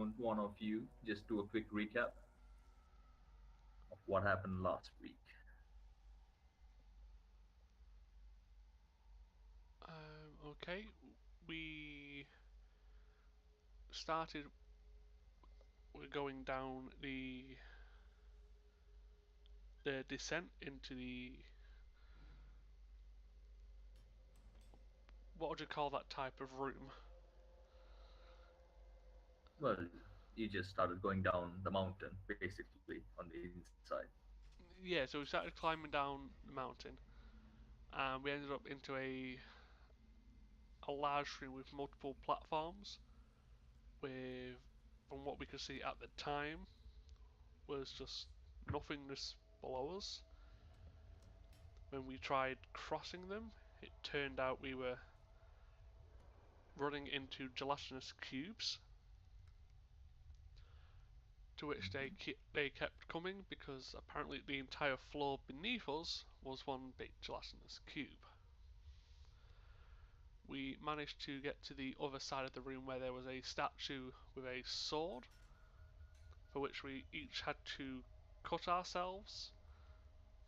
moment, one of you just do a quick recap of what happened last week. Okay, we started. We're going down the descent into the, what would you call that type of room? Well, you just started going down the mountain, basically, on the inside. Yeah, so we started climbing down the mountain, and we ended up into a large room with multiple platforms. With, from what we could see at the time, was just nothingness below us. When we tried crossing them, it turned out we were running into gelatinous cubes, to which they kept coming because apparently the entire floor beneath us was one big gelatinous cube. We managed to get to the other side of the room where there was a statue with a sword, for which we each had to cut ourselves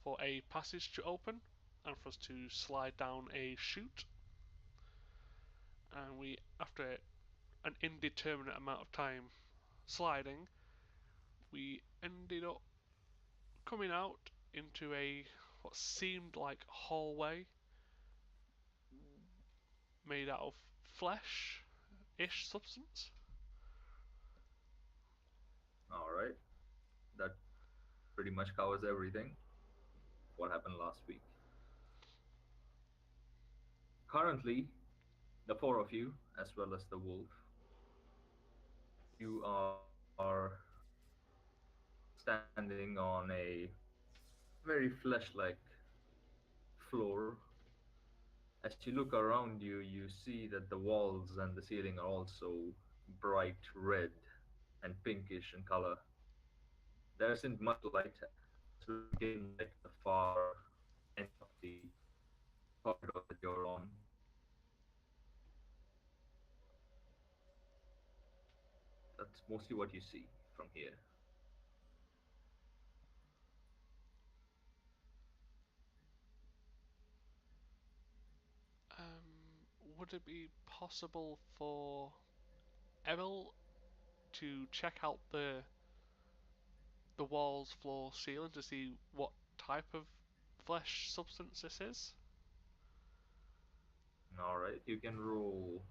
for a passage to open and for us to slide down a chute. And we, after an indeterminate amount of time sliding, we ended up coming out into a what seemed like hallway made out of flesh-ish substance. Alright, that pretty much covers everything. What happened last week? Currently, the four of you, as well as the wolf, you are standing on a very flesh like floor. As you look around you, you see that the walls and the ceiling are also bright red and pinkish in color. There isn't much light, as well as dim light at the far end of the corridor that you're on. That's mostly what you see from here. Would it be possible for Emil to check out the walls, floor, ceiling to see what type of flesh substance this is? Alright, you can roll,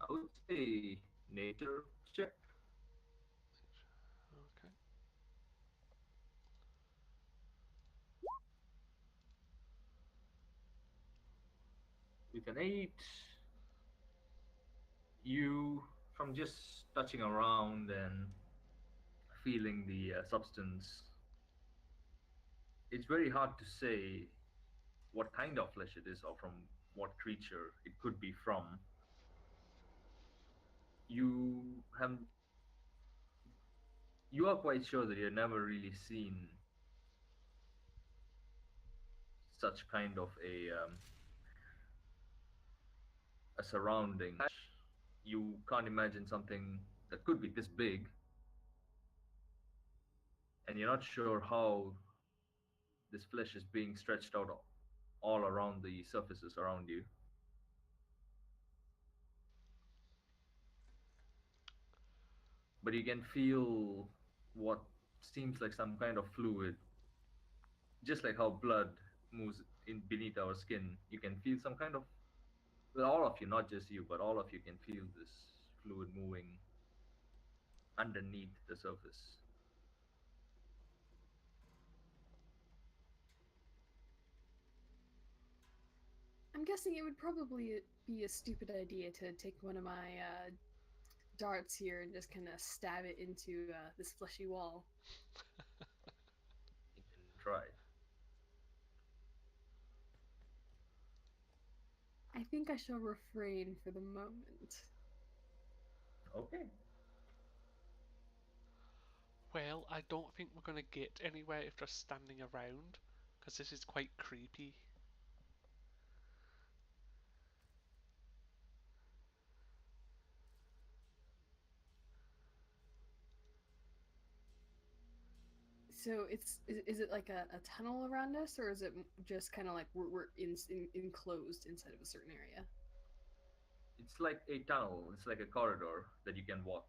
I would say, nature check. Okay. With an 8, you, from just touching around and feeling the substance, it's very hard to say what kind of flesh it is or from what creature it could be from. You have you are quite sure that you've never really seen such kind of a surrounding. You can't imagine something that could be this big, and you're not sure how this flesh is being stretched out all around the surfaces around you. But you can feel what seems like some kind of fluid, just like how blood moves in beneath our skin. You can feel some kind of, well, all of you, not just you, but all of you can feel this fluid moving underneath the surface. I'm guessing it would probably be a stupid idea to take one of my darts here and just kind of stab it into this fleshy wall. You can try. I think I shall refrain for the moment. Okay. Well, I don't think we're going to get anywhere if just standing around, because this is quite creepy. So is it like a tunnel around us, or is it just kind of like we're enclosed inside of a certain area? It's like a tunnel. It's like a corridor that you can walk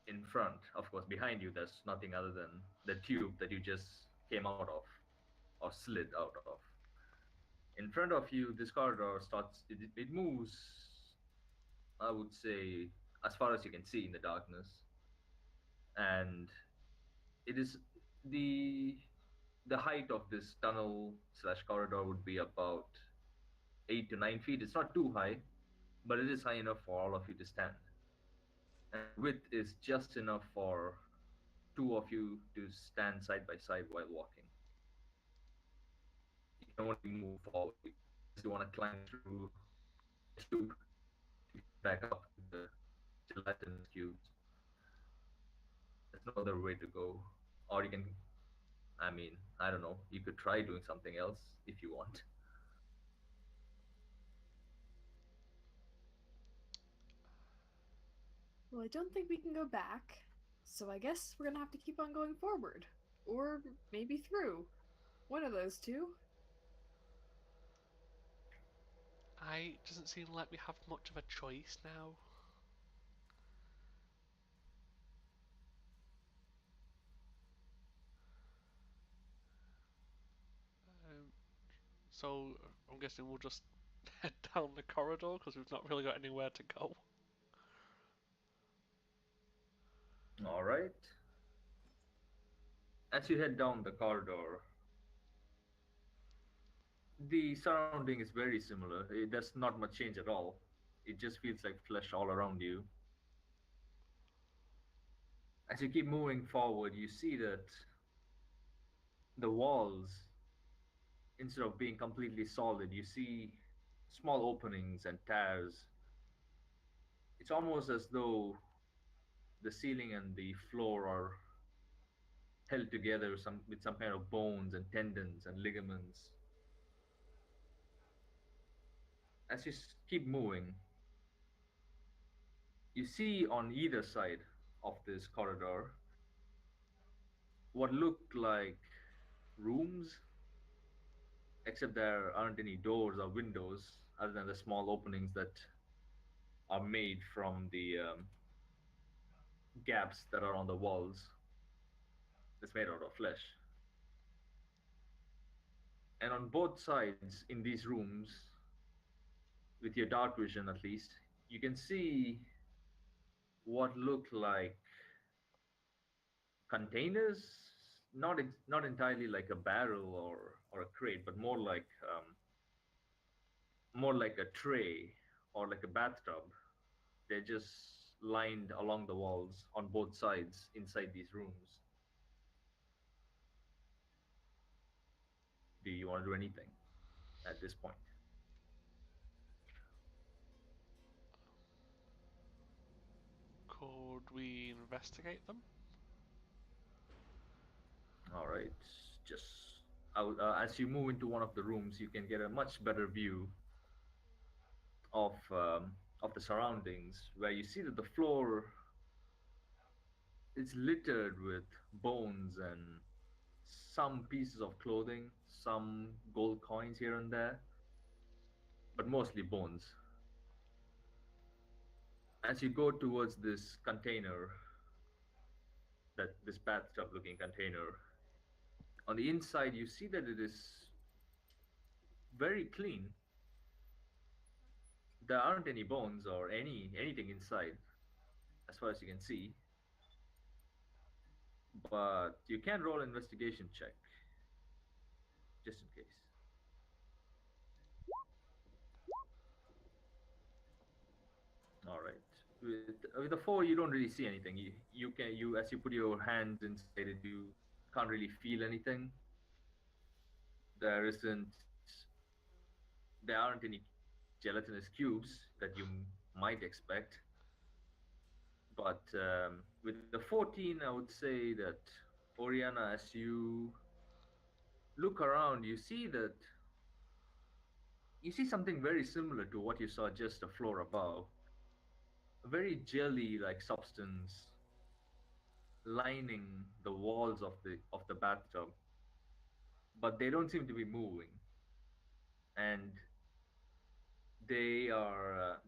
in front. Of course, behind you, there's nothing other than the tube that you just came out of or slid out of. In front of you, this corridor starts. It moves. I would say as far as you can see in the darkness, and it is the the height of this tunnel slash corridor would be about 8 to 9 feet. It's not too high, but it is high enough for all of you to stand. And the width is just enough for two of you to stand side by side while walking. You can only move forward unless you want to climb through the tube to get back up to the gelatinous cubes. There's no other way to go. Or you can, I mean, I don't know, you could try doing something else if you want. Well, I don't think we can go back, so I guess we're gonna have to keep on going forward, or maybe through. One of those two. I doesn't seem like we have much of a choice now. Um, so I'm guessing we'll just head down the corridor because we've not really got anywhere to go. All right. As you head down the corridor, the surrounding is very similar. There's not much change at all. It just feels like flesh all around you. As you keep moving forward, you see that the walls, instead of being completely solid, you see small openings and tears. It's almost as though the ceiling and the floor are held together with some kind of bones and tendons and ligaments. As you keep moving, you see on either side of this corridor what look like rooms, except there aren't any doors or windows other than the small openings that are made from the gaps that are on the walls. It's made out of flesh. And on both sides in these rooms, with your dark vision at least, you can see what look like containers, not entirely like a barrel or a crate, but more like a tray or like a bathtub. They're just lined along the walls on both sides inside these rooms. Do you want to do anything at this point? Could we investigate them? All right, just as you move into one of the rooms, you can get a much better view of the surroundings, where you see that the floor is littered with bones and some pieces of clothing, some gold coins here and there, but mostly bones. As you go towards this container, that this bathtub looking container, on the inside you see that it is very clean. There aren't any bones or anything inside as far as you can see, but you can roll an investigation check just in case. All right. With the four, you don't really see anything. You as you put your hands inside it, you can't really feel anything. There isn't. There aren't any gelatinous cubes that you might expect. But with the 14, I would say that Oriana, as you look around, you see something very similar to what you saw just a floor above. A very jelly-like substance lining the walls of the bathtub, but they don't seem to be moving, and they're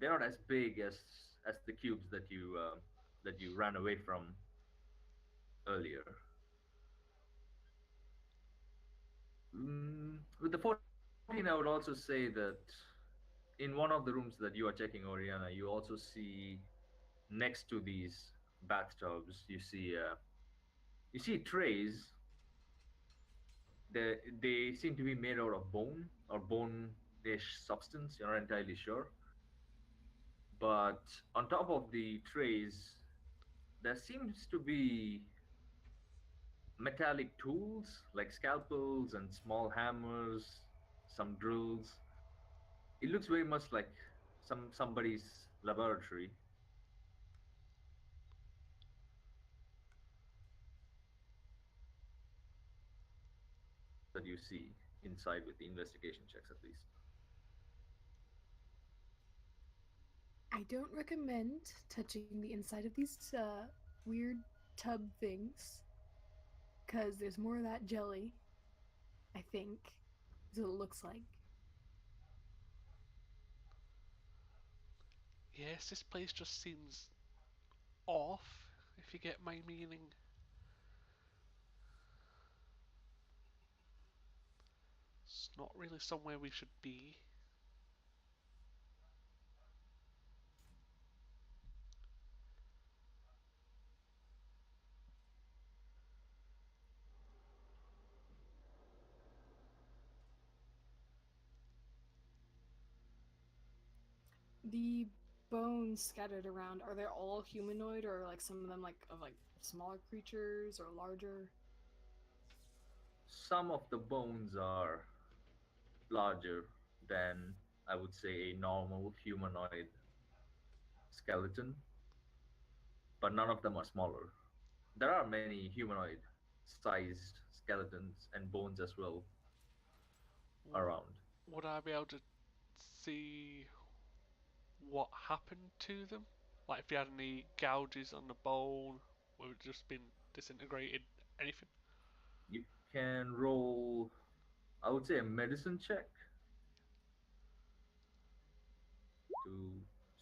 not as big as the cubes that you ran away from earlier. With the 14, I would also say that in one of the rooms that you are checking, Oriana, you also see next to these bathtubs, you see trays. They seem to be made out of bone or bone-ish substance. You're not entirely sure, but on top of the trays, there seems to be metallic tools like scalpels and small hammers, some drills. It looks very much like somebody's laboratory that you see inside with the investigation checks at least. I don't recommend touching the inside of these weird tub things because there's more of that jelly, I think, is what it looks like. Yes, this place just seems off, if you get my meaning. It's not really somewhere we should be. The bones scattered around, are they all humanoid or like some of them like of like smaller creatures or larger? Some of the bones are larger than, I would say, a normal humanoid skeleton, but none of them are smaller. There are many humanoid sized skeletons and bones as well around. Would I be able to see what happened to them? Like if you had any gouges on the bone, or it just been disintegrated, anything? You can roll, I would say, a medicine check to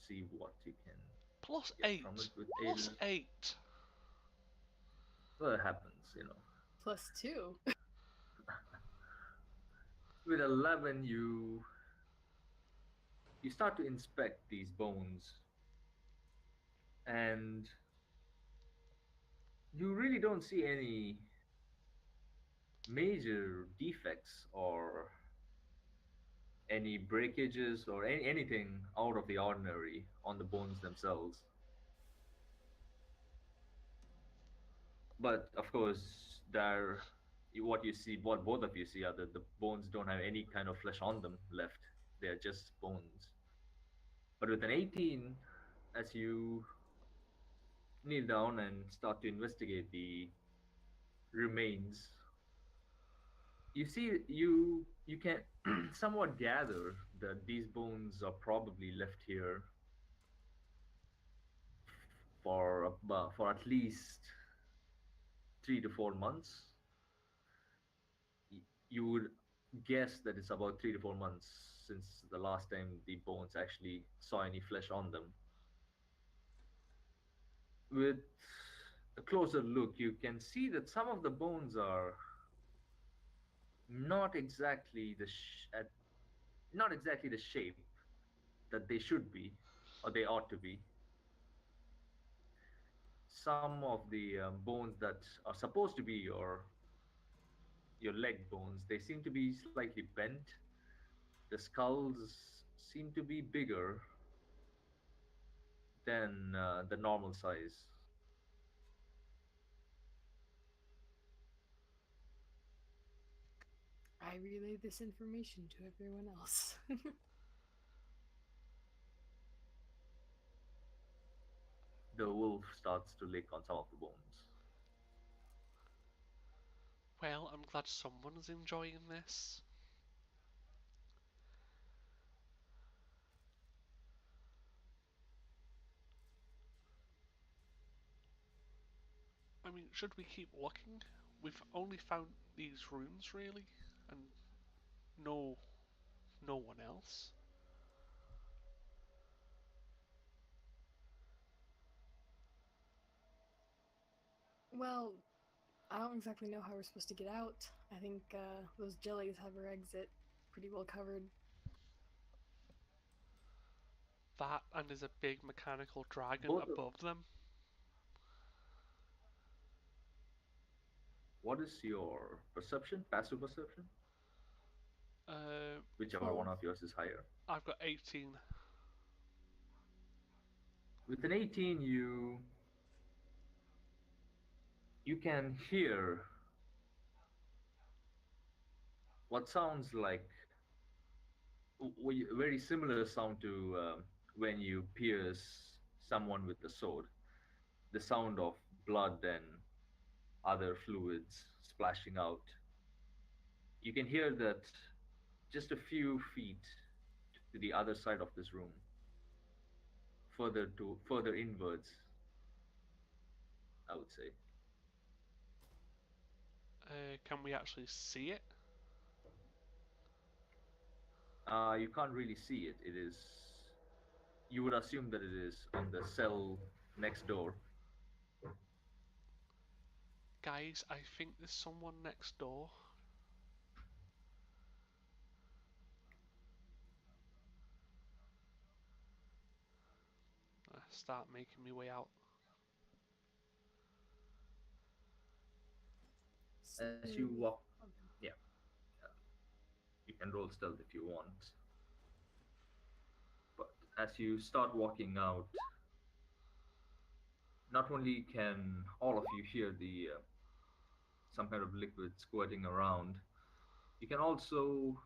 see what you can Plus get from it eight. with Plus 8. well, it happens, you know. +2. With 11, you start to inspect these bones, and you really don't see any major defects or any breakages or anything out of the ordinary on the bones themselves. But of course, what you see, what both of you see, are that the bones don't have any kind of flesh on them left. They're just bones. But with an 18, as you kneel down and start to investigate the remains, you can somewhat gather that these bones are probably left here for at least 3 to 4 months. You would guess that it's about 3 to 4 months since the last time the bones actually saw any flesh on them. With a closer look, you can see that some of the bones are not exactly not exactly the shape that they should be or they ought to be. Some of the bones that are supposed to be your leg bones, they seem to be slightly bent. The skulls seem to be bigger than the normal size. I relay this information to everyone else. The wolf starts to lick on some of the bones. Well, I'm glad someone's enjoying this. mean, should we keep looking? We've only found these runes, really, and no, no one else. Well, I don't exactly know how we're supposed to get out. I think those jellies have our exit pretty well covered. That and there's a big mechanical dragon Both. above them. What is your perception? Passive perception? Uh, Whichever one 12. of yours is higher. I've got 18. With an 18, you can hear what sounds like very similar sound to when you pierce someone with a sword. The sound of blood and other fluids splashing out. You can hear that just a few feet to the other side of this room, further inwards, I would say. Can we actually see it? You can't really see it. It is. You would assume that it is on the cell next door. Guys, I think there's someone next door. I start making my way out. As you So, walk, yeah, you can roll stealth if you want. But as you start walking out, not only can all of you hear the some kind of liquid squirting around, you can also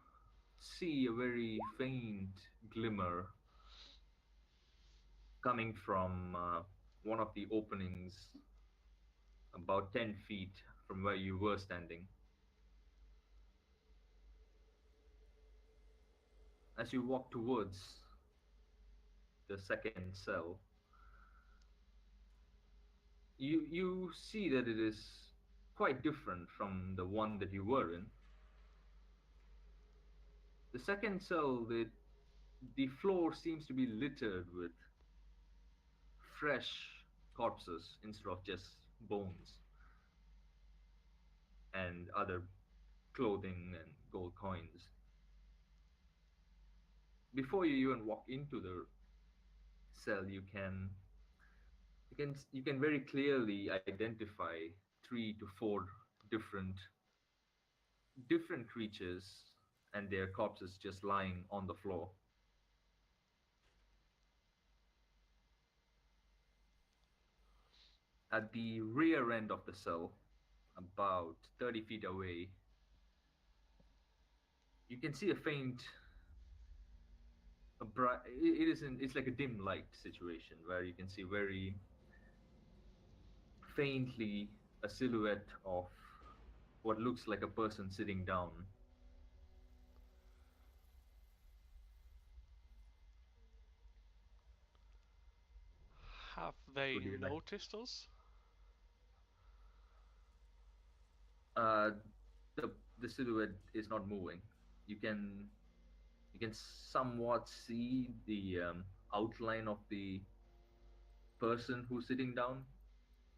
see a very faint glimmer coming from one of the openings about 10 feet from where you were standing. As you walk towards the second cell, you see that it is quite different from the one that you were in. The second cell, the floor seems to be littered with fresh corpses instead of just bones and other clothing and gold coins. Before you even walk into the cell, you can very clearly identify three to four different different creatures and their corpses just lying on the floor. At the rear end of the cell, about 30 feet away, you can see a faint, a bright, it's like a dim light situation where you can see very faintly a silhouette of what looks like a person sitting down. Have What they would you like? noticed us? Uh, the silhouette is not moving. You can you can somewhat see the outline of the person who's sitting down.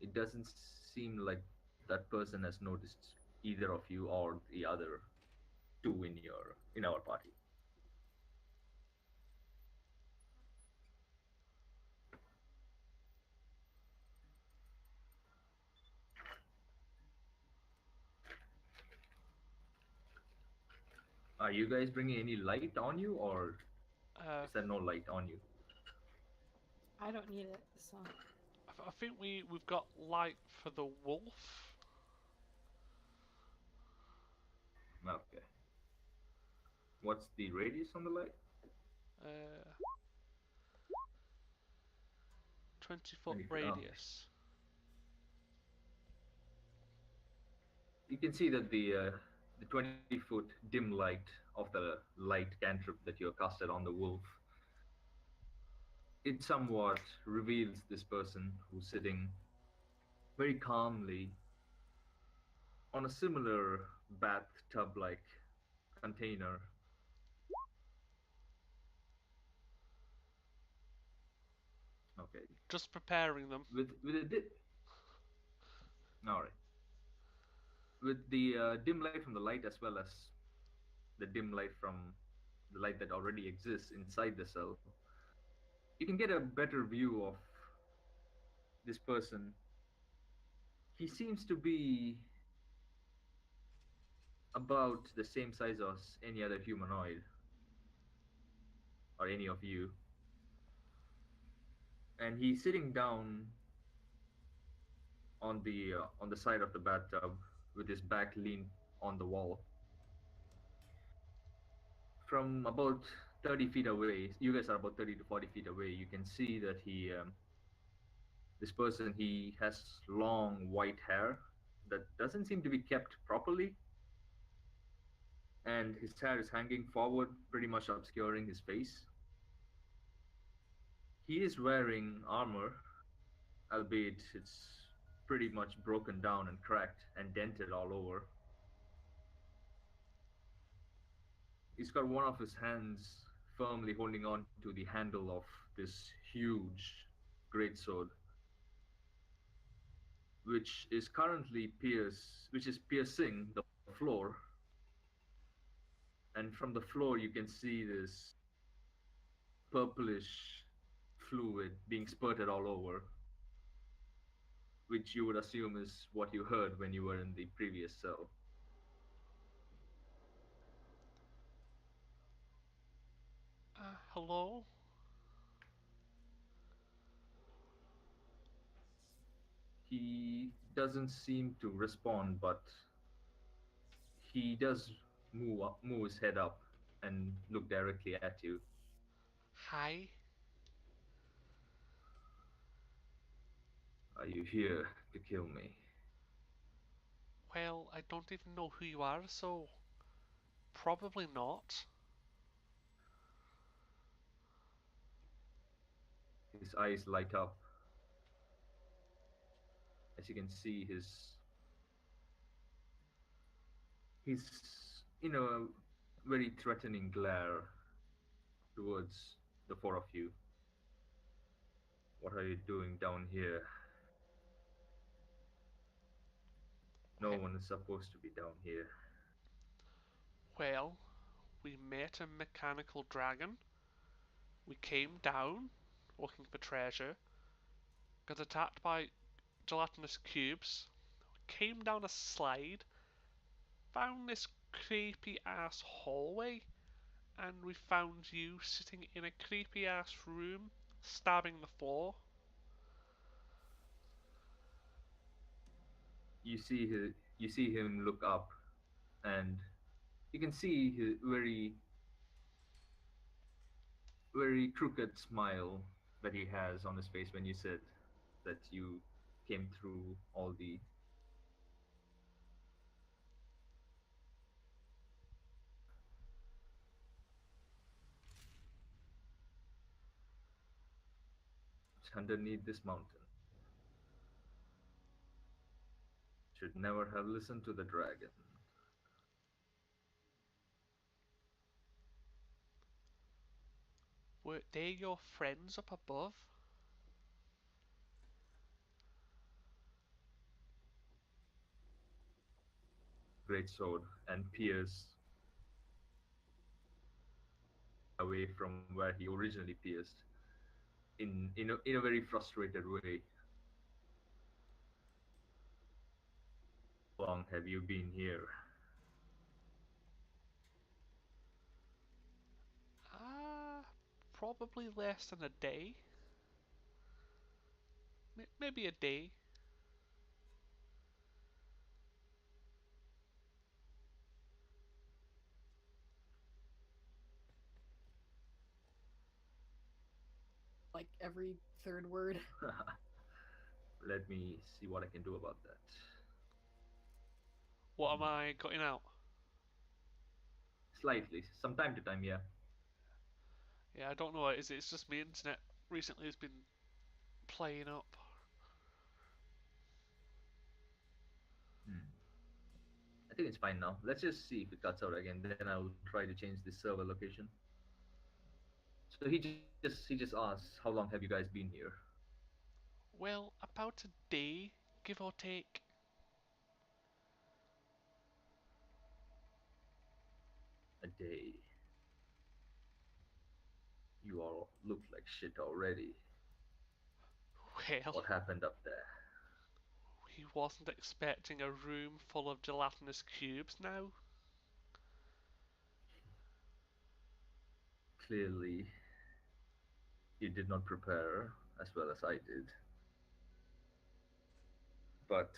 It doesn't seem like that person has noticed either of you or the other two in our party. Are you guys bringing any light on you, or Uh, is there no light on you? I don't need it, so. I think we've got light for the wolf. Okay. What's the radius on the light? Uh, 20-foot 20 feet. Oh, okay. radius. You can see that the 20-foot dim light of the light cantrip that you have casted on the wolf, it somewhat reveals this person who's sitting very calmly on a similar bathtub like container. Okay. Just preparing them. With a all right. With the dim light from the light as well as the dim light from the light that already exists inside the cell, you can get a better view of this person. He seems to be about the same size as any other humanoid or any of you, and he's sitting down on the side of the bathtub with his back leaned on the wall. From about 30 feet away, you guys are about 30 to 40 feet away. You can see that this person, he has long white hair that doesn't seem to be kept properly, and his hair is hanging forward, pretty much obscuring his face. He is wearing armor, albeit it's pretty much broken down and cracked and dented all over. He's got one of his hands firmly holding on to the handle of this huge greatsword, which is piercing the floor, and from the floor you can see this purplish fluid being spurted all over, which you would assume is what you heard when you were in the previous cell. Hello? He doesn't seem to respond, but he does move his head up and look directly at you. Hi. Are you here to kill me? Well, I don't even know who you are, so probably not. His eyes light up as you can see he's in a very threatening glare towards the four of you. What are you doing down here? No We- one is supposed to be down here. Well, we met a mechanical dragon. We came down looking for treasure. Got attacked by gelatinous cubes. Came down a slide. Found this creepy ass hallway. And we found you sitting in a creepy ass room, stabbing the floor. You see him look up, and you can see his very crooked smile that he has on his face when you said that you came through all the. Underneath this mountain. Should never have listened to the dragon. Were they your friends up above? Great sword and pierce away from where he originally pierced in a very frustrated way. How long have you been here? Ah, probably less than a day. Maybe a day. Like every third word. Let me see what I can do about that. What am I cutting out? Slightly, some time to time, yeah. Yeah, I don't know what it is. It's just my internet recently has been playing up. think it's fine now. Let's just see if it cuts out again. Then I will try to change the server location. So he just asks, how long have you guys been here? Well, about a day, give or take. A day. You all look like shit already. Well, What happened up there? he wasn't expecting a room full of gelatinous cubes now. Clearly, you did not prepare as well as I did. But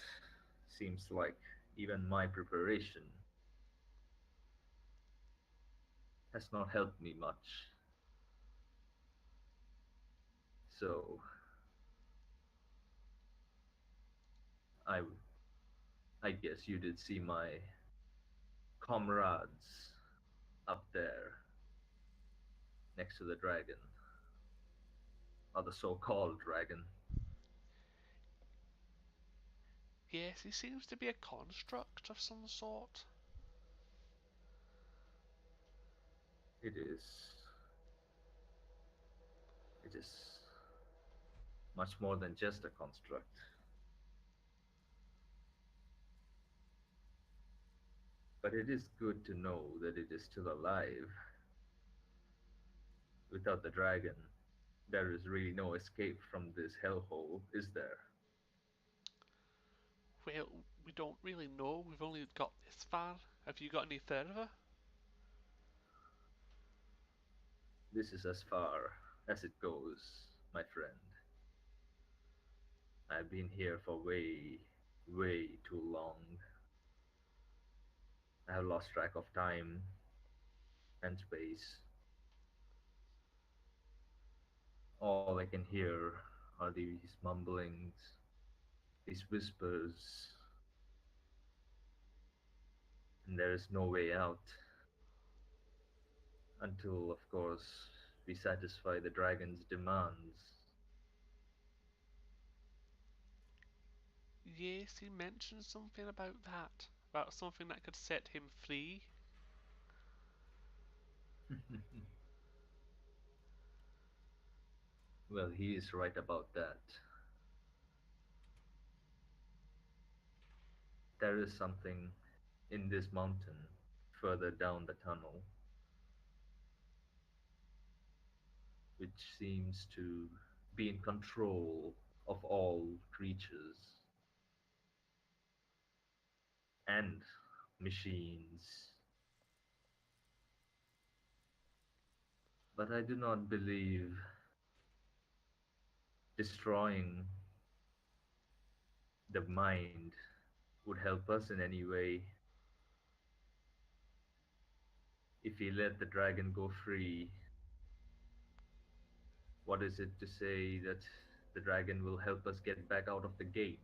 seems like even my preparation has not helped me much. So I I guess you did see my comrades up there next to the dragon, or the so-called dragon. Yes, he seems to be a construct of some sort. It is it is much more than just a construct. But it is good to know that it is still alive. Without the dragon, there is really no escape from this hellhole, is there? Well, we don't really know. We've only got this far. Have you got any further? This is as far as it goes, my friend. I've been here for way, way too long. I have lost track of time and space. All I can hear are these mumblings, these whispers, and there is no way out until, of course, we satisfy the dragon's demands. Yes, he mentioned something about that. About something that could set him free. Well, he is right about that. There is something in this mountain further down the tunnel which seems to be in control of all creatures and machines. But I do not believe destroying the mind would help us in any way. If we let the dragon go free, what is it to say that the dragon will help us get back out of the gate?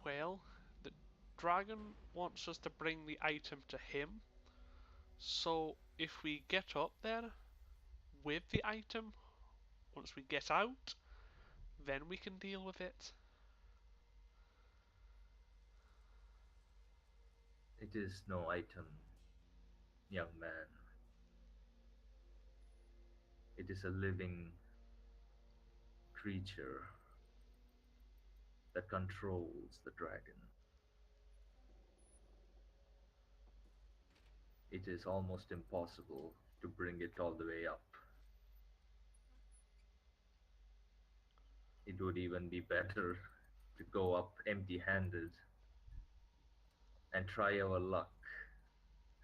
Well, the dragon wants us to bring the item to him. So if we get up there with the item, once we get out, then we can deal with it. It is no item, young man. It is a living creature that controls the dragon. It is almost impossible to bring it all the way up. It would even be better to go up empty handed and try our luck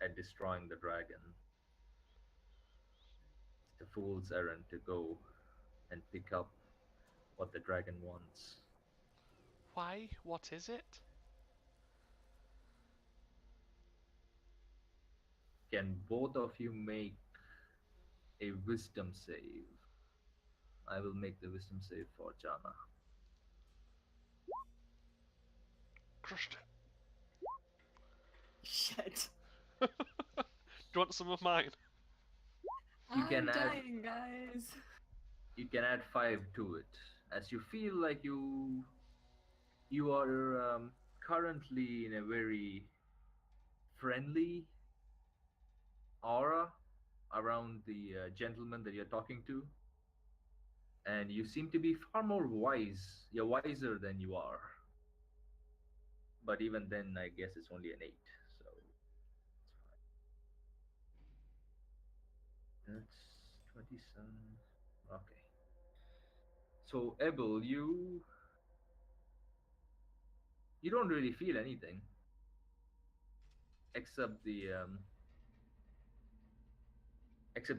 at destroying the dragon. It's a fool's errand to go and pick up what the dragon wants. Why? What is it? Can both of you make a wisdom save? I will make the wisdom save for Jana. Crushed Shit. it. Do you want some of mine? You I'm can add dying, guys. you can add 5 to it as you feel like you are currently in a very friendly aura around the gentleman that you're talking to, and you seem to be far more wise. You're wiser than you are. But even then, I guess it's only an 8, so it's fine. That's 27. Okay. So, Ebel, you don't really feel anything except the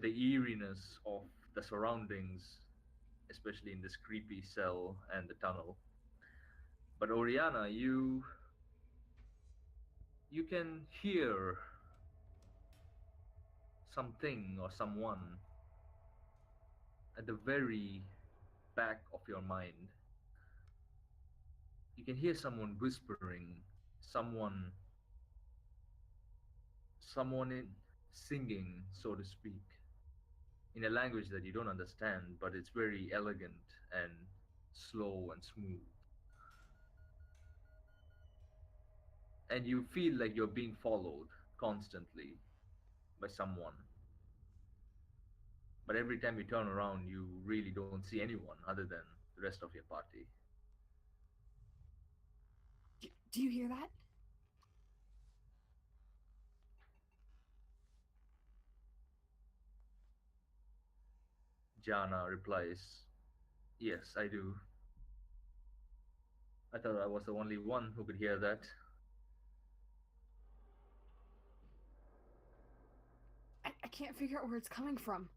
eeriness of the surroundings, especially in this creepy cell and the tunnel. But Oriana, you can hear something or someone at the very back of your mind. You can hear someone whispering, someone someone in singing, so to speak, in a language that you don't understand, but it's very elegant and slow and smooth. And you feel like you're being followed constantly by someone. But every time you turn around, you really don't see anyone other than the rest of your party. Do you hear that? Jana replies, "Yes, I do. I thought I was the only one who could hear that." I can't figure out where it's coming from.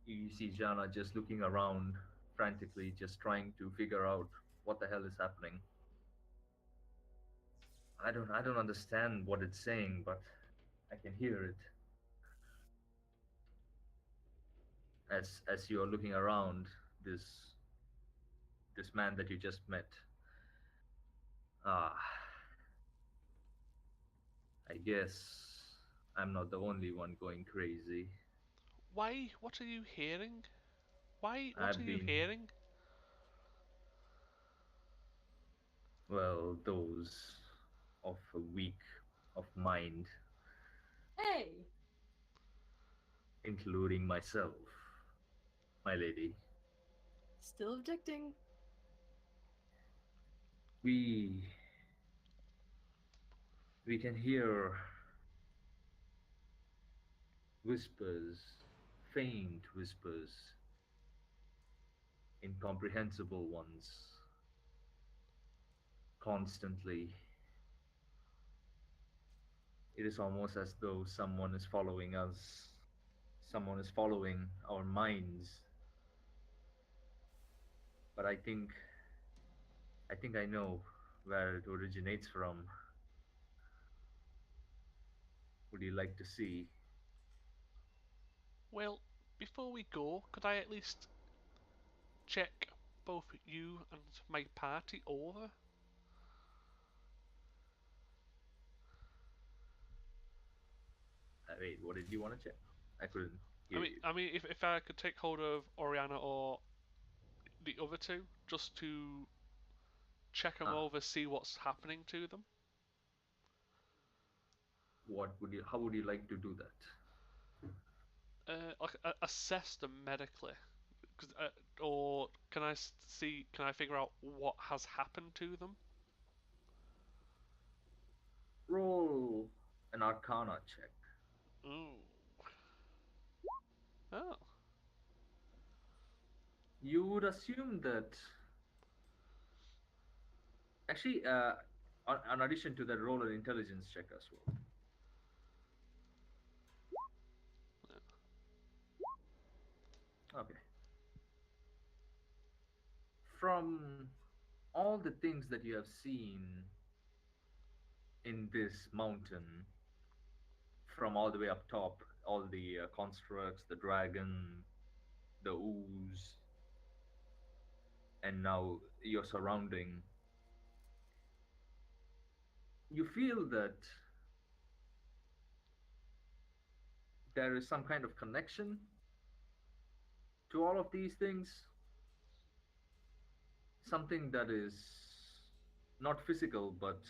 You see Jana just looking around frantically, just trying to figure out what the hell is happening. I don't understand what it's saying, but I can hear it. As you're looking around, this this man that you just met. Ah, I guess I'm not the only one going crazy. Why? What are you hearing? Why? What are I've you been, hearing? well, those of a weak of mind, Hey! including myself, my lady. Still objecting. We we can hear whispers, faint whispers, incomprehensible ones, constantly. It is almost as though someone is following us, someone is following our minds. But I think I know where it originates from. Would you like to see? Well, before we go, could I at least check both you and my party over? Wait, what did you want to check? I couldn't I hear mean, you. I mean, if I could take hold of Oriana or the other two, just to check them Ah, over, see what's happening to them. what would you? How would you like to do that? Like assess them medically, or can I see? Can I figure out what has happened to them? Roll an Arcana check. Ooh. Oh. You would assume that actually, in addition to that, roll an intelligence check as well. Okay. From all the things that you have seen in this mountain, from all the way up top, all the constructs, the dragon, the ooze, and now your surrounding, you feel that there is some kind of connection to all of these things, something that is not physical, but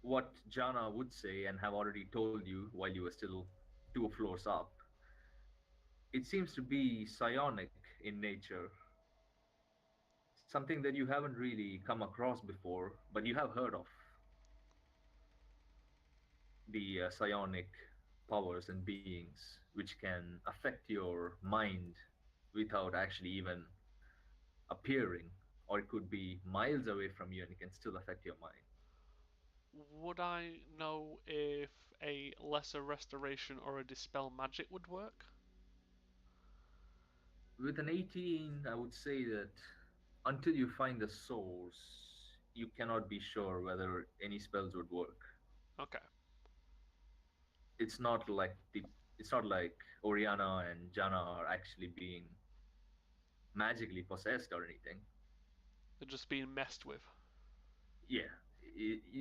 what Jana would say and have already told you while you were still two floors up. It seems to be psionic in nature, something that you haven't really come across before, but you have heard of the psionic powers and beings which can affect your mind without actually even appearing, or it could be miles away from you and it can still affect your mind. Would I know if a lesser restoration or a dispel magic would work? With an 18, I would say that until you find the source, you cannot be sure whether any spells would work. Okay, It's not like it's not like Oriana and Jana are actually being magically possessed or anything. they're just being messed with. Yeah,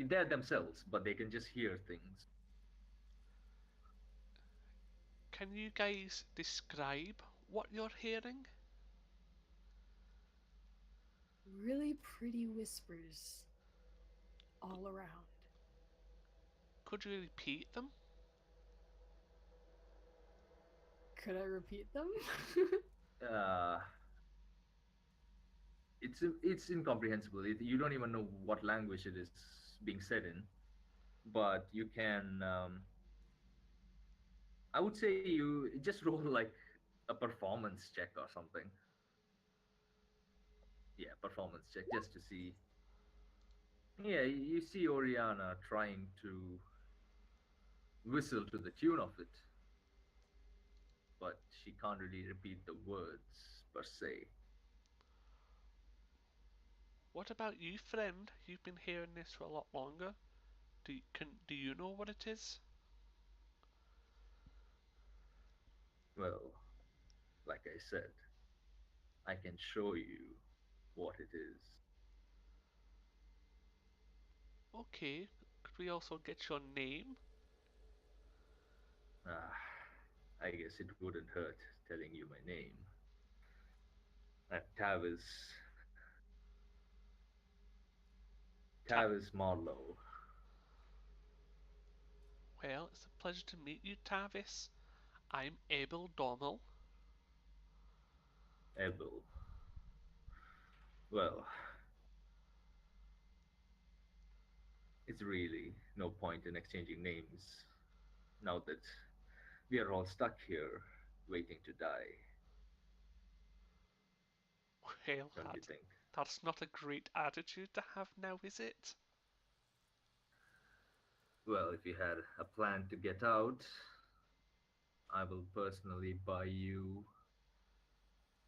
they're themselves, but they can just hear things. Can you guys describe what you're hearing? Really pretty whispers all around. Could you repeat them? Could I repeat them? Uh, it's incomprehensible. You don't even know what language it is being said in, but you can. I would say you just roll like a performance check or something. Yeah, performance check just to see. Yeah, you see Oriana trying to whistle to the tune of it, but she can't really repeat the words per se. What about you, friend? You've been hearing this for a lot longer. Do you know what it is? Well, like I said, I can show you what it is. Okay, could we also get your name? Ah, I guess it wouldn't hurt telling you my name. Tavis, Ta- Tavis Marlowe. well, it's a pleasure to meet you, Tavis. I'm Abel Dormel. Ebel. Well, it's really no point in exchanging names now that we are all stuck here waiting to die, Well, don't you think? that's not a great attitude to have now, is it? Well, if you had a plan to get out, I will personally buy you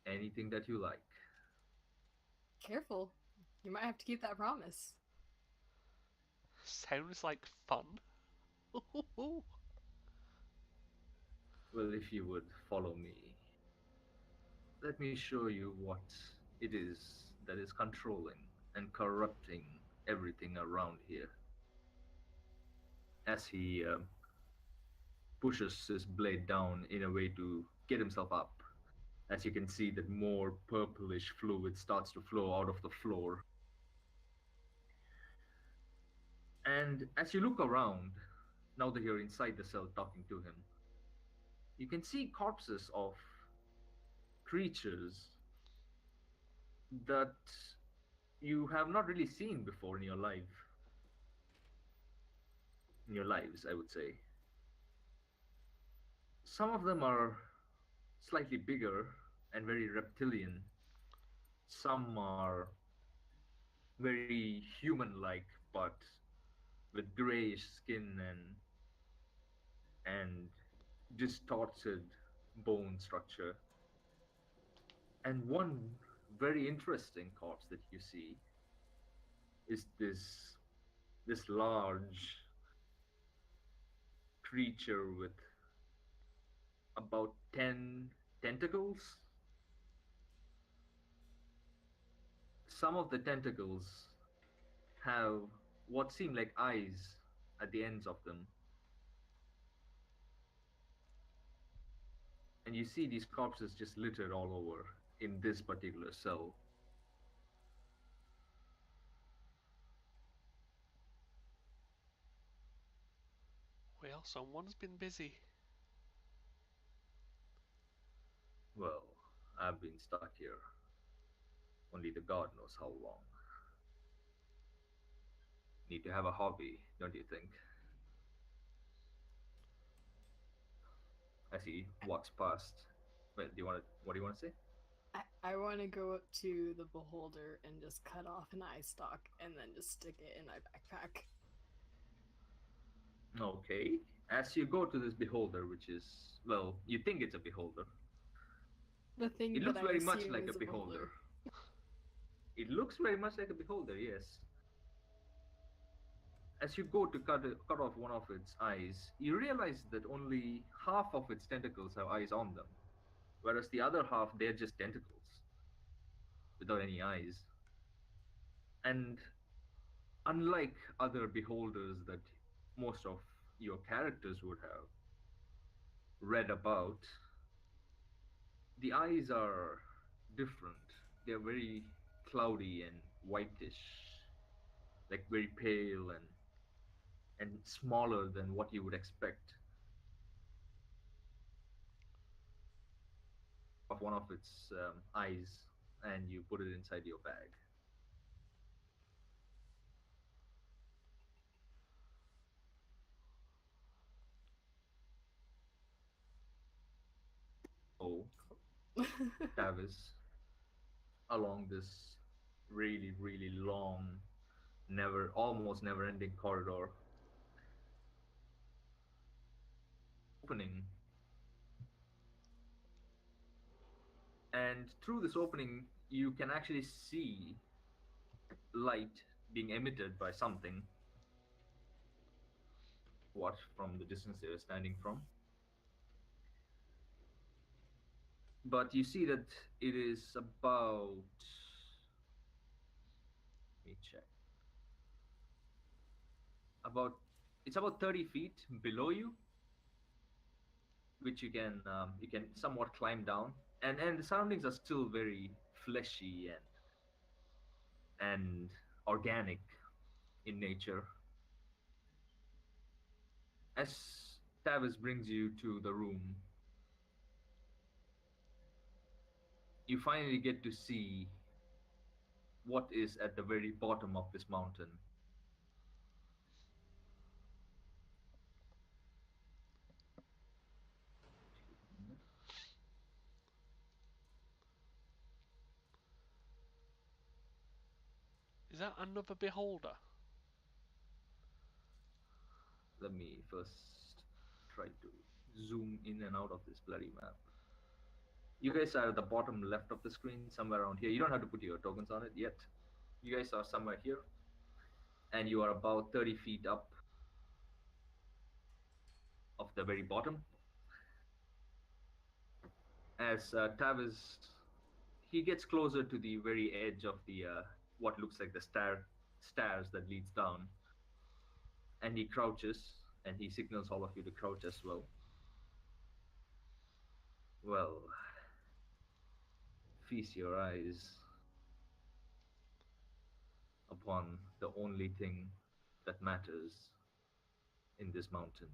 anything that you like. Careful. You might have to keep that promise. Sounds like fun. Well, if you would follow me, let me show you what it is that is controlling and corrupting everything around here. As he pushes his blade down in a way to get himself up, as you can see that more purplish fluid starts to flow out of the floor. And as you look around, now that you're inside the cell talking to him, you can see corpses of creatures that you have not really seen before in your lives, I would say. Some of them are slightly bigger and very reptilian. Some are very human-like, but with grayish skin and distorted bone structure. And one very interesting corpse that you see is this large creature with about 10 tentacles. Some of the tentacles have what seem like eyes at the ends of them. And you see these corpses just littered all over in this particular cell. someone's been busy. Well, I've been stuck here. Only the god knows how long. Need to have a hobby, don't you think? As he walks past. Well, do you want to? What do you want to say? I want to go up to the beholder and just cut off an eye stalk and then just stick it in my backpack. Okay. As you go to this beholder, which is, well, you think it's a beholder. The thing It that looks I very much assume like a is a beholder. beholder. It looks very much like a beholder, yes. As you go to cut off one of its eyes, you realize that only half of its tentacles have eyes on them, whereas the other half, they're just tentacles without any eyes. And unlike other beholders that most of your characters would have read about, the eyes are different. They're very cloudy and whitish, like very pale and smaller than what you would expect of one of its eyes, and you put it inside your bag. Oh, Tavis, along this really, really long, almost never ending corridor, opening, and through this opening, you can actually see light being emitted by something. What from the distance they were standing from, but you see that it is about. Let me check. About it's about 30 feet below you, which you can somewhat climb down, and the surroundings are still very fleshy and organic in nature. As Tavis brings you to the room, you finally get to see what is at the very bottom of this mountain. Is that another beholder? Let me first try to zoom in and out of this bloody map. You guys are at the bottom left of the screen, somewhere around here. You don't have to put your tokens on it yet. You guys are somewhere here, and you are about 30 feet up of the very bottom. As Tavis, he gets closer to the very edge of the what looks like the stairs that leads down, and he crouches, and he signals all of you to crouch as well. Well, feast your eyes upon the only thing that matters in this mountain.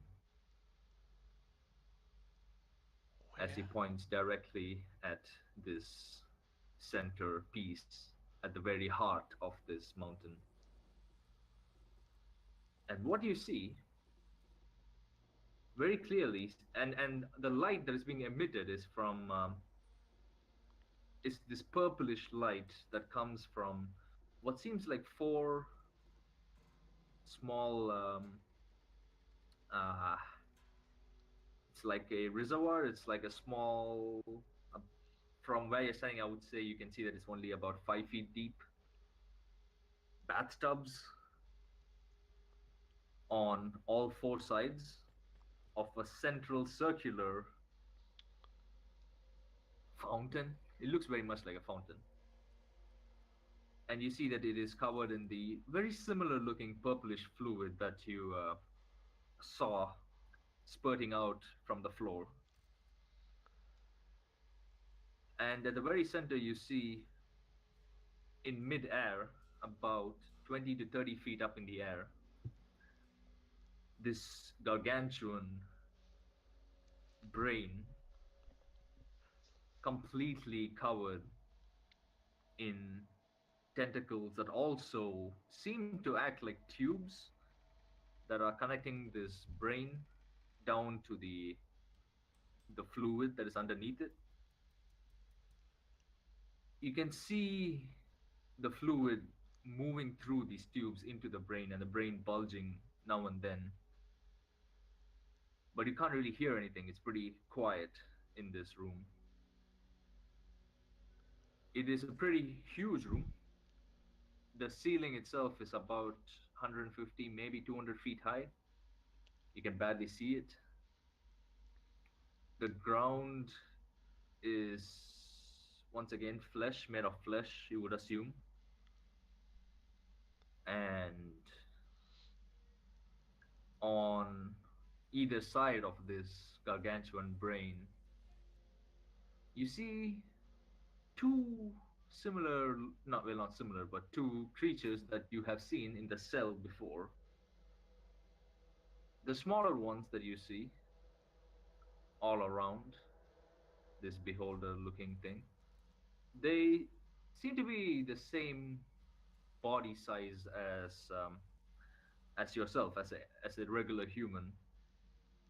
As he Where? points directly at this center piece at the very heart of this mountain. And what you see very clearly, and the light that is being emitted is from is this purplish light that comes from what seems like four small uh, it's like a reservoir. It's like a small uh, from where you're standing, I would say you can see that it's only about 5 feet deep bathtubs on all four sides of a central circular fountain. It looks very much like a fountain. And you see that it is covered in the very similar looking purplish fluid that you saw spurting out from the floor. And at the very center, you see in mid-air, about 20 to 30 feet up in the air, this gargantuan brain completely covered in tentacles that also seem to act like tubes that are connecting this brain down to the fluid that is underneath it. You can see the fluid moving through these tubes into the brain and the brain bulging now and then, but you can't really hear anything. It's pretty quiet in this room. It is a pretty huge room. The ceiling itself is about 150, maybe 200 feet high. You can barely see it. The ground is once again flesh, made of flesh, you would assume. And on either side of this gargantuan brain, you see two similar, not well, not similar, but two creatures that you have seen in the cell before. The smaller ones that you see all around this beholder looking thing, they seem to be the same body size as yourself, as a regular human,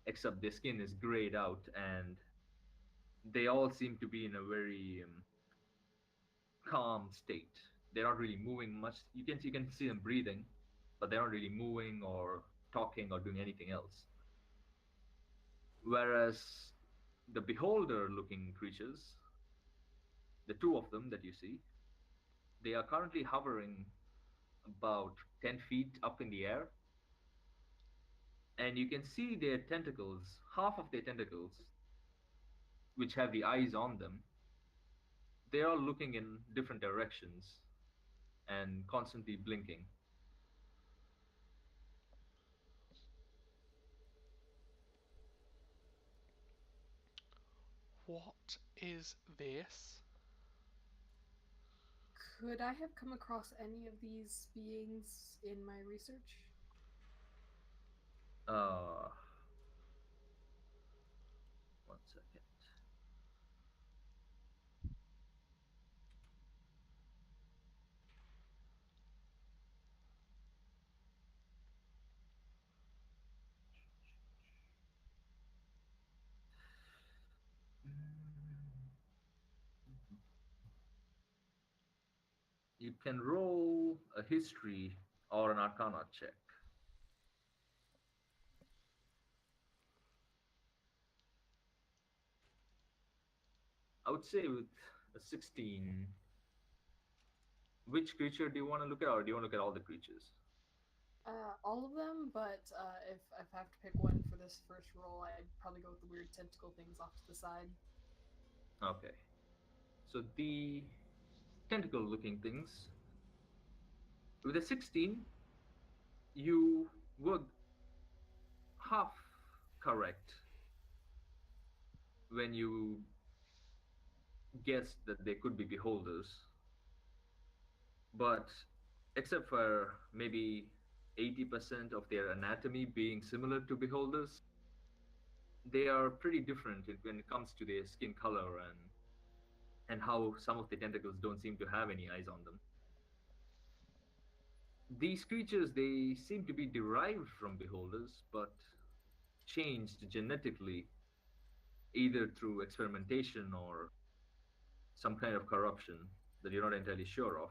except their skin is grayed out, and they all seem to be in a very calm state. They're not really moving much. You can see them breathing, but they're not really moving or talking or doing anything else. Whereas the beholder-looking creatures, the two of them that you see, they are currently hovering about 10 feet up in the air, and you can see their tentacles, half of their tentacles, which have the eyes on them, they are looking in different directions and constantly blinking. What is this? Could I have come across any of these beings in my research? Uh, One second. You can roll a history or an arcana check. I would say with a 16, which creature do you want to look at, or do you want to look at all the creatures? All of them, but if I have to pick one for this first roll, I'd probably go with the weird tentacle things off to the side. Okay. So the tentacle looking things, with a 16, you were half correct when you guessed that they could be beholders, but except for maybe 80% of their anatomy being similar to beholders, they are pretty different when it comes to their skin color and how some of the tentacles don't seem to have any eyes on them. These creatures, they seem to be derived from beholders, but changed genetically, either through experimentation or some kind of corruption that you're not entirely sure of.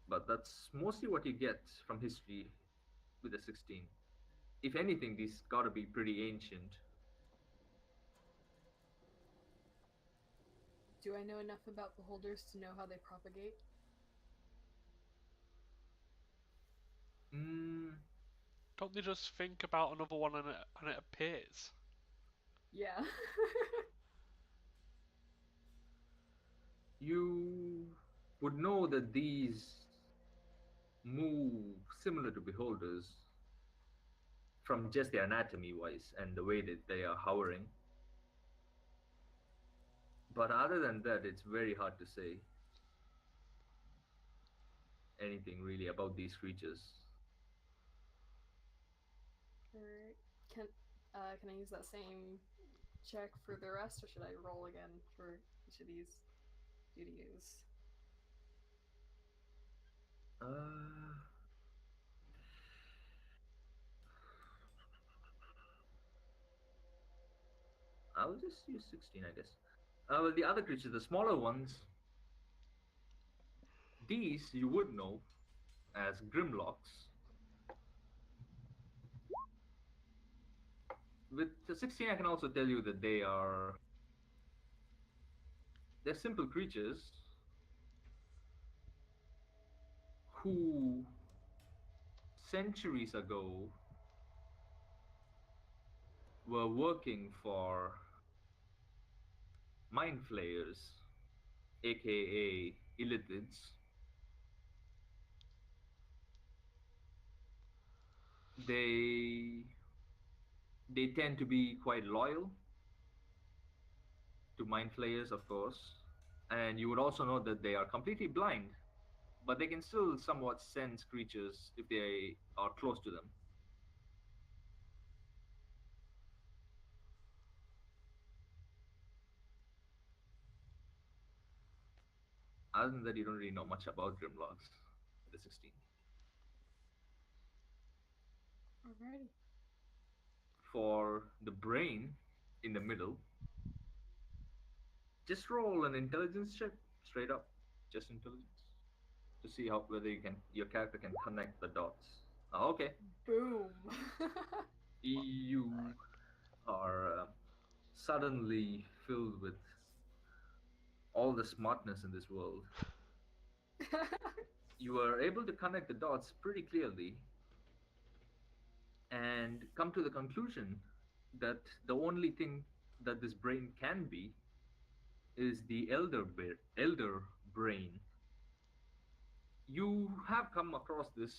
But that's mostly what you get from history with the 16. If anything, these gotta be pretty ancient. Do I know enough about beholders to know how they propagate? Mm, Don't they just think about another one and it appears? Yeah. you would know that these move similar to beholders from just their anatomy wise and the way that they are hovering. But other than that, it's very hard to say anything really about these creatures. Or can I use that same check for the rest, or should I roll again for each of these duties? Uh, I'll just use 16, I guess. Well, the other creatures, the smaller ones, these you would know as Grimlocks. With the 16, I can also tell you that they're simple creatures who centuries ago were working for mind flayers, aka illithids. They they tend to be quite loyal to mind flayers, of course, and you would also know that they are completely blind, but they can still somewhat sense creatures if they are close to them. Other than that, you don't really know much about Grimlocks at the 16. Alrighty. For the brain in the middle, just roll an intelligence check straight up, just intelligence, to see how whether your character can connect the dots. Okay, Boom. you are suddenly filled with all the smartness in this world. You are able to connect the dots pretty clearly and come to the conclusion that the only thing that this brain can be is the elder brain. You have come across this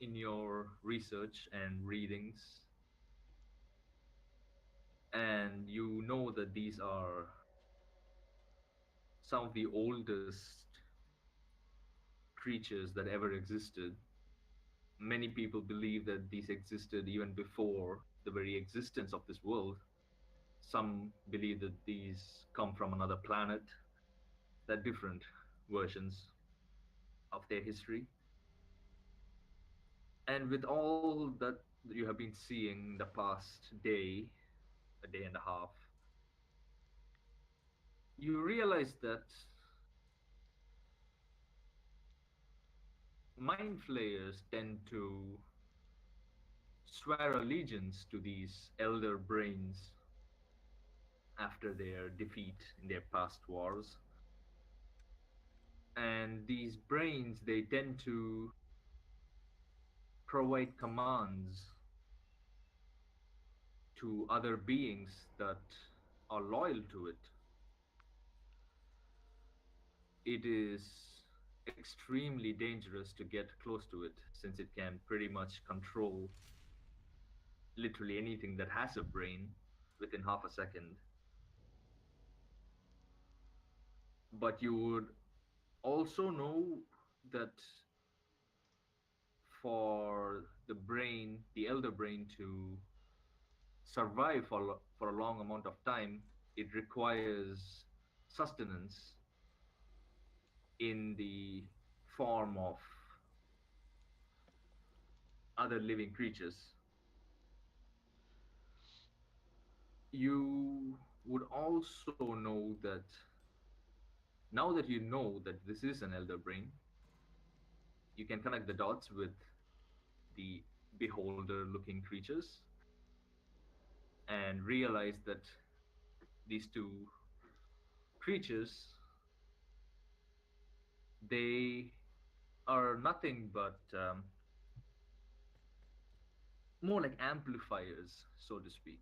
in your research and readings, and you know that these are some of the oldest creatures that ever existed. Many people believe that these existed even before the very existence of this world. Some believe that these come from another planet. They're different versions of their history. And with all that you have been seeing the past day, a day and a half, you realize that mind flayers tend to swear allegiance to these elder brains after their defeat in their past wars. And these brains, they tend to provide commands to other beings that are loyal to it. It is extremely dangerous to get close to it since it can pretty much control literally anything that has a brain within half a second. But you would also know that for the brain, the elder brain, to survive for a long amount of time, it requires sustenance in the form of other living creatures. You would also know that now that you know that this is an elder brain, you can connect the dots with the beholder looking creatures and realize that these two creatures, they are nothing but more like amplifiers, so to speak,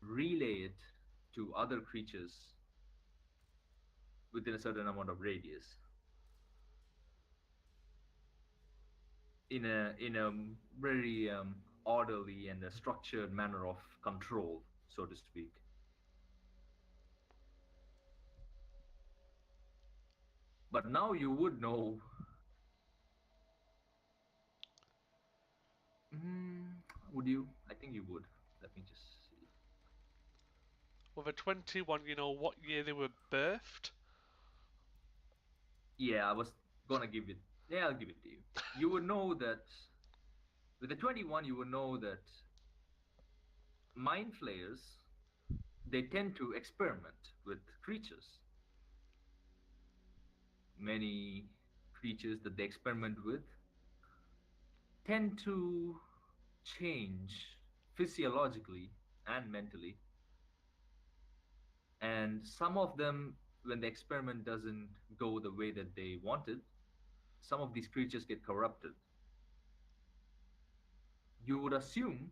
relay it to other creatures within a certain amount of radius in a very orderly and a structured manner of control, so to speak. But now you would know. Mm, would you? I think you would. Let me just see. With a 21, you know what year they were birthed? Yeah, I was gonna give it. Yeah, I'll give it to you. You would know that with the 21, you would know that mind flayers, they tend to experiment with creatures. Many creatures that they experiment with tend to change physiologically and mentally, and some of them, when the experiment doesn't go the way that they wanted, some of these creatures get corrupted. You would assume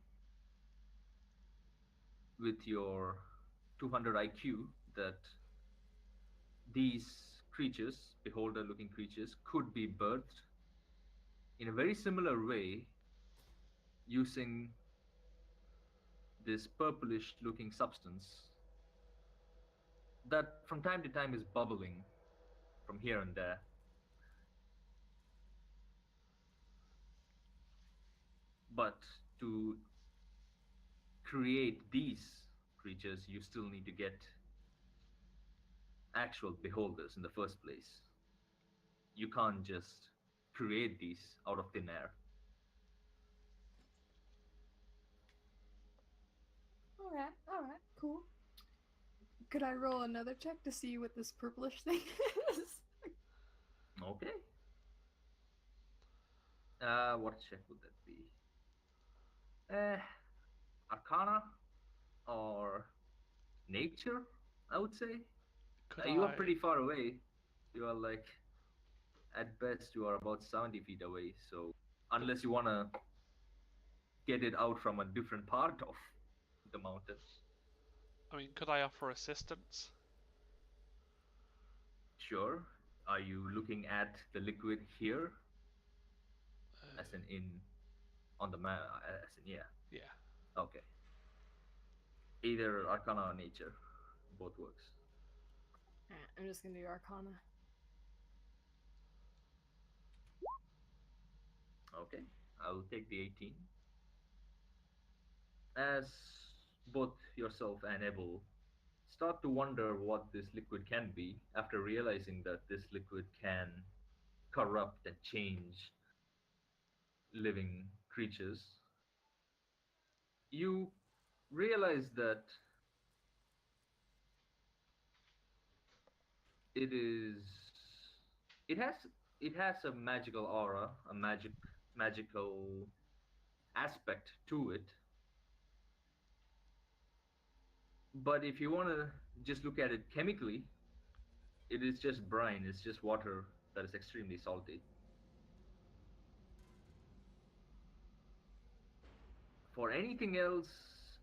with your 200 IQ that these creatures, beholder looking creatures, could be birthed in a very similar way using this purplish looking substance that from time to time is bubbling from here and there. But to create these creatures, you still need to get actual beholders in the first place. You can't just create these out of thin air. All right, cool. Could I roll another check to see what this purplish thing is? Okay. What check would that be? Eh, Arcana or Nature? I would say. Could You are I? pretty far away. You are like, at best, you are about 70 feet away. So, Could, unless you want to get it out from a different part of the mountain. I mean, could I offer assistance? Sure. Are you looking at the liquid here, as Uh, in on the map? As in, yeah. yeah. Okay. Either Arcana or Nature, both works. I'm just gonna do Arcana. Okay. I'll take the 18. As both yourself and Ebel start to wonder what this liquid can be, after realizing that this liquid can corrupt and change living creatures, you realize that it is it has it has a magical aura, a magical aspect to it. But if you want to just look at it chemically, it is just brine. It's just water that is extremely salty. For anything else,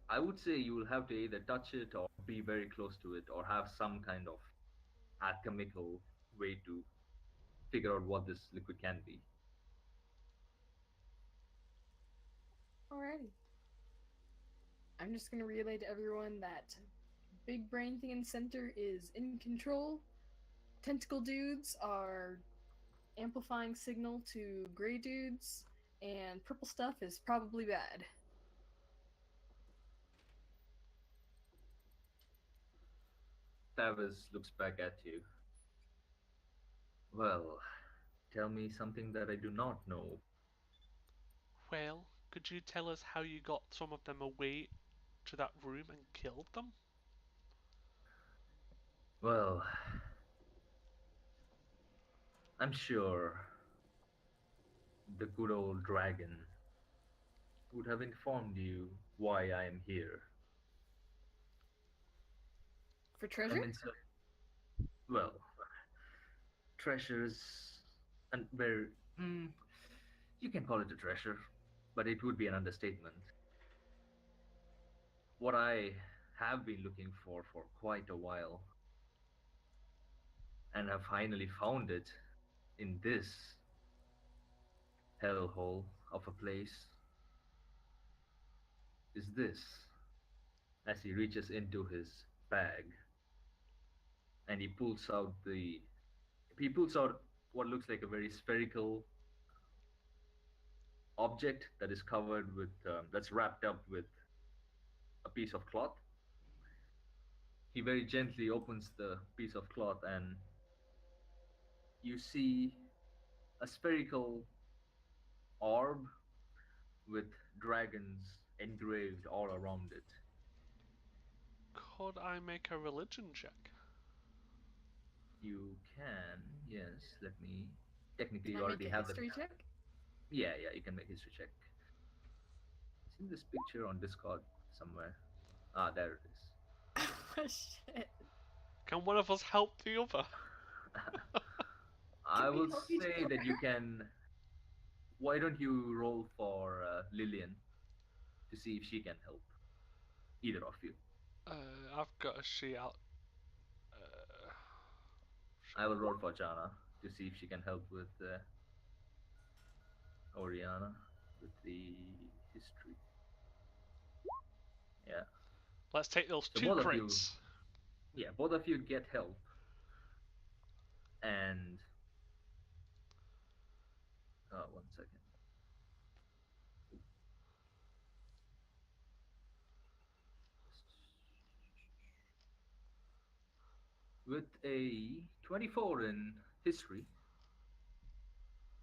I would say you will have to either touch it or be very close to it or have some kind of alchemical way to figure out what this liquid can be. Alrighty. I'm just gonna relay to everyone that big brain thing in the center is in control. Tentacle dudes are amplifying signal to gray dudes, and purple stuff is probably bad. Tavis looks back at you. Well, tell me something that I do not know. Well, could you tell us how you got some of them away to that room and killed them? Well, I'm sure the good old dragon would have informed you why I am here. For I treasure? mean, so, well, treasures and very. Mm, you can call it a treasure, but it would be an understatement. What I have been looking for quite a while, and have finally found it in this hellhole of a place, is this. As he reaches into his bag and he pulls out the He pulls out what looks like a very spherical object that is covered with, that's wrapped up with a piece of cloth. He very gently opens the piece of cloth, and you see a spherical orb with dragons engraved all around it. Could I make a religion check? You can, yes, let me. Technically, Can you I make already a have the. history check? Yeah, yeah, you can make history check. It's in this picture on Discord somewhere. Ah, there it is. Oh, shit. Can one of us help the other? I Can we will help each say other? that you can. Why don't you roll for Lillian to see if she can help? Either of you. I've got a sheet out. Uh, I will roll for Jana to see if she can help with Oriana with the history. Yeah. let's take those So two both of you, crits. yeah, both of you get help, and 1 second. With a 24 in history,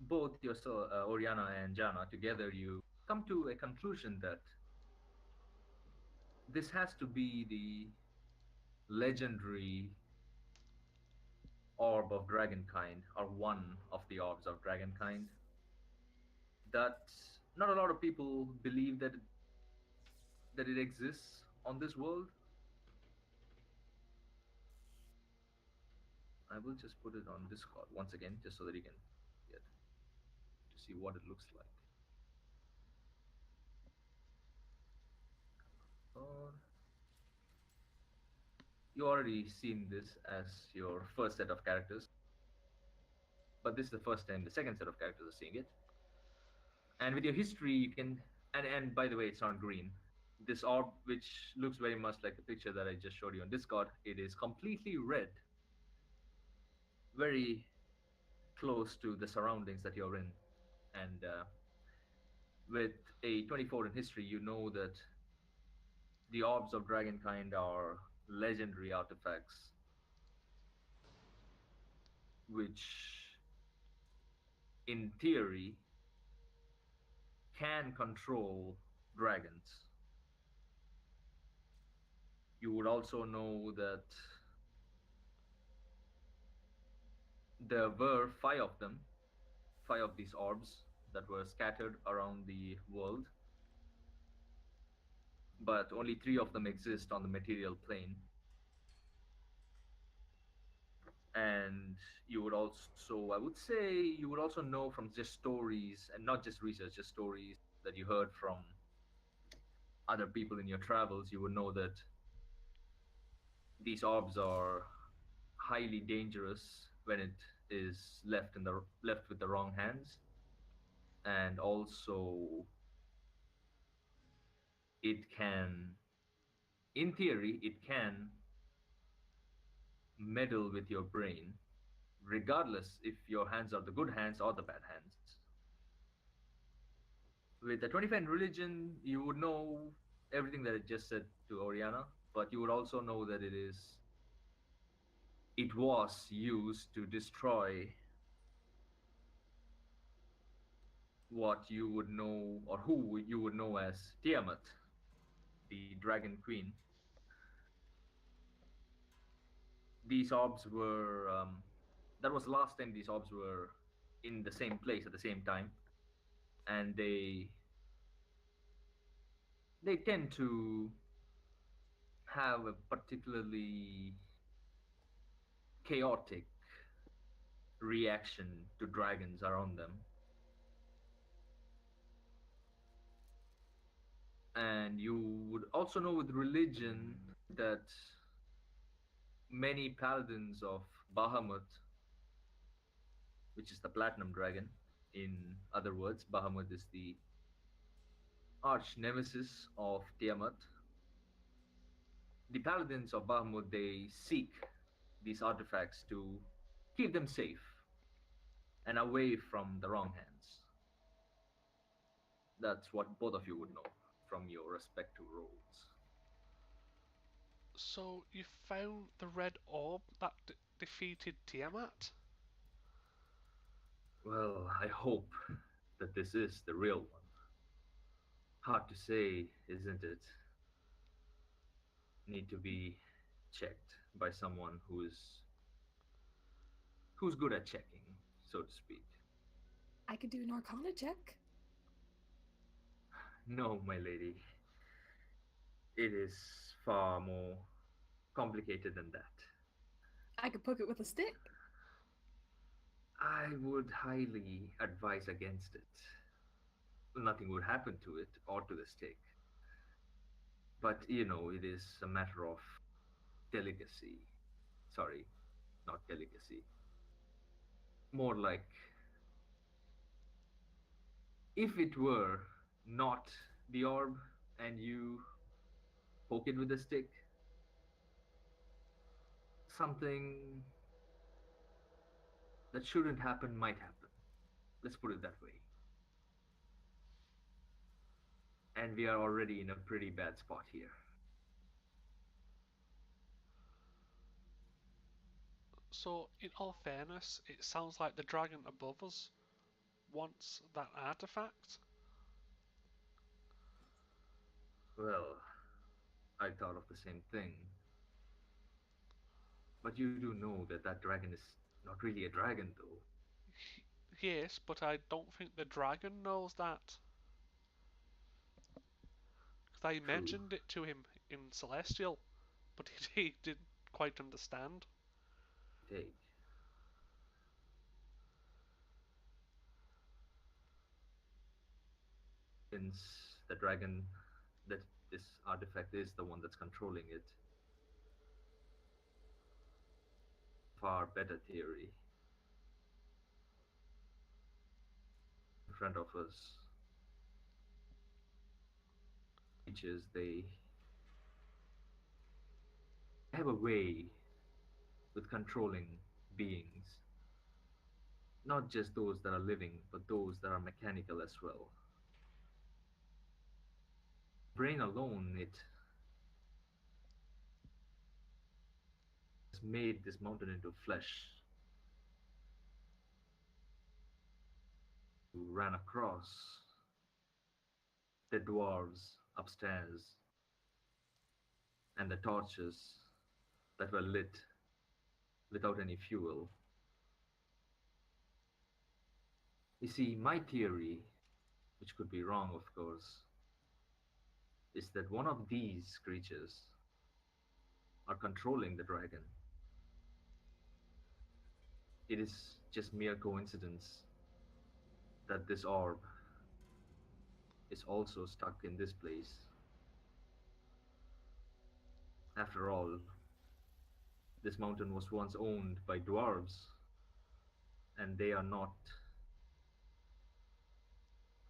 both yourself, Oriana and Jana, together you come to a conclusion that this has to be the legendary orb of dragonkind, or one of the orbs of dragonkind, that not a lot of people believe that it exists on this world. I will just put it on Discord once again, just so that you can get to see what it looks like. Or you already seen this as your first set of characters, but this is the first time the second set of characters are seeing it. And with your history, you can. And by the way, it's not green. This orb, which looks very much like the picture that I just showed you on Discord, it is completely red, very close to the surroundings that you're in. And with a 24 in history, you know that the orbs of dragonkind are legendary artifacts which, in theory, can control dragons. You would also know that there were five of them, five of these orbs that were scattered around the world, but only three of them exist on the material plane. And you would also, I would say, you would also know from just stories, and not just research, just stories that you heard from other people in your travels. You would know that these orbs are highly dangerous when it is left with the wrong hands, and also it can, in theory, it can meddle with your brain, regardless if your hands are the good hands or the bad hands. With the 25 in religion, you would know everything that I just said to Oriana, but you would also know that it was used to destroy what you would know, or who you would know as Tiamat, the Dragon Queen. These orbs were, that was the last time these orbs were in the same place at the same time, and they tend to have a particularly chaotic reaction to dragons around them. And you would also know with religion that many paladins of Bahamut, which is the platinum dragon, in other words, Bahamut is the arch nemesis of Tiamat. The paladins of Bahamut, they seek these artifacts to keep them safe and away from the wrong hands. That's what both of you would know from your respective roles. So you found the red orb that defeated Tiamat? Well, I hope that this is the real one. Hard to say, isn't it? Need to be checked by someone who's good at checking, so to speak. I could do an Arcana check. No, my lady, it is far more complicated than that. I could poke it with a stick. I would highly advise against it. Nothing would happen to it or to the stick. But it is a matter of delicacy. Sorry, not delicacy. More like if it were not the orb and you poke it with a stick, something that shouldn't happen might happen. Let's put it that way. And we are already in a pretty bad spot here. So, in all fairness, it sounds like the dragon above us wants that artifact. Well, I thought of the same thing. But you do know that that dragon is not really a dragon, though. Yes, but I don't think the dragon knows that. Because I True. mentioned it to him in Celestial, but he didn't quite understand. Take. Since the dragon, that this artifact is the one that's controlling it, far better theory in front of us. Creatures, they have a way with controlling beings, not just those that are living, but those that are mechanical as well. Brain alone, it has made this mountain into flesh. You ran across the dwarves upstairs and the torches that were lit without any fuel. You see, my theory, which could be wrong, of course, is that one of these creatures are controlling the dragon. It is just mere coincidence that this orb is also stuck in this place. After all, this mountain was once owned by dwarves, and they are not,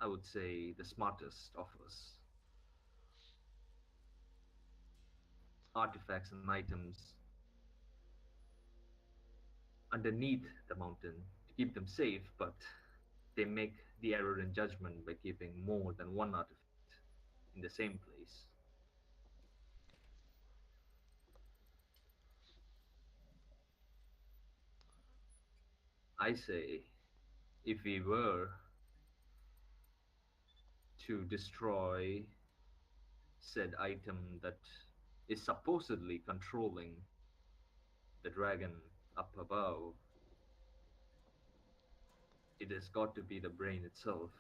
I would say, the smartest of us. Artifacts and items underneath the mountain to keep them safe, but they make the error in judgment by keeping more than one artifact in the same place. I say, if we were to destroy said item that is supposedly controlling the dragon up above, it has got to be the brain itself,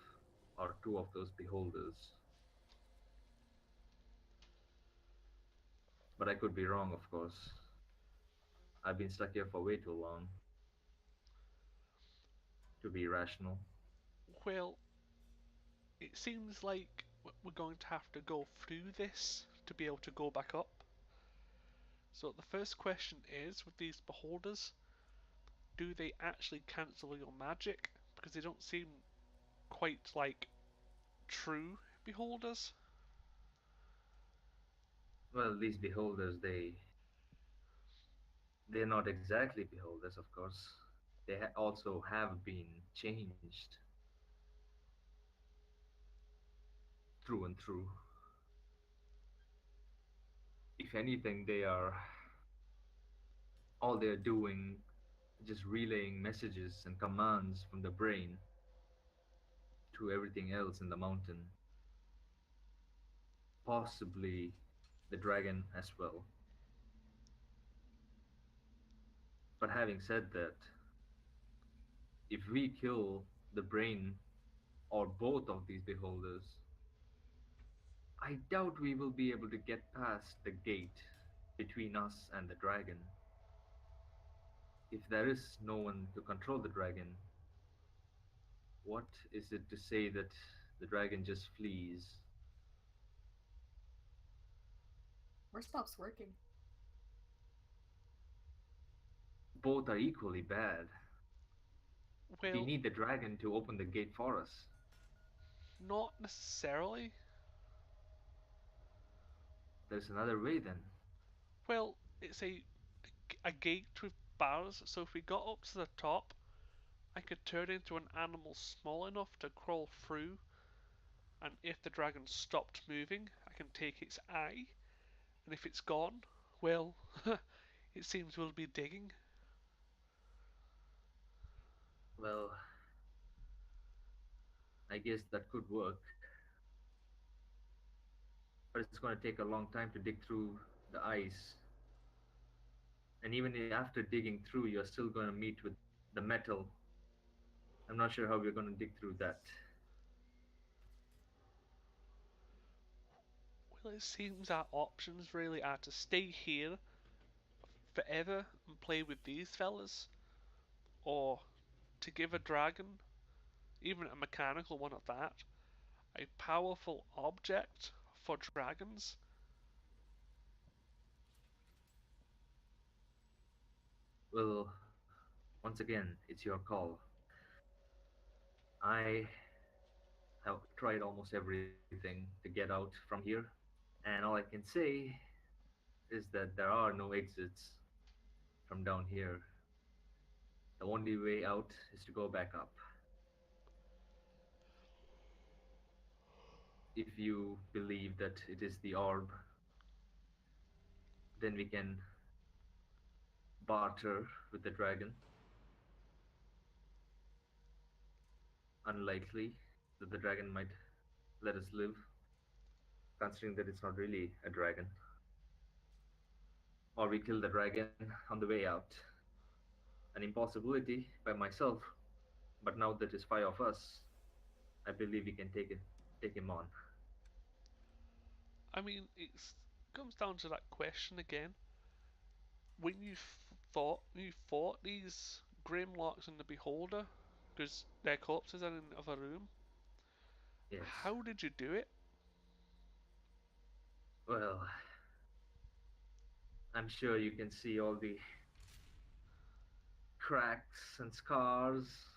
or two of those beholders. But I could be wrong, of course. I've been stuck here for way too long to be rational. Well, it seems like we're going to have to go through this to be able to go back up. So the first question is, with these beholders, do they actually cancel your magic? Because they don't seem quite like true beholders. Well, these beholders, they're not exactly beholders, of course. also have been changed through and through. If anything, all they're doing just relaying messages and commands from the brain to everything else in the mountain, possibly the dragon as well. But having said that, if we kill the brain or both of these beholders, I doubt we will be able to get past the gate between us and the dragon. If there is no one to control the dragon, what is it to say that the dragon just flees? Or stops working. Both are equally bad. We Well, need the dragon to open the gate for us. not necessarily. There's another way then. Well, it's a gate with bars, so if we got up to the top, I could turn into an animal small enough to crawl through, and if the dragon stopped moving, I can take its eye, and if it's gone, well, it seems we'll be digging. Well, I guess that could work, but it's going to take a long time to dig through the ice. And even after digging through, you're still going to meet with the metal. I'm not sure how we're going to dig through that. Well, it seems our options really are to stay here forever and play with these fellas, or to give a dragon, even a mechanical one at that, a powerful object for dragons. Well, once again, it's your call. I have tried almost everything to get out from here, and all I can say is that there are no exits from down here. The only way out is to go back up. If you believe that it is the orb, then we can barter with the dragon. Unlikely that the dragon might let us live, considering that it's not really a dragon. Or we kill the dragon on the way out. An impossibility by myself, but now that it's five of us, I believe we can take him on. I mean, it comes down to that question again. When you fought these Grimlocks and the Beholder, because their corpses are in the other room, Yes. how did you do it? Well, I'm sure you can see all the cracks and scars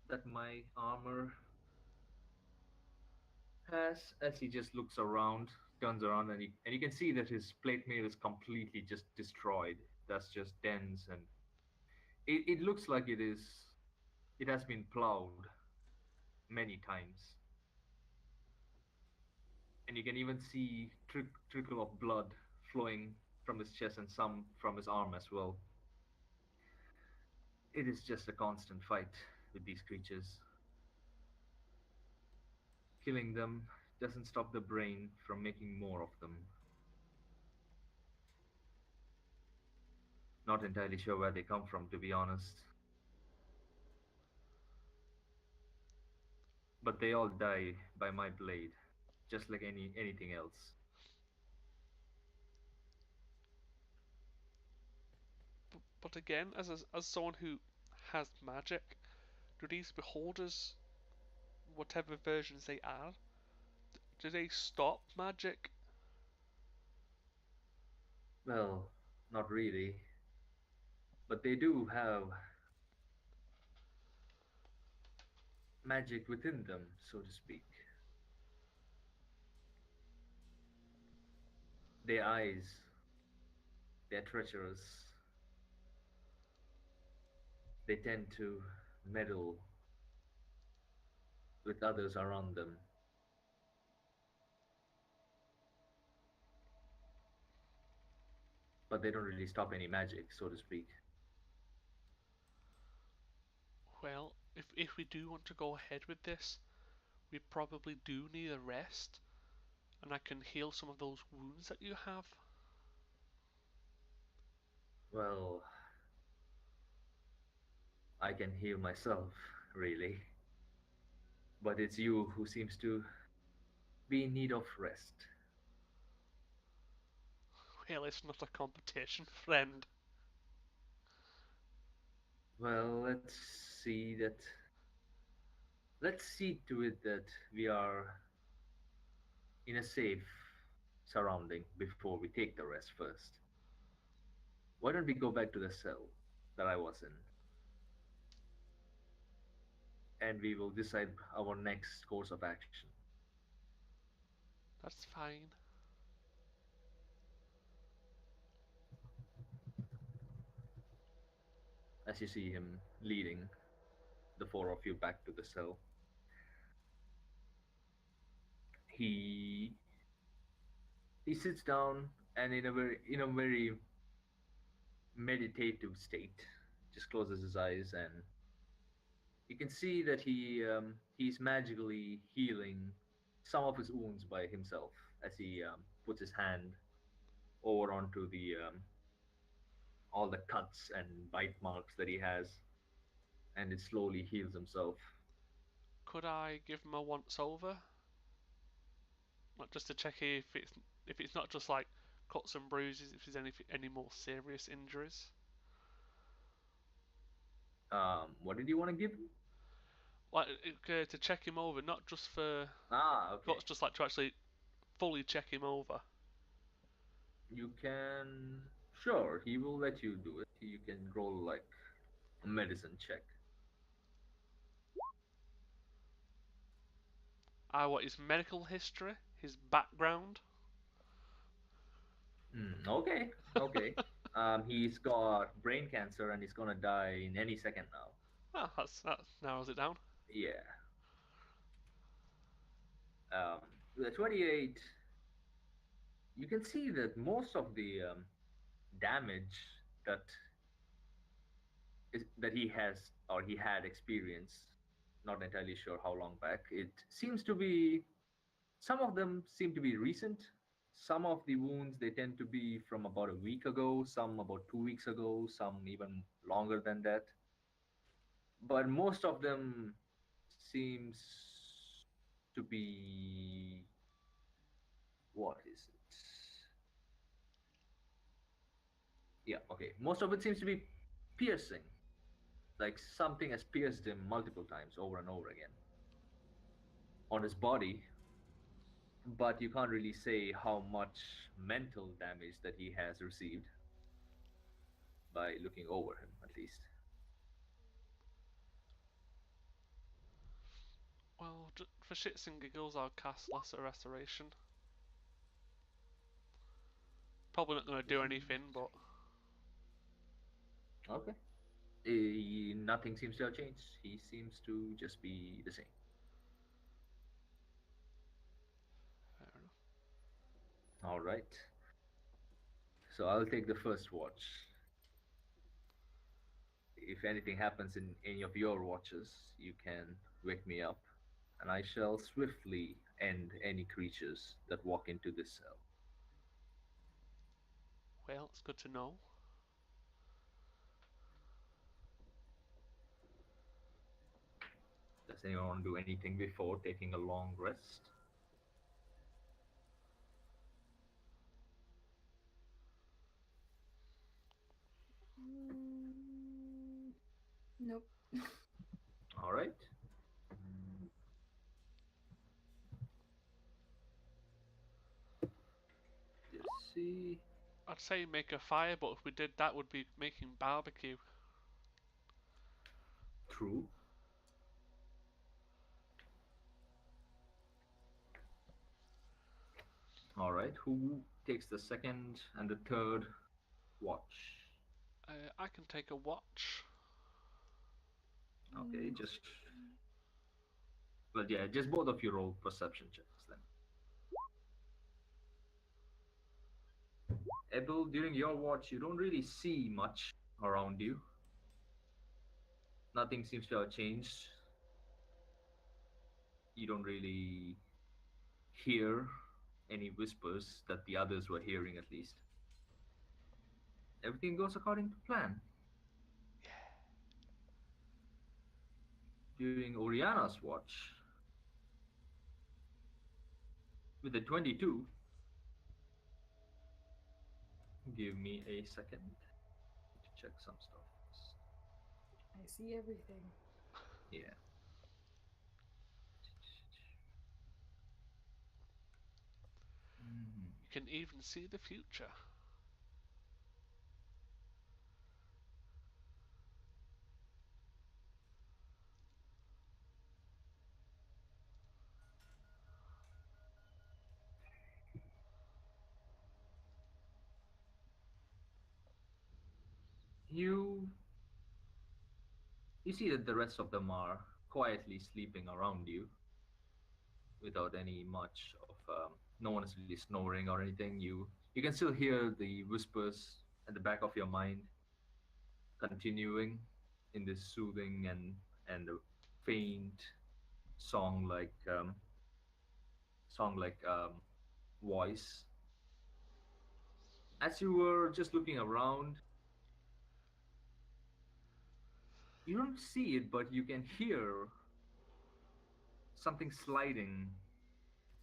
that my armor has as he just looks around, turns around, and you can see that his plate mail is completely just destroyed. That's just dents, and it looks like it has been plowed many times. And you can even see trickle of blood flowing from his chest and some from his arm as well. It is just a constant fight with these creatures. Killing them doesn't stop the brain from making more of them. Not entirely sure where they come from, to be honest. But they all die by my blade, just like anything else. But again, as someone who has magic, do these beholders, whatever versions they are, do they stop magic? Well, not really. But they do have magic within them, so to speak. Their eyes, they're treacherous. they tend to meddle with others around them, but they don't really stop any magic, so to speak. Well, if we do want to go ahead with this, we probably do need a rest, and I can heal some of those wounds that you have. Well, I can heal myself, really, but it's you who seems to be in need of rest. Well, it's not a competition, friend. Well, see that. Let's see to it that we are in a safe surrounding before we take the rest first. Why don't we go back to the cell that I was in, and we will decide our next course of action. That's fine. As you see him leading the four of you back to the cell, he he sits down and in a very meditative state, just closes his eyes, and you can see that he's magically healing some of his wounds by himself as he puts his hand over onto the all the cuts and bite marks that he has, and it slowly heals himself. Could I give him a once over, like just to check if it's not just like cuts and bruises, if there's any more serious injuries? What did you want to give him? Like to check him over, not just for Ah, okay. cuts, just like to actually fully check him over. You can. Sure, he will let you do it. You can roll like a medicine check. I want his medical history, his background. Okay, okay. He's got brain cancer and he's gonna die in any second now. Ah, that narrows it down. Yeah. The 28, you can see that most of the damage that that he has or he had experienced, not entirely sure how long back, it seems to be, some of them seem to be recent. Some of the wounds, they tend to be from about a week ago, some about 2 weeks ago, some even longer than that. But most of them seems to be, what is it? Yeah, okay. Most of it seems to be piercing, like something has pierced him multiple times over and over again on his body, but you can't really say how much mental damage that he has received by looking over him, at least. Well, for shits and giggles, I'll cast Lesser Restoration. Probably not going to do anything, but Okay. Nothing seems to have changed. He seems to just be the same. fair enough. All right. So I'll take the first watch. If anything happens in any of your watches, you can wake me up, and I shall swiftly end any creatures that walk into this cell. Well, it's good to know. Does anyone want to do anything before taking a long rest? Nope. All right. Let's see. I'd say make a fire, but if we did that, would be making barbecue. True. All right. Who takes the second and the third watch? I can take a watch. Okay, Mm, just well, yeah, just both of you roll perception checks then. Abel, during your watch, you don't really see much around you. Nothing seems to have changed. You don't really hear any whispers that the others were hearing, at least. Everything goes according to plan. During Oriana's watch, with the 22, give me a second to check some stuff. I see everything. Yeah. Mhm. You can even see the future. You you see that the rest of them are quietly sleeping around you without any much of no one is really snoring or anything. You can still hear the whispers at the back of your mind continuing in this soothing and faint song like song like voice. As you were just looking around, you don't see it, but you can hear something sliding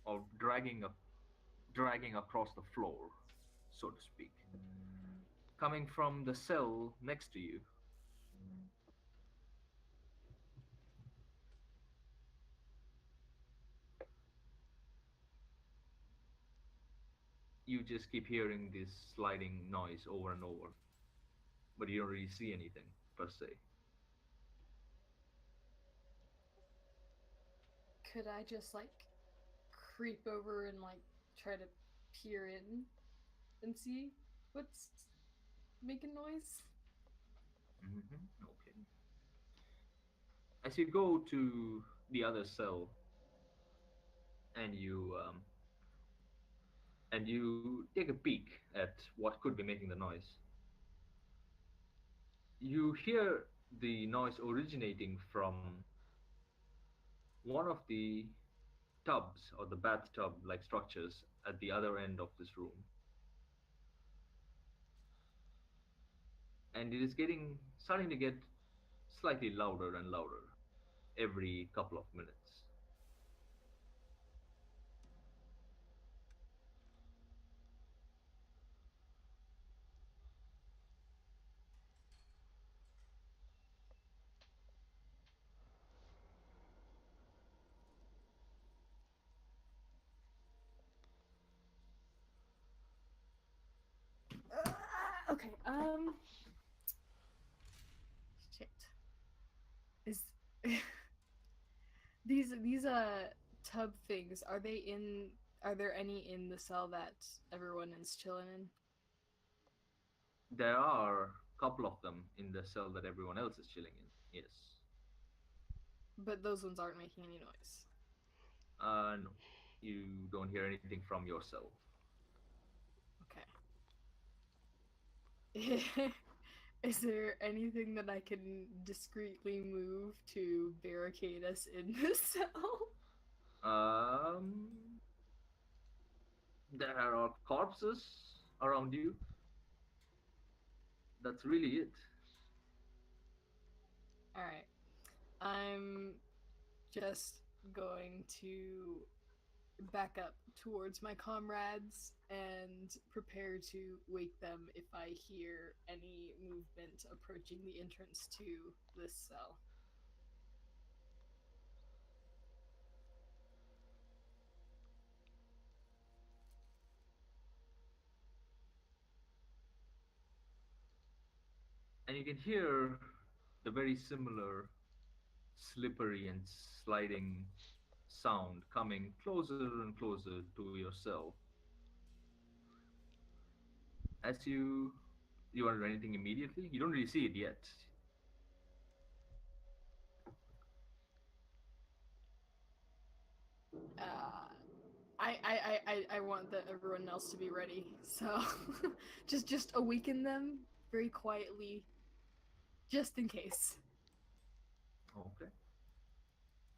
or dragging across the floor, so to speak, coming from the cell next to you. You just keep hearing this sliding noise over and over, but you don't really see anything per se. Could I just like creep over and like try to peer in and see what's making noise? Okay. As you go to the other cell and you take a peek at what could be making the noise, you hear the noise originating from one of the tubs or the bathtub like structures at the other end of this room. And it is getting starting to get slightly louder and louder every couple of minutes. Okay. Shit. Is these tub things, are they in, are there any in the cell that everyone is chilling in? There are a couple of them in the cell that everyone else is chilling in. Yes. But those ones aren't making any noise. No. You don't hear anything from your cell. Okay. Is there anything that I can discreetly move to barricade us in the cell? Um, there are corpses around you. That's really it. Alright. I'm just going to back up towards my comrades and prepare to wake them if I hear any movement approaching the entrance to this cell. And you can hear the very similar slippery and sliding sound coming closer and closer to yourself. As you want to do anything immediately, you don't really see it yet. I want everyone else to be ready. So just awaken them very quietly, just in case. Okay.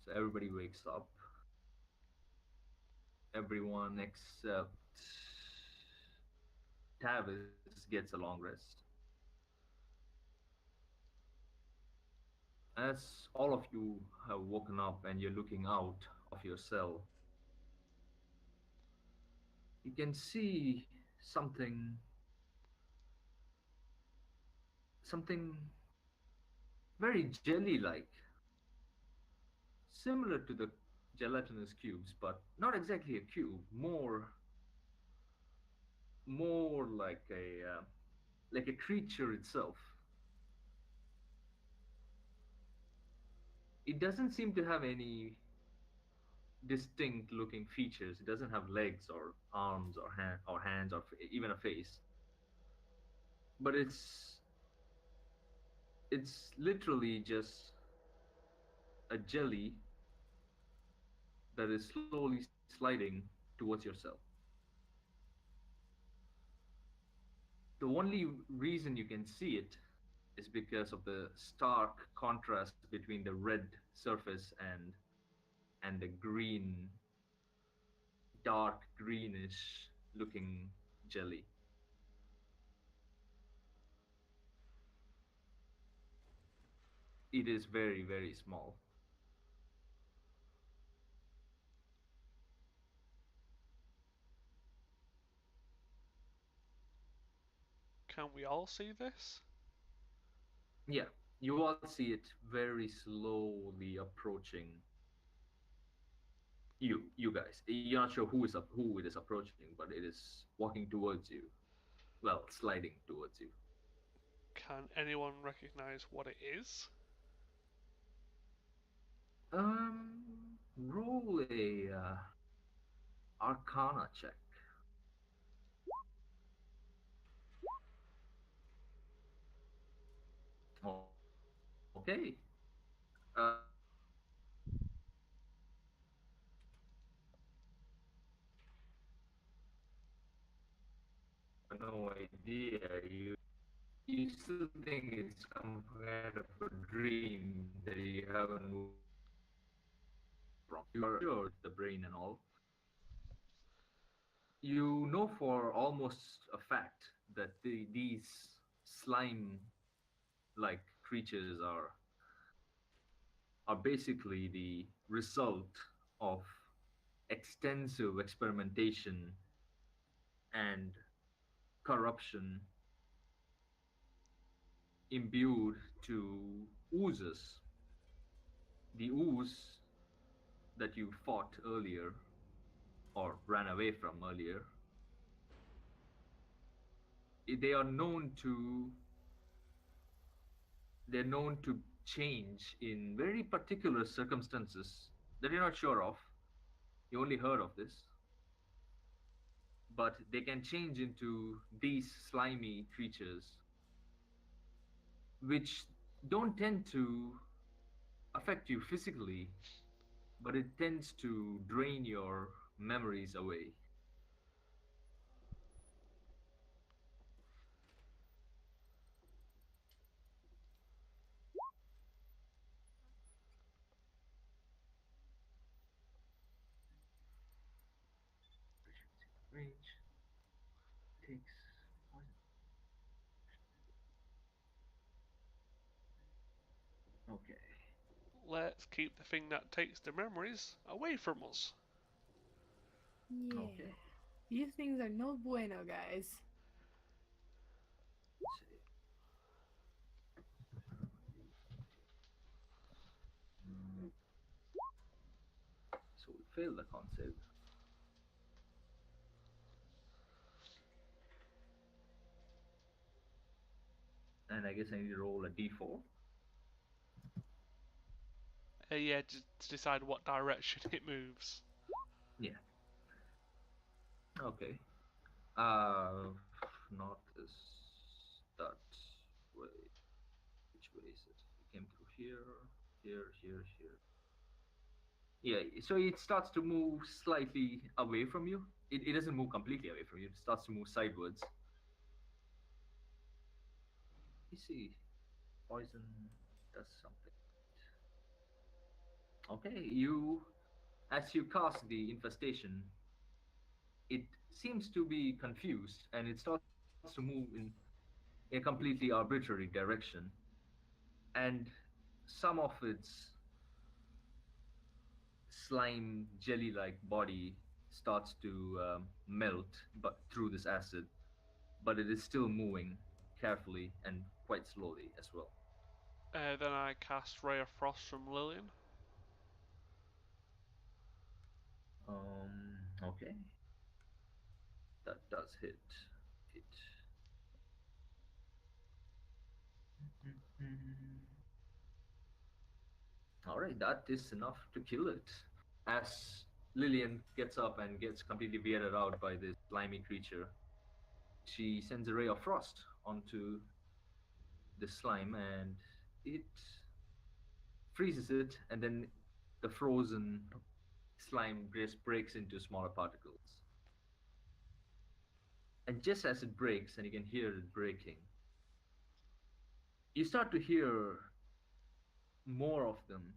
So everybody wakes up. Everyone except Tavis gets a long rest. As all of you have woken up and you're looking out of your cell, you can see something very jelly-like, similar to the gelatinous cubes, but not exactly a cube. More like a creature itself. It doesn't seem to have any distinct looking features. It doesn't have legs or arms or hands or even a face. But it's literally just a jelly that is slowly sliding towards your cell. The only reason you can see it is because of the stark contrast between the red surface and the green, dark greenish looking jelly. It is very, very small. Can we all see this? Yeah, you all see it very slowly approaching you guys. You're not sure who it is approaching, but it is walking towards you. Well, sliding towards you. Can anyone recognize what it is? Roll a Arcana check. Okay. No idea. You still think it's some kind of a dream that you haven't woken up from. You are sure it's the brain and all. You know for almost a fact that these slime-like creatures are basically the result of extensive experimentation and corruption imbued to oozes. The ooze that you fought earlier or ran away from earlier, they are known to they're known to change in very particular circumstances that you're not sure of. You only heard of this, but they can change into these slimy creatures, which don't tend to affect you physically, but it tends to drain your memories away. Range takes poison. Okay. Let's keep the thing that takes the memories away from us. Yeah. Okay. These things are no bueno, guys. Let's see. So we failed the concept, and I guess I need to roll a d4. Yeah, to decide what direction it moves. Yeah. Okay. Uh, not this. That way. Which way is it? It came through here, here, here, here. Yeah, so it starts to move slightly away from you. It doesn't move completely away from you. It starts to move sidewards. You see, poison does something. Okay, you as you cast the infestation, it seems to be confused and it starts to move in a completely arbitrary direction. And some of its slime jelly like body starts to melt but through this acid, but it is still moving carefully and quite slowly as well. Then I cast Ray of Frost from Lillian. Okay, that does hit. It. All right, that is enough to kill it. As Lillian gets up and gets completely weirded out by this slimy creature, she sends a ray of frost onto the slime and it freezes it, and then the frozen slime just breaks into smaller particles. And just as it breaks, and you can hear it breaking, you start to hear more of them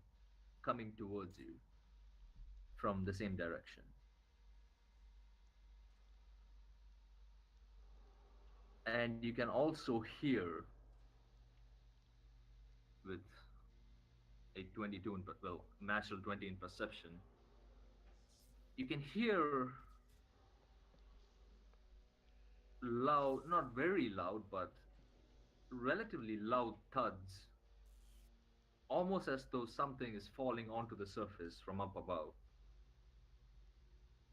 coming towards you from the same direction. And you can also hear with a 22 in, well, natural 20 in perception, you can hear loud, not very loud, but relatively loud thuds, almost as though something is falling onto the surface from up above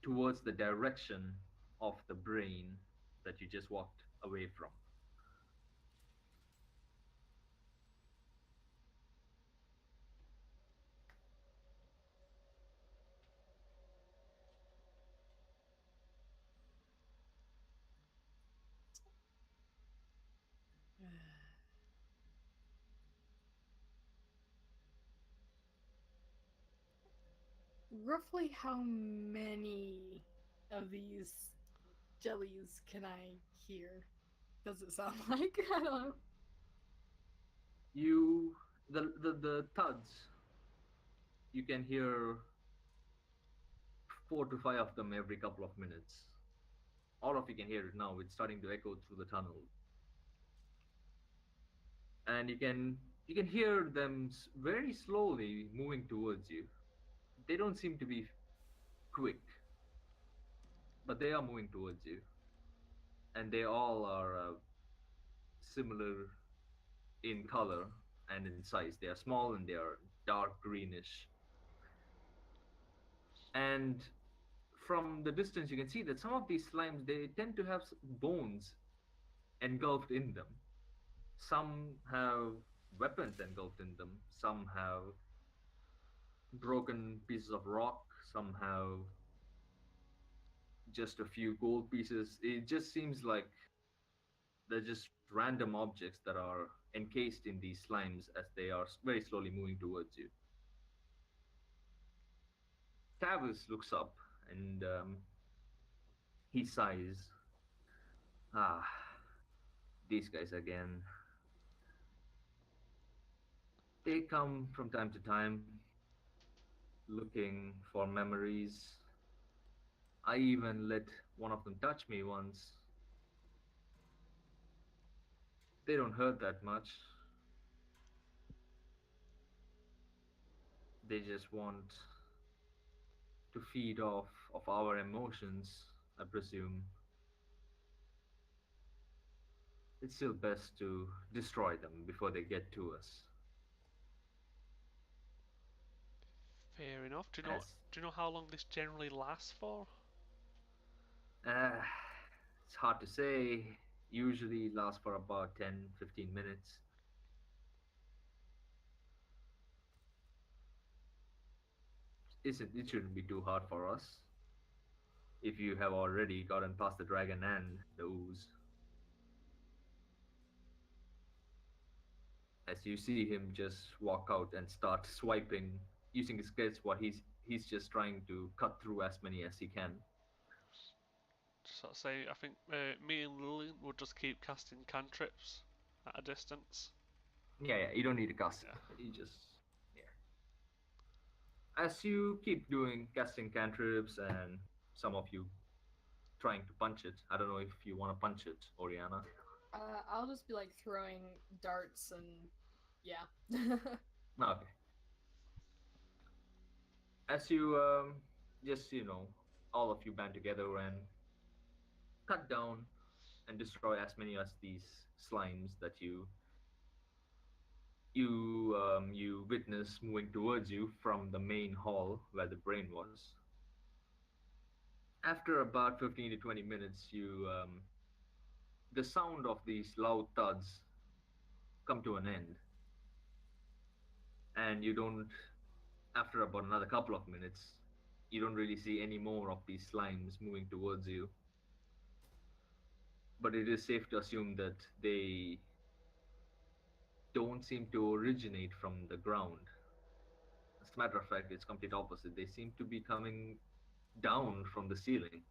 towards the direction of the brain that you just walked away from. Roughly how many of these jellies can I hear? Does it sound like? I don't know. You, the thuds, you can hear 4 to 5 of them every couple of minutes. All of you can hear it now. It's starting to echo through the tunnel, and you can hear them very slowly moving towards you. They don't seem to be quick, but they are moving towards you, and they all are similar in color and in size. They are small and they are dark greenish. And from the distance, you can see that some of these slimes they tend to have bones engulfed in them. Some have weapons engulfed in them. Some have broken pieces of rock. Some have just a few gold pieces. It just seems like they're just random objects that are encased in these slimes as they are very slowly moving towards you. Tavis looks up and he sighs. Ah, these guys again. They come from time to time looking for memories. I even let one of them touch me once. They don't hurt that much. They just want to feed off of our emotions, I presume. It's still best to destroy them before they get to us. Fair enough. As Do you know how long this generally lasts for? uh, it's hard to say. Usually lasts for about 10, 15 minutes. It shouldn't be too hard for us if you have already gotten past the dragon and the ooze. As you see him just walk out and start swiping using his sketch what he he's just trying to cut through as many as he can. So I say, I think me and Lillian will just keep casting cantrips at a distance. Yeah, yeah, you don't need to cast Yeah. it. You just, yeah. As you keep doing casting cantrips and some of you trying to punch it, I don't know if you want to punch it, Oriana. I'll just be like throwing darts and yeah. Okay. As you just, all of you band together and cut down and destroy as many as these slimes that you witness moving towards you from the main hall where the brain was. After about 15 to 20 minutes, the sound of these loud thuds come to an end, and you don't. After about another couple of minutes, you don't really see any more of these slimes moving towards you. But it is safe to assume that they don't seem to originate from the ground. As a matter of fact, it's complete opposite. They seem to be coming down from the ceiling.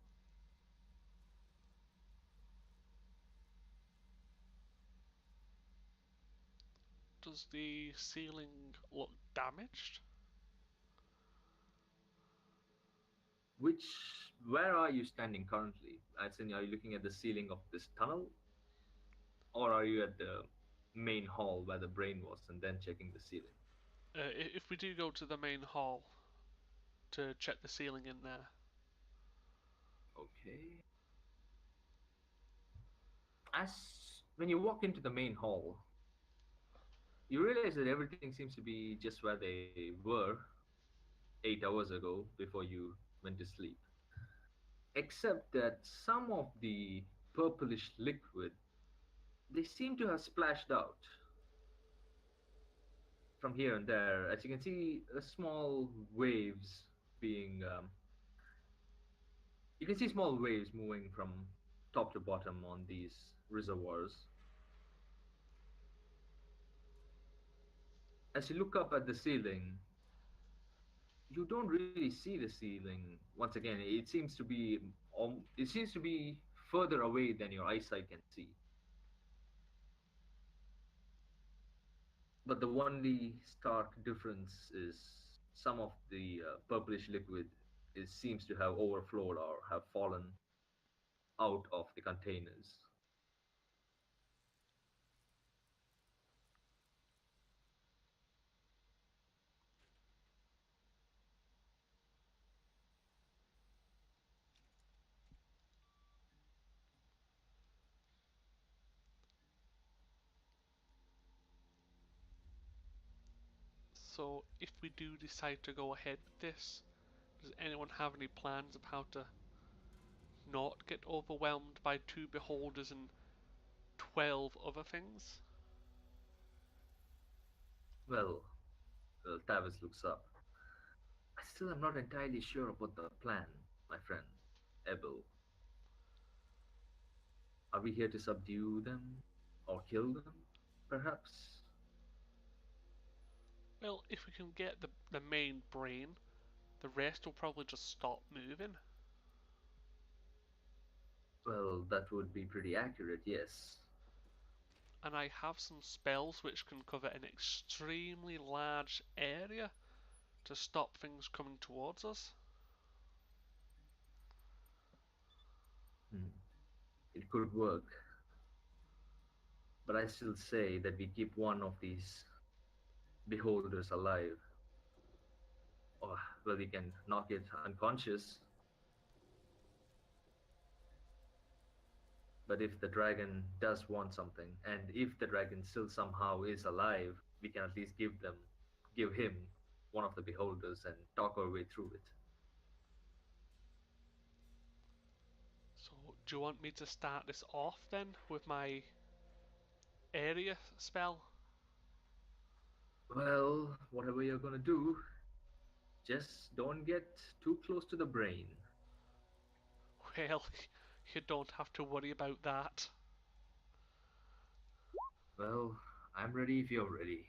Does the ceiling look damaged? Which, where are you standing currently? As in, are you looking at the ceiling of this tunnel, or are you at the main hall where the brain was, and then checking the ceiling? If we do go to the main hall to check the ceiling in there, Okay. As when you walk into the main hall, you realize that everything seems to be just where they were 8 hours ago before you went to sleep. Except that some of the purplish liquid, they seem to have splashed out from here and there. As you can see, small waves being. You can see small waves moving from top to bottom on these reservoirs. As you look up at the ceiling, you don't really see the ceiling. Once again, it seems to be further away than your eyesight can see. But the only stark difference is some of the purplish liquid seems to have overflowed or have fallen out of the containers. so if we do decide to go ahead with this, does anyone have any plans of how to not get overwhelmed by two beholders and 12 other things? Well, Tavis looks up. I still am not entirely sure about the plan, my friend. Ebel, are we here to subdue them or kill them? Perhaps. Well, if we can get the main brain, the rest will probably just stop moving. Well, that would be pretty accurate, yes. And I have some spells which can cover an extremely large area to stop things coming towards us. Hmm. It could work. But I still say that we keep one of these beholders alive. Or, well, we can knock it unconscious. But if the dragon does want something, and if the dragon still somehow is alive, we can at least give him one of the beholders and talk our way through it. So, do you want me to start this off then with my area spell? Well, whatever you're gonna do, just don't get too close to the brain. Well, you don't have to worry about that. Well, I'm ready if you're ready.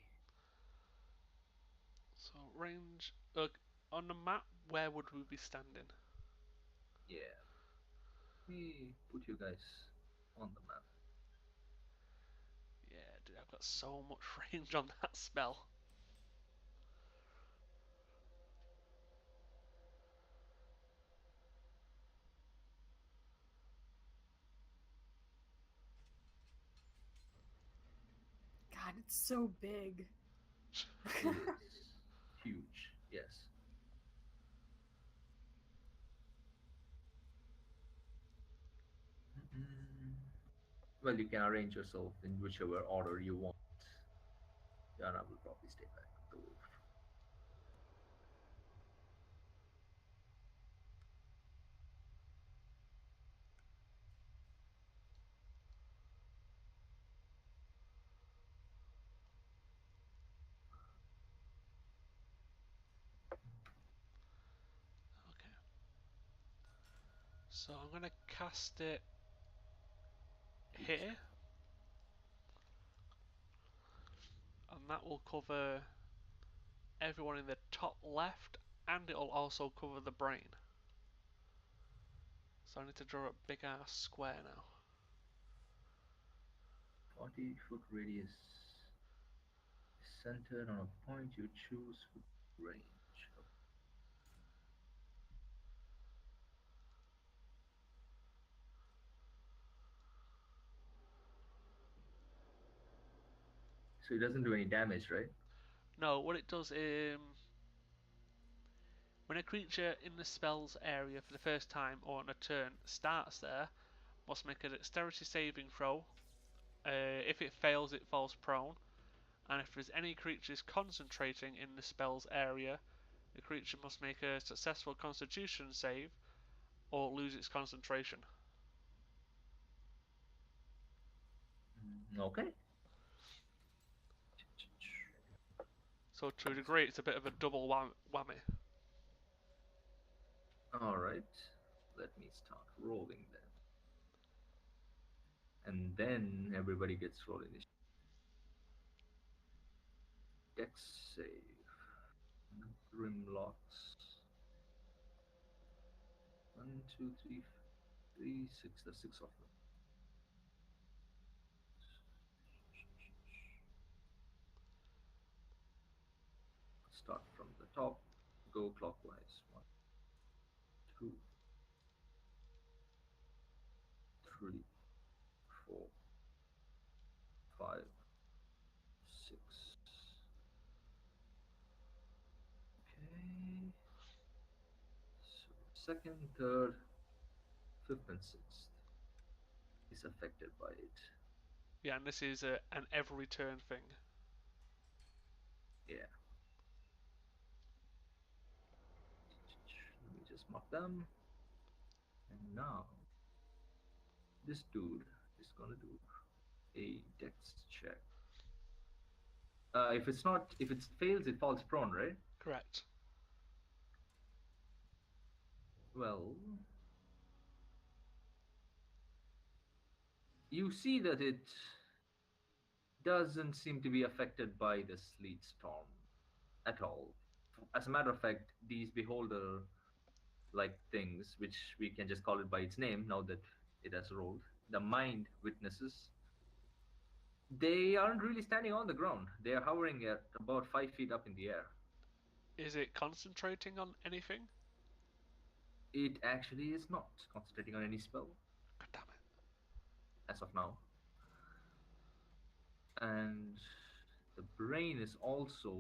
So, range. On the map, where would we be standing? Yeah. Let me put you guys on the map. Yeah, dude, I've got so much range on that spell. God, it's so big. It is huge. Yes. Mm. Well, you can arrange yourself in whichever order you want. Yana will probably stay back, though. Okay. So I'm gonna cast it here, and that will cover everyone in the top left, and it'll also cover the brain. So I need to draw a big ass square now. 40-foot radius centered on a point you choose with range. So it doesn't do any damage, right? No, what it does is when a creature in the spell's area for the first time or on a turn starts there, must make a dexterity saving throw. If it fails, it falls prone. And if there's any creatures concentrating in the spell's area, the creature must make a successful constitution save or lose its concentration. Okay. So to a degree, it's a bit of a double whammy. All right. Let me start rolling then. And then everybody gets rolled initiative. Dex save. Grimlocks. 1, 2, 3, 3, 6. There's 6 of them. Start from the top. Go clockwise. 1, 2, 3, 4, 5, 6. Okay. So second, third, fifth, and sixth is affected by it. Yeah, and this is an every turn thing. Yeah. Let me just mark them. And now, this dude is gonna do a dex check. If it fails, it falls prone, right? Correct. Well, you see that it doesn't seem to be affected by the sleet storm at all. As a matter of fact, these beholder like things, which we can just call it by its name now that it has rolled, the mind witnesses, they aren't really standing on the ground. They are hovering at about 5 feet up in the air. Is it concentrating on anything? It actually is not concentrating on any spell God damn it. as of now. And the brain is also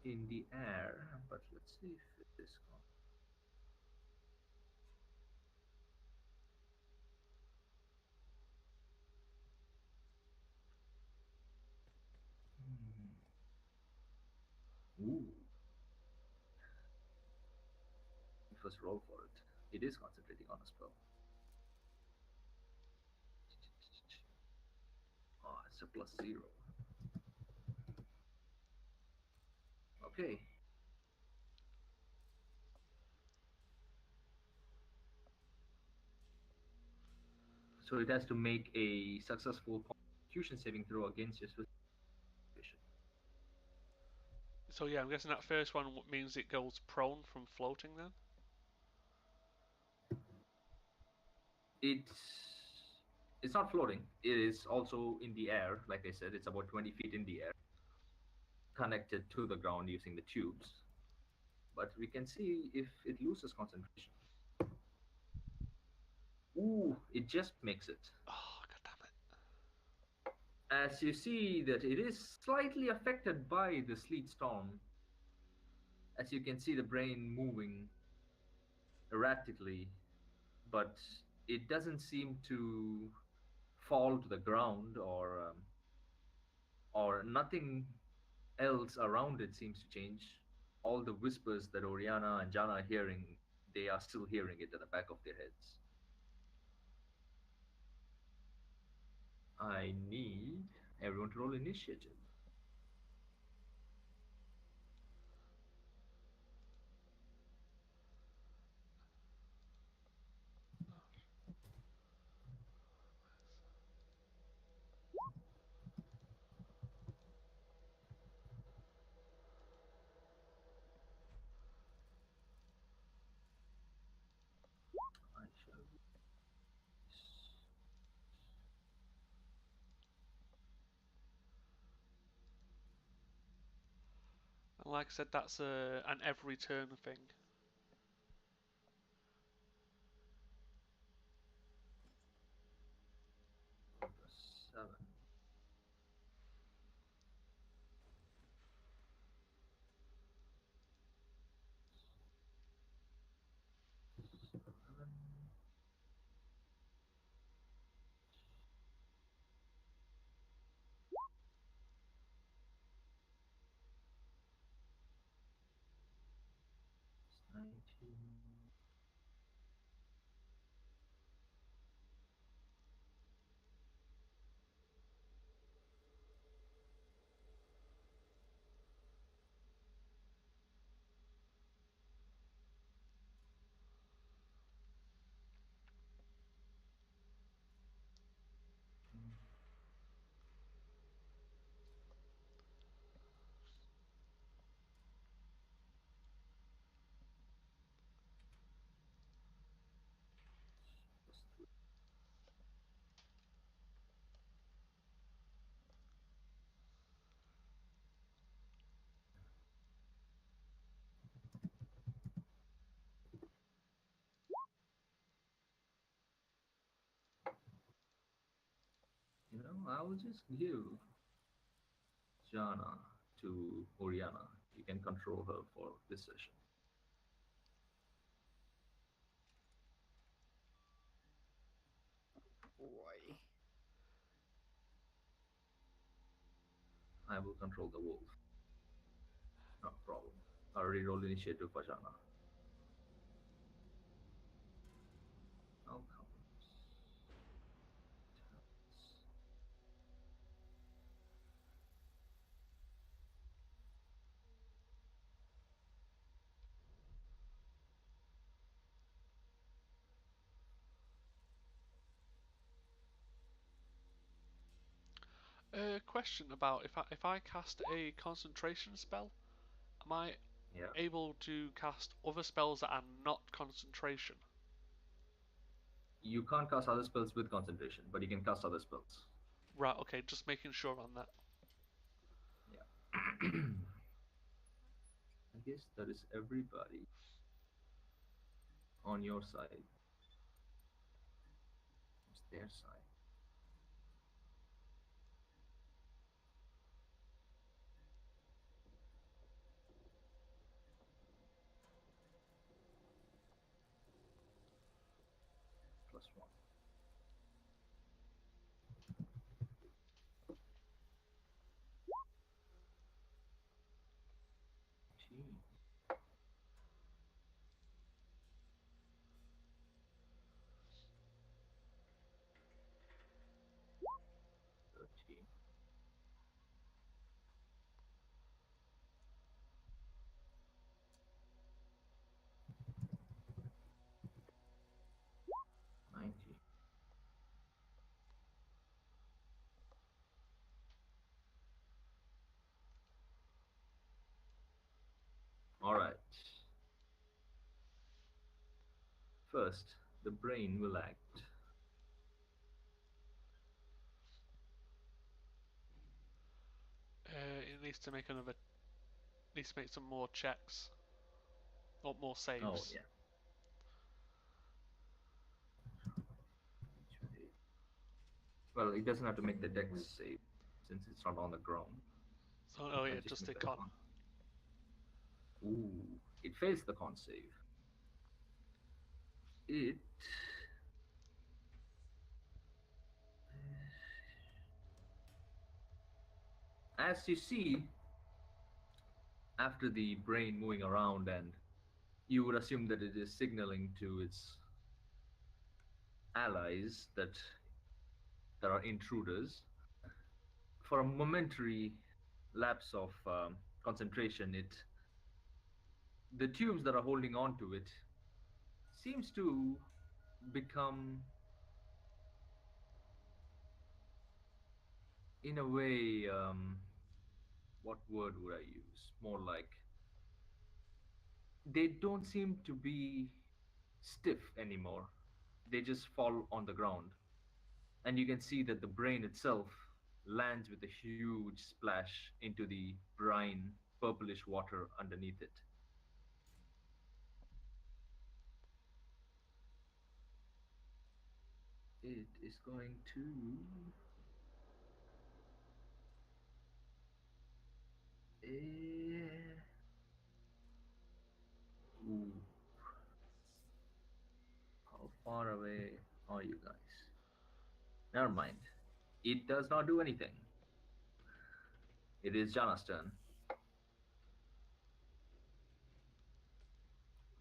in the air, but let's see if it is gone. Ooh, first roll for it. It is concentrating on a spell. Oh, it's a +0. Okay. So it has to make a successful Constitution saving throw against your specific situation. So yeah, I'm guessing that first one means it goes prone from floating then? It's not floating. It is also in the air. Like I said, it's about 20 feet in the air, connected to the ground using the tubes. But we can see if it loses concentration. Ooh, it just makes it. Oh, god damn it. As you see that it is slightly affected by the sleet storm, as you can see the brain moving erratically, but it doesn't seem to fall to the ground or nothing else around it seems to change. All the whispers that Oriana and Jana are hearing, they are still hearing it at the back of their heads. I need everyone to roll initiative. I shall do this. And like I said, that's an every turn thing. Seven. Seven. 19. Plus three. I will just give Jana to Oriana. You can control her for this session. Boy. I will control the wolf. No problem. I already rolled initiative for Jana. Outcomes. Question about if I cast a concentration spell, am I Yeah. able to cast other spells that are not concentration? You can't cast other spells with concentration, but you can cast other spells. Right, okay, just making sure on that. Yeah. I guess that is everybody on your side. It's their side. Plus one. Team. 13. 19. First, the brain will act. It needs to make some more checks or more Oh, saves. yeah. Well, it doesn't have to make the dex save since it's not on the ground. So oh I'll yeah, just just make a the con. con. Ooh, it fails the con save. It. As you see, after the brain moving around, and you would assume that it is signaling to its allies that there are intruders. For a momentary lapse of concentration, it the tubes that are holding on to it seems to become, in a way, what word would I use? More like they don't seem to be stiff anymore. They just fall on the ground, and you can see that the brain itself lands with a huge splash into the brine, purplish water underneath it. It is going to. Eh, ooh, how far away are you guys? Never mind. It does not do anything. It is Jana's turn.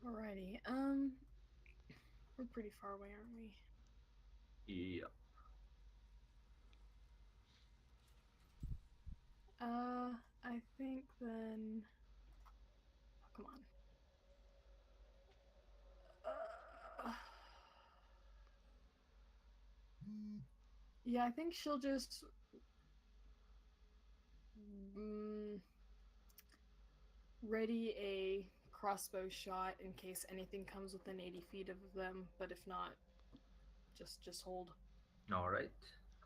Alrighty. We're pretty far away, aren't we? Yeah. I think then. Oh, come on. Yeah, I think she'll just mm, ready a crossbow shot in case anything comes within 80 feet of them. But if not, just hold. All right.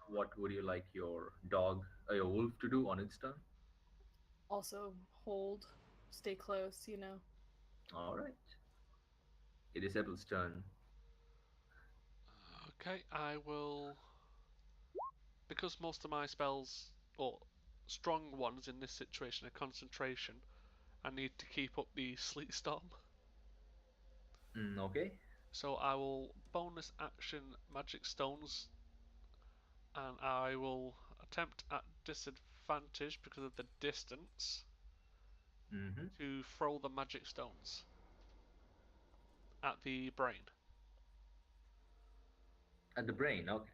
What would you like your dog, your wolf, to do on its turn? Also hold. Stay close. You know. All right. It is Ebel's turn. Okay, I will, because most of my spells or strong ones in this situation are concentration. I need to keep up the sleet storm. Okay. So I will bonus action magic stones, and I will attempt at disadvantage because of the distance Mm-hmm. to throw the magic stones at the brain. At the brain. Okay.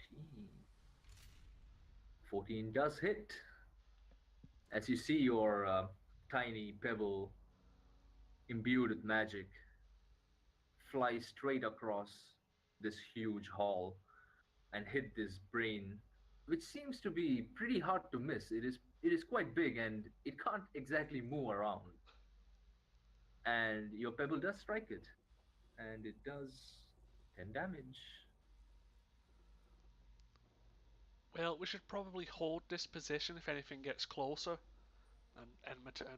14. 14 does hit. As you see your tiny pebble imbued with magic fly straight across this huge hall and hit this brain, which seems to be pretty hard to miss. It is quite big and it can't exactly move around. And your pebble does strike it, and it does 10 damage. Well, we should probably hold this position if anything gets closer and end my turn.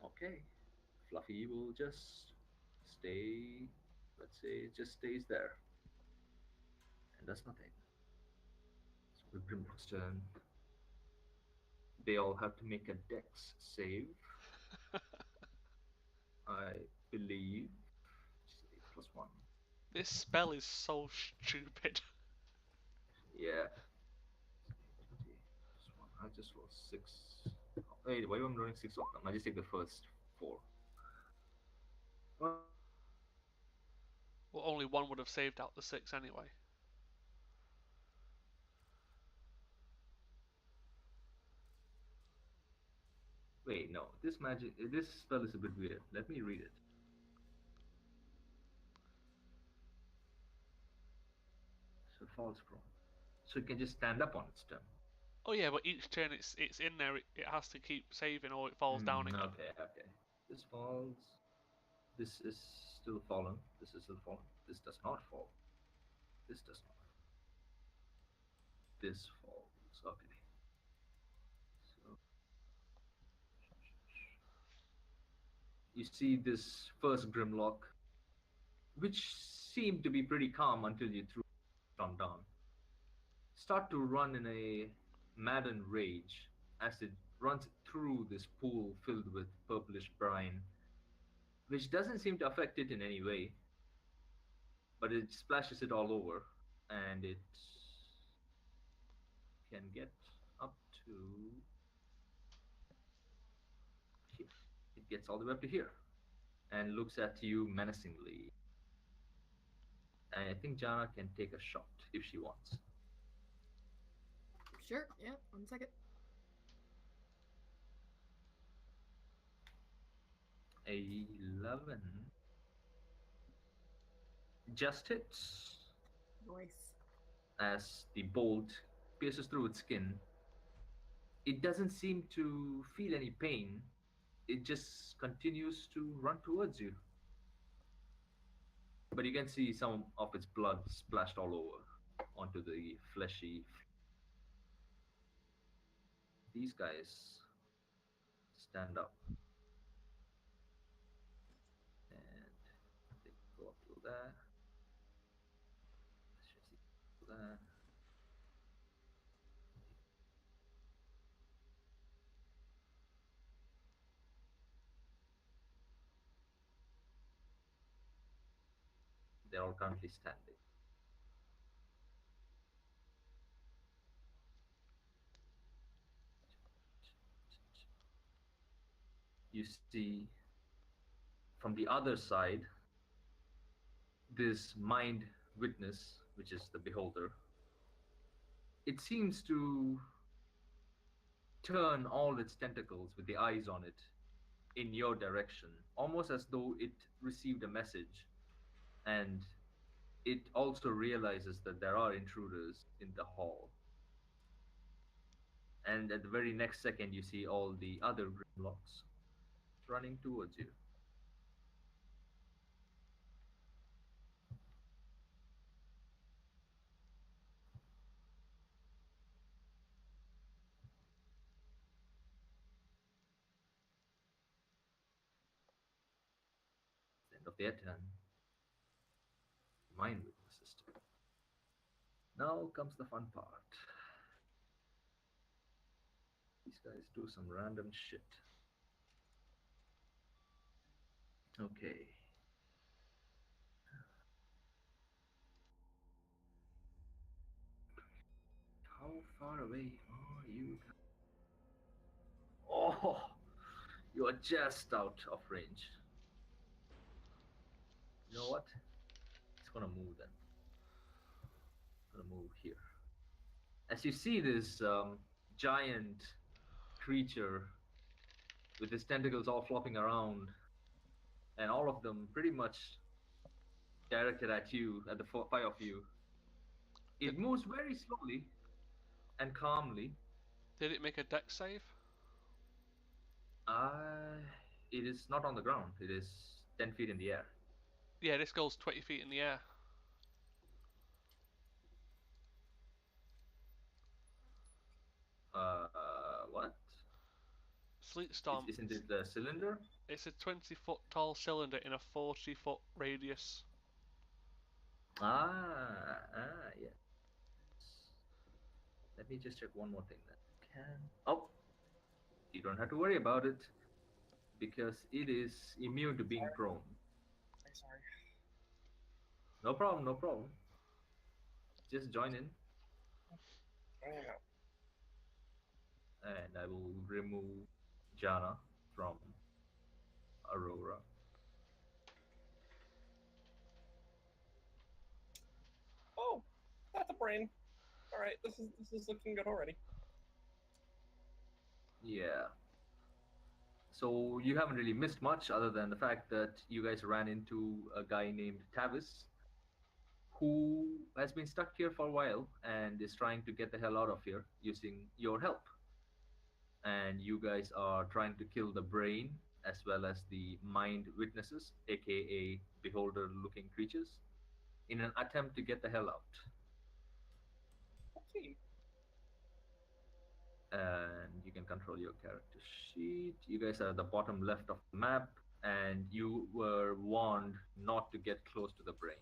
Okay, Fluffy will just stay. Let's say it just stays there and does nothing. So with Grimrock's turn, they all have to make a dex save. I believe. Plus one. This spell is so stupid. Yeah. Plus one. I just rolled six. Wait, why am I rolling six of them? I just take the first four. Well, Well, only one would have saved out the 6 anyway. wait, no. This spell is a bit weird. Let me read it. So false prone. So it can just stand up on its turn. Oh yeah, but each turn it's in there. It has to keep saving, or it falls down again. Okay, okay. This falls. This is still fallen. This is still fallen. This does not fall. This does not. This falls. Okay. So you see this first Grimlock, which seemed to be pretty calm until you threw it on down, start to run in a maddened rage as it runs through this pool filled with purplish brine, which doesn't seem to affect it in any way, but it splashes it all over, and it can get up to here. It gets all the way up to here and looks at you menacingly. And I think Jana can take a shot if she wants. Sure, yeah, 1 second. 11 just hits Voice. as the bolt pierces through its skin. It doesn't seem to feel any pain. It just continues to run towards you. But you can see some of its blood splashed all over onto the fleshy. These guys stand up and they go up to there. Let's just see there. They're all currently standing. You see from the other side this mind witness, which is the beholder. It seems to turn all its tentacles with the eyes on it in your direction, almost as though it received a message. And it also realizes that there are intruders in the hall. And at the very next second, you see all the other Grimlocks running towards you. It's the end of their turn. Mind witness system. Now comes the fun part. These guys do some random shit. Okay. How far away are you? Oh, you are just out of range. You know what? It's gonna move then. It's gonna move here. As you see this giant creature with his tentacles all flopping around, and all of them pretty much directed at you, at the five of you. Did, It moves very slowly and calmly. did it make a dex save? Uh, it is not on the ground. It is 10 feet in the air. Yeah, this goes 20 feet in the air. What? Sleet Storm. Isn't it the cylinder? It's a 20-foot tall cylinder in a 40-foot radius. Yeah. Let me just check one more thing then. Oh, you don't have to worry about it because it is immune to being prone. I'm sorry. No problem, no problem. Just join in, Yeah. and I will remove Jana from Aurora. Oh, that's a brain. All right, this is looking good already. Yeah. So you haven't really missed much other than the fact that you guys ran into a guy named Tavis. who has been stuck here for a while and is trying to get the hell out of here using your help. And you guys are trying to kill the brain as well as the mind witnesses, aka beholder looking creatures, in an attempt to get the hell out. Okay. And you can control your character sheet. You guys are at the bottom left of the map, and you were warned not to get close to the brain.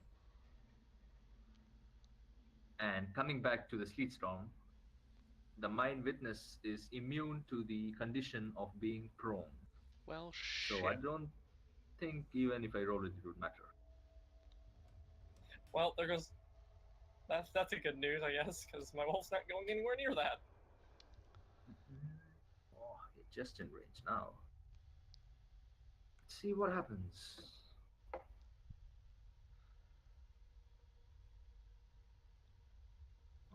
And coming back to the sleet storm, the mind witness is immune to the condition of being prone. Well, So I shit. don't think even if I roll it, it would matter. Well, there goes. That's a good news, I guess, because my wolf's not going anywhere near that. Oh, it's just in range now. Let's see what happens.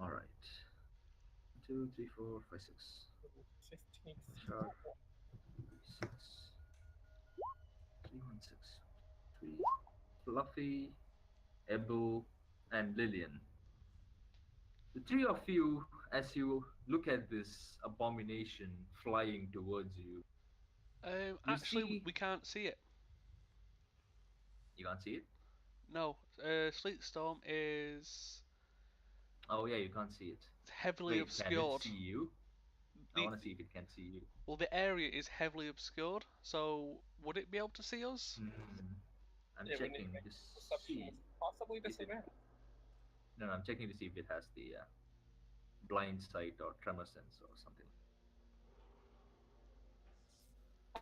All right. 2, 3, 4, 5, 6. 15. Sure. 6. 3, 1, 6. 3. Fluffy, Ebu, and Lillian. The three of you, as you look at this abomination flying towards you, you Actually, see. we can't see it. You can't see it? No, Sleet Storm is Oh, yeah, you can't see it. heavily Wait, can it obscured. see you? I The want to see if it can see you. well, the area is heavily obscured. So would it be able to see us? I'm It would need checking to make to perception see. with possibly Is it? disadvantage. No, I'm checking to see if it has the blind sight or tremor sense or something.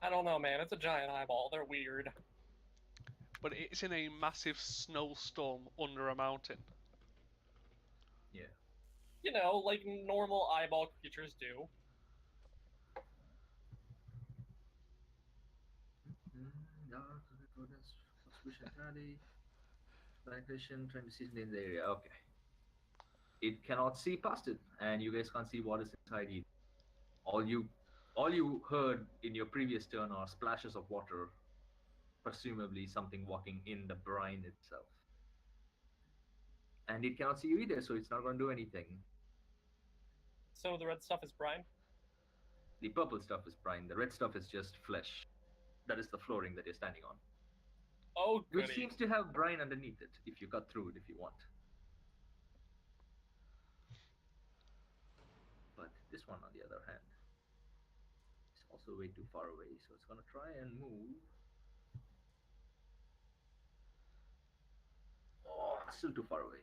I don't know, man. It's a giant eyeball. They're weird. But it's in a massive snowstorm under a mountain. Yeah. You know, like normal eyeball creatures do. Dark recordings, suspicion tally, penetration, trying to see in the area. Okay. It cannot see past it, and you guys can't see what is inside either. All you, all you heard in your previous turn are splashes of water, presumably something walking in the brine itself. And it cannot see you either, so it's not going to do anything. So the red stuff is brine. The purple stuff is brine. The red stuff is just flesh. That is the flooring that you're standing on, Oh, which goody. seems to have brine underneath it. If you cut through it, if you want. But this one, on the other hand, is also way too far away, so it's gonna try and move. Oh, still too far away.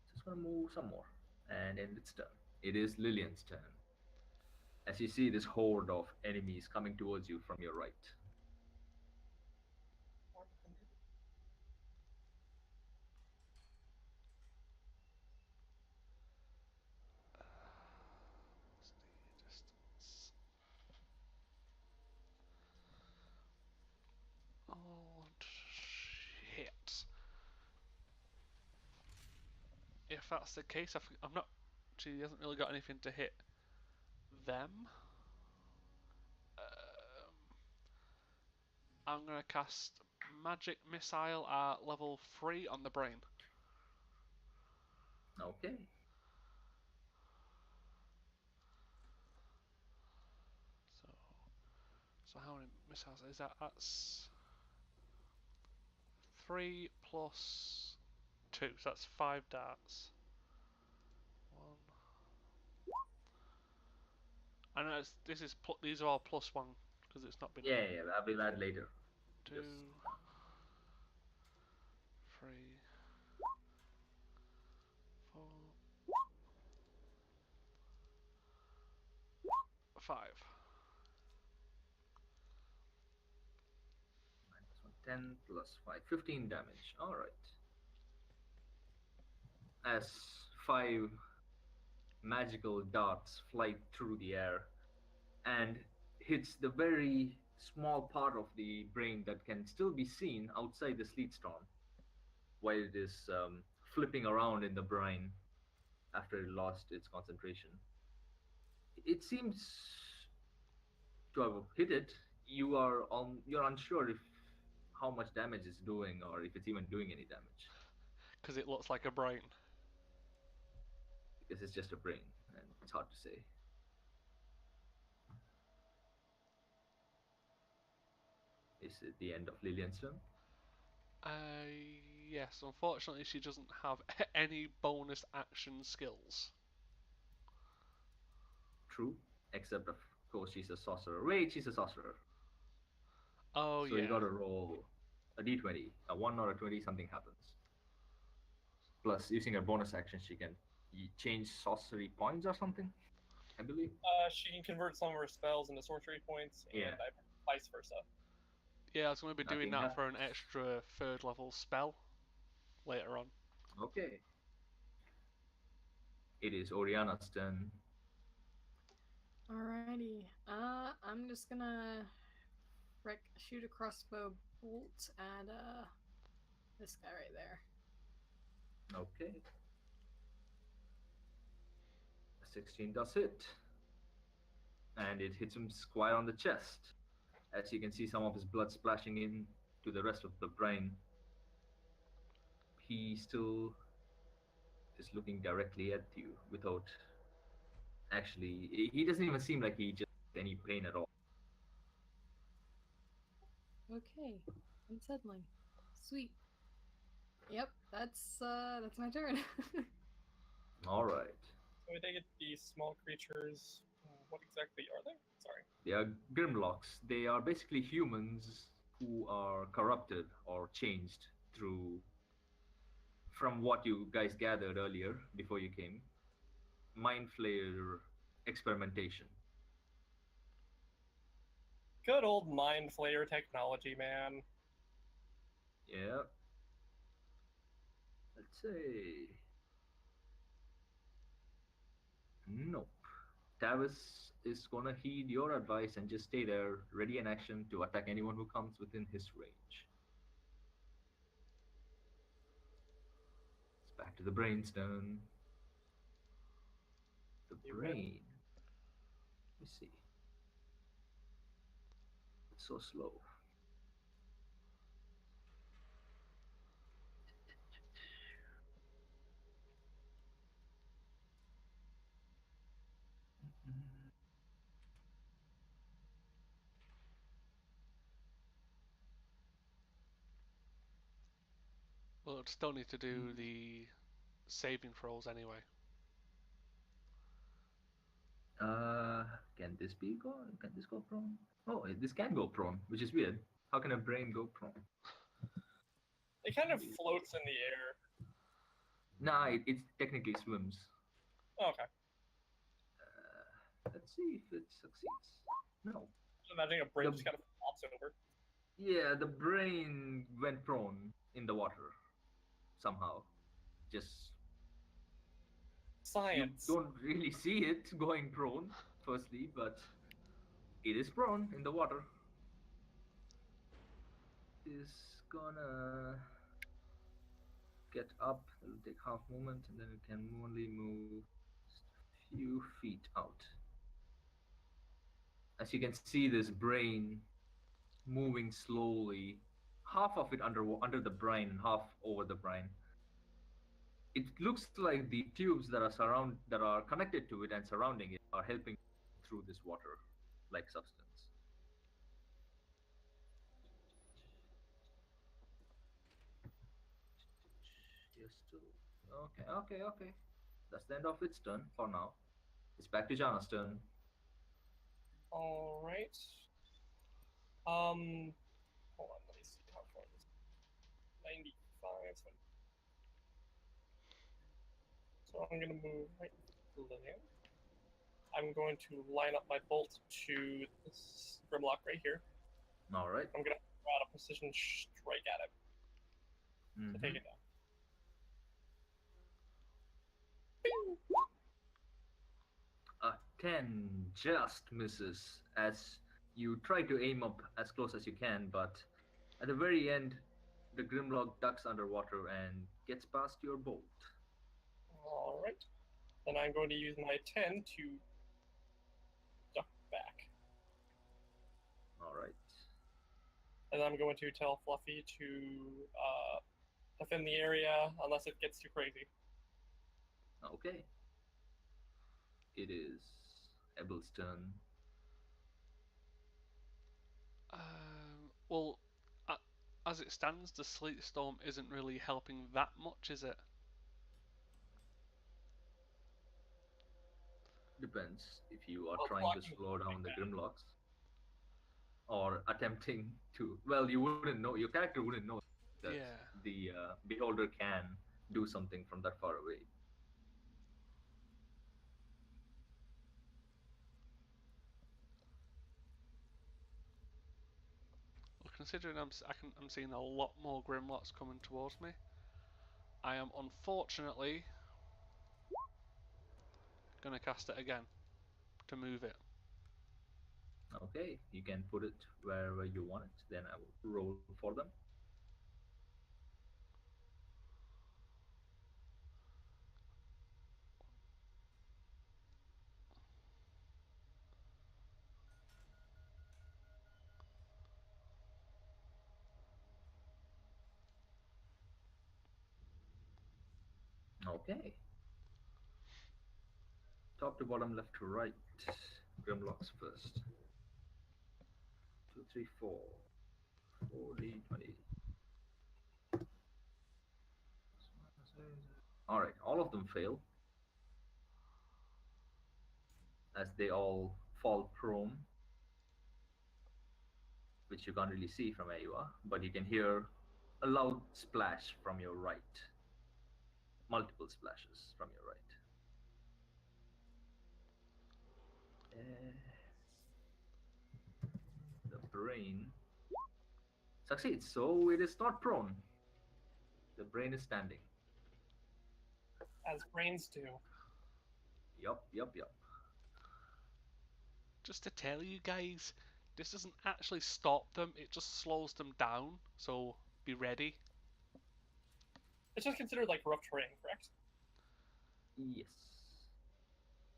So it's gonna move some more and end its turn. It is Lillian's turn. As you see this horde of enemies coming towards you from your right. What's the distance? Oh, shit. If that's the case, I'm not. She hasn't really got anything to hit them. I'm gonna cast Magic Missile at level 3 on the brain. Okay. So, so how many missiles is that? That's 3 plus 2, so that's 5 darts. One. I know this is these are all +1 because it's not been. Yeah, I'll be that later. 2, Just 3, 4, 5. minus 1, 10 plus 5, 15 damage. Alright. As 5 magical darts fly through the air and hits the very small part of the brain that can still be seen outside the sleet storm while it is flipping around in the brine after it lost its concentration. It seems to have hit it. You're unsure if how much damage it's doing or if it's even doing any damage. Because it looks like a brain. Because it's just a brain, and it's hard to say. Is it the end of Lillian's turn? Uh, yes, unfortunately she doesn't have any bonus action skills. True. Except, of course, she's a sorcerer. Wait, she's a sorcerer. Oh So you yeah. gotta roll a d20. A 1 or a 20, something happens. Plus, using her bonus action, she can change sorcery points or something, I believe. She can convert some of her spells into sorcery points, Yeah. and vice versa. Yeah, I was going to be doing Nothing that for an extra 3rd level spell later on. Okay. It is Oriana's turn. Alrighty. I'm just gonna shoot a crossbow bolt at this guy right there. Okay. A 16 does hit. And it hits him square on the chest. As you can see some of his blood splashing in to the rest of the brain. He still is looking directly at you without actually. He doesn't even seem like he just has any pain at all. Okay. Unsettling. Sweet. Yep, that's my turn. All right. So I take it these small creatures. What exactly are they? Sorry. They are Grimlocks. They are basically humans who are corrupted or changed through, from what you guys gathered earlier before you came, mind flayer experimentation. Good old mind flayer technology, man. Yeah. Let's say. Nope. Tavis is gonna heed your advice and just stay there, ready in action to attack anyone who comes within his range. It's back to the brainstem. The You brain. Let me see. It's so slow. Well, I'd still need to do the saving throws anyway. Can this be gone? Can this go prone? Oh, this can go prone, which is weird. How can a brain go prone? It kind of floats in the air. Nah, it technically swims. Okay. Let's see if it succeeds. No. Imagine a brain The- just kind of flops over. Yeah, the brain went prone in the water somehow. Just Science. you don't really see it going prone, firstly, but it is prone in the water. Is gonna get up. It'll take half movement, and then it can only move a few feet out. As you can see, this brain moving slowly. Half of it under the brine, and half over the brine. It looks like the tubes that are connected to it and surrounding it are helping through this water like substance. Yes, still okay. That's the end of its turn for now. It's back to Jana's turn. All right. Hold on. Let me see how far this. 95. So I'm gonna move right there. I'm going to line up my bolt to this Grimlock right here. All right. I'm gonna throw out a precision strike at it to take it down. A 10 just misses as you try to aim up as close as you can, but at the very end, the Grimlock ducks underwater and gets past your bolt. All right. Then I'm going to use my 10 to duck back. All right. And I'm going to tell Fluffy to defend the area unless it gets too crazy. Okay. It is Abel's turn. Well, as it stands, the sleet storm isn't really helping that much, is it? Depends if you are Well, trying to blocking slow down the bad. Grimlocks or attempting to. Well, you wouldn't know. Your character wouldn't know that Yeah. the beholder can do something from that far away. Well, considering I'm seeing a lot more Grimlocks coming towards me, I am unfortunately gonna cast it again to move it. Okay, you can put it wherever you want it. Then I will roll for them. Okay, top to bottom, left to right. Grimlocks first. 2, 3, 4. 40, 20. All right, all of them fail as they all fall prone, which you can't really see from where you are, but you can hear a loud splash from your right. Multiple splashes from your right. The brain succeeds, so it is not prone. The brain is standing. As brains do. Yup, yup, yup. Just to tell you guys, this doesn't actually stop them, it just slows them down, so be ready. It's just considered like rough terrain, correct? Yes.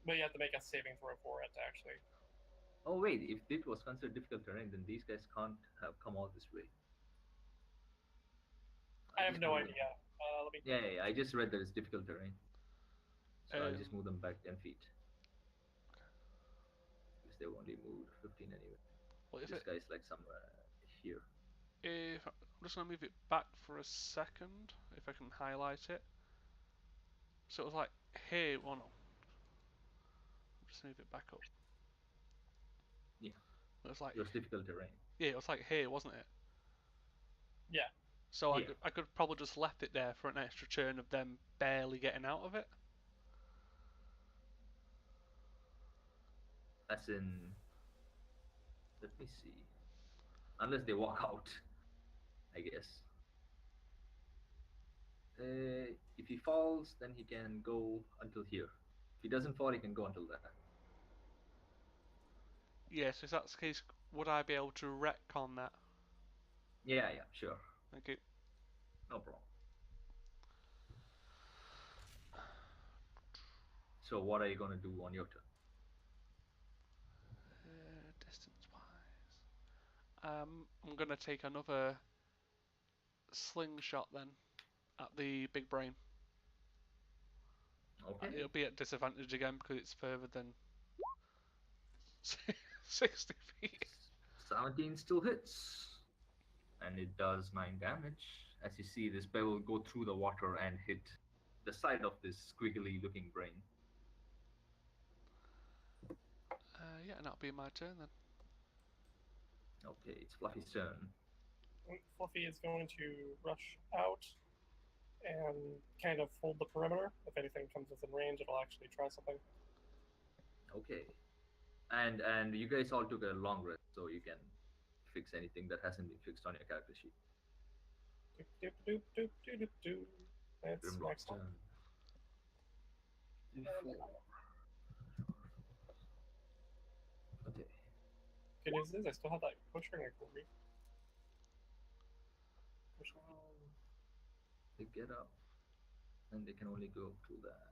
But you have to make a saving throw for it, actually. Oh wait, if it was considered difficult terrain, then these guys can't have come all this way. I I'll have just no move them. idea. Let me. Yeah, I just read that it's difficult terrain. So I'll just Um, move them back 10 feet. Because they've only moved 15 anyway. well, This guy's like somewhere here. if I'm just gonna move it back for a second, if I can highlight it. So it was like, hey, well, no. Just move it back up. Yeah. It was like, It was difficult terrain. yeah, it was like, hey, wasn't it? Yeah. So Yeah. I could probably just left it there for an extra turn of them barely getting out of it. As in, let me see. Unless they walk out, I guess. If he falls, then he can go until here. If he doesn't fall, he can go until there. Yeah, so if that's the case, would I be able to retcon that? Yeah, sure. Thank you. No problem. So what are you gonna do on your turn? Distance wise. I'm gonna take another slingshot then at the big brain. Okay. It'll be at disadvantage again because it's further than 60 feet. 17 still hits. And it does 9 damage. As you see, this pebble go through the water and hit the side of this squiggly looking brain. Yeah, and that'll be my turn then. Okay, it's Fluffy's turn. Fluffy is going to rush out and kind of hold the perimeter. If anything comes within range, it'll actually try something. Okay. And you guys all took a long rest, so you can fix anything that hasn't been fixed on your character sheet. Doop, doop, doop, doop, doop, doop. That's Grimlock's next one. turn. And Okay. good news is I still have that push ring recovery. They get up, and they can only go through that.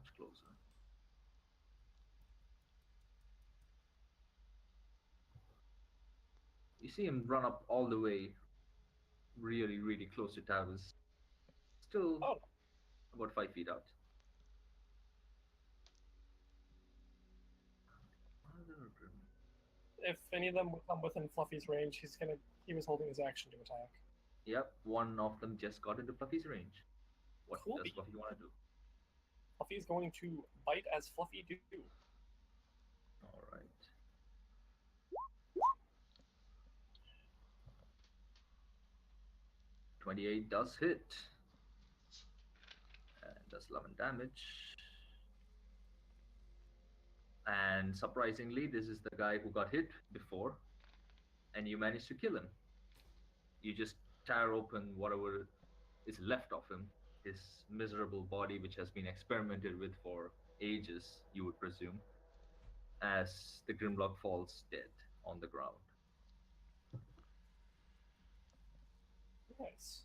much closer. You see him run up all the way, really, really close to Tavis. Still Oh, about 5 feet out. Other if any of them would come within Fluffy's range, he was holding his action to attack. Yep, one of them just got into Fluffy's range. What Cool. does Fluffy want to do? Fluffy's going to bite as Fluffy do. All right. 28 does hit. And does 11 damage. And surprisingly, this is the guy who got hit before, and you managed to kill him. You just tear open whatever is left of him, his miserable body, which has been experimented with for ages, you would presume, as the Grimlock falls dead on the ground. Nice.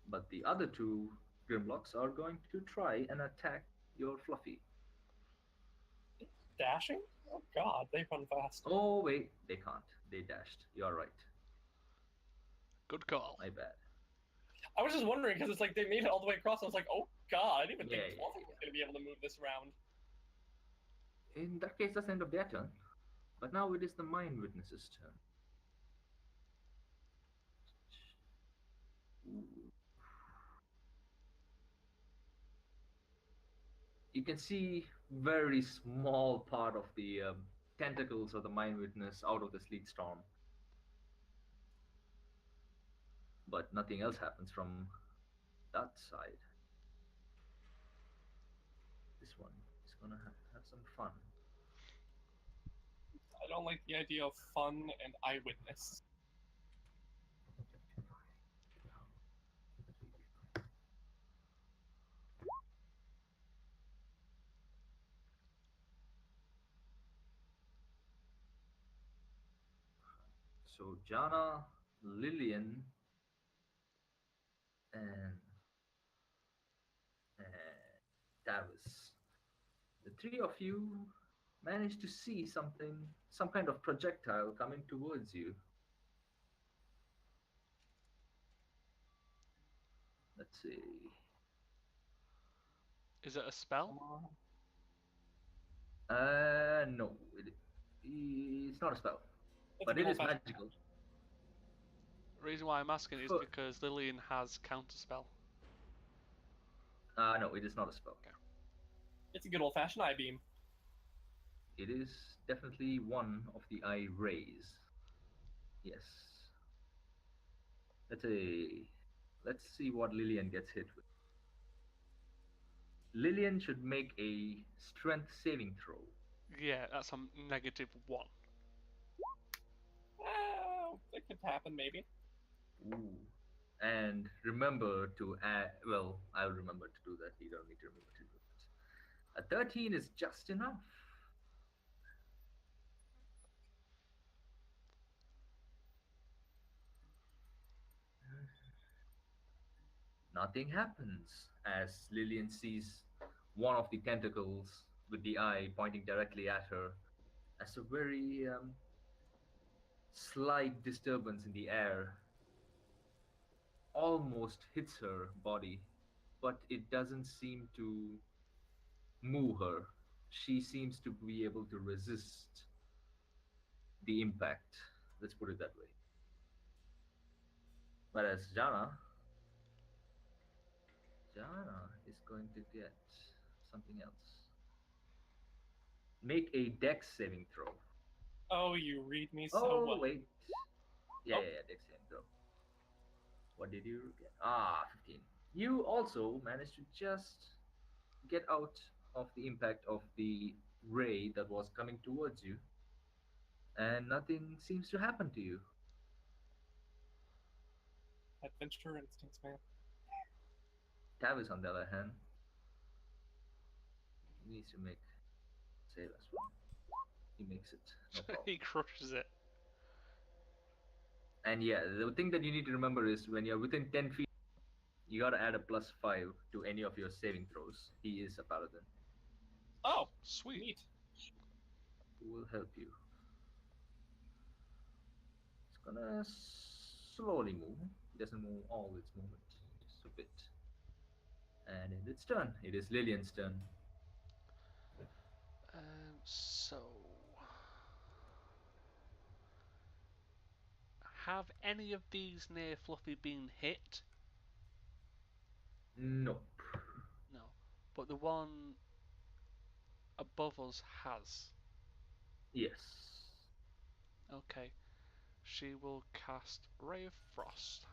But the other two Grimlocks are going to try and attack your Fluffy. Dashing? Oh god, they run fast. Oh, wait, they can't. They dashed. You're right. Good call. My bad. I was just wondering because it's like they made it all the way across. I was like, oh god, I didn't even think Yeah, Fluffy was going to be able to move this round. In that case, that's the end of their turn. But now it is the Mind Witness's turn. Ooh. You can see very small part of the tentacles of the Mind Witness out of the sleet storm. But nothing else happens from that side. This one is gonna have some fun. I don't like the idea of fun and eyewitness. So Jana, Lillian, and Tavis. The three of you manage to see something, some kind of projectile coming towards you. Let's see. Is it a spell? No, it's not a spell, It's but a it good is old-fashioned- magical. The reason why I'm asking is Fuck. because Lillian has counterspell. No, it is not a spell. It's a good old-fashioned eye beam. It is definitely one of the eye rays. Yes. Let's see what Lillian gets hit with. Lillian should make a strength saving throw. Yeah, that's a -1. It could happen, maybe. Ooh. And remember to add. Well, I'll remember to do that. You don't need to remember to do that. A 13 is just enough. Nothing happens as Lillian sees one of the tentacles with the eye pointing directly at her as a very slight disturbance in the air almost hits her body, but it doesn't seem to move her. She seems to be able to resist the impact. Let's put it that way. Whereas Jana is going to get something else. Make a dex saving throw. Oh, you read me so Oh, well. wait. Yeah, Oh. yeah, dex saving throw. What did you get? Ah, 15. You also managed to just get out of the impact of the ray that was coming towards you, and nothing seems to happen to you. Adventure instincts, man. Tavis, on the other hand, needs to make save as well. He makes it. No problem. He crushes it. And yeah, the thing that you need to remember is when you're within 10 feet, you gotta add a +5 to any of your saving throws. He is a paladin Oh, Sweet. neat. who will help you. It's gonna slowly move. It doesn't move all its movement, just a bit. And in its turn, it is Lillian's turn. So, have any of these near Fluffy been hit? Nope. No. But the one above us has. Yes. Okay. She will cast Ray of Frost.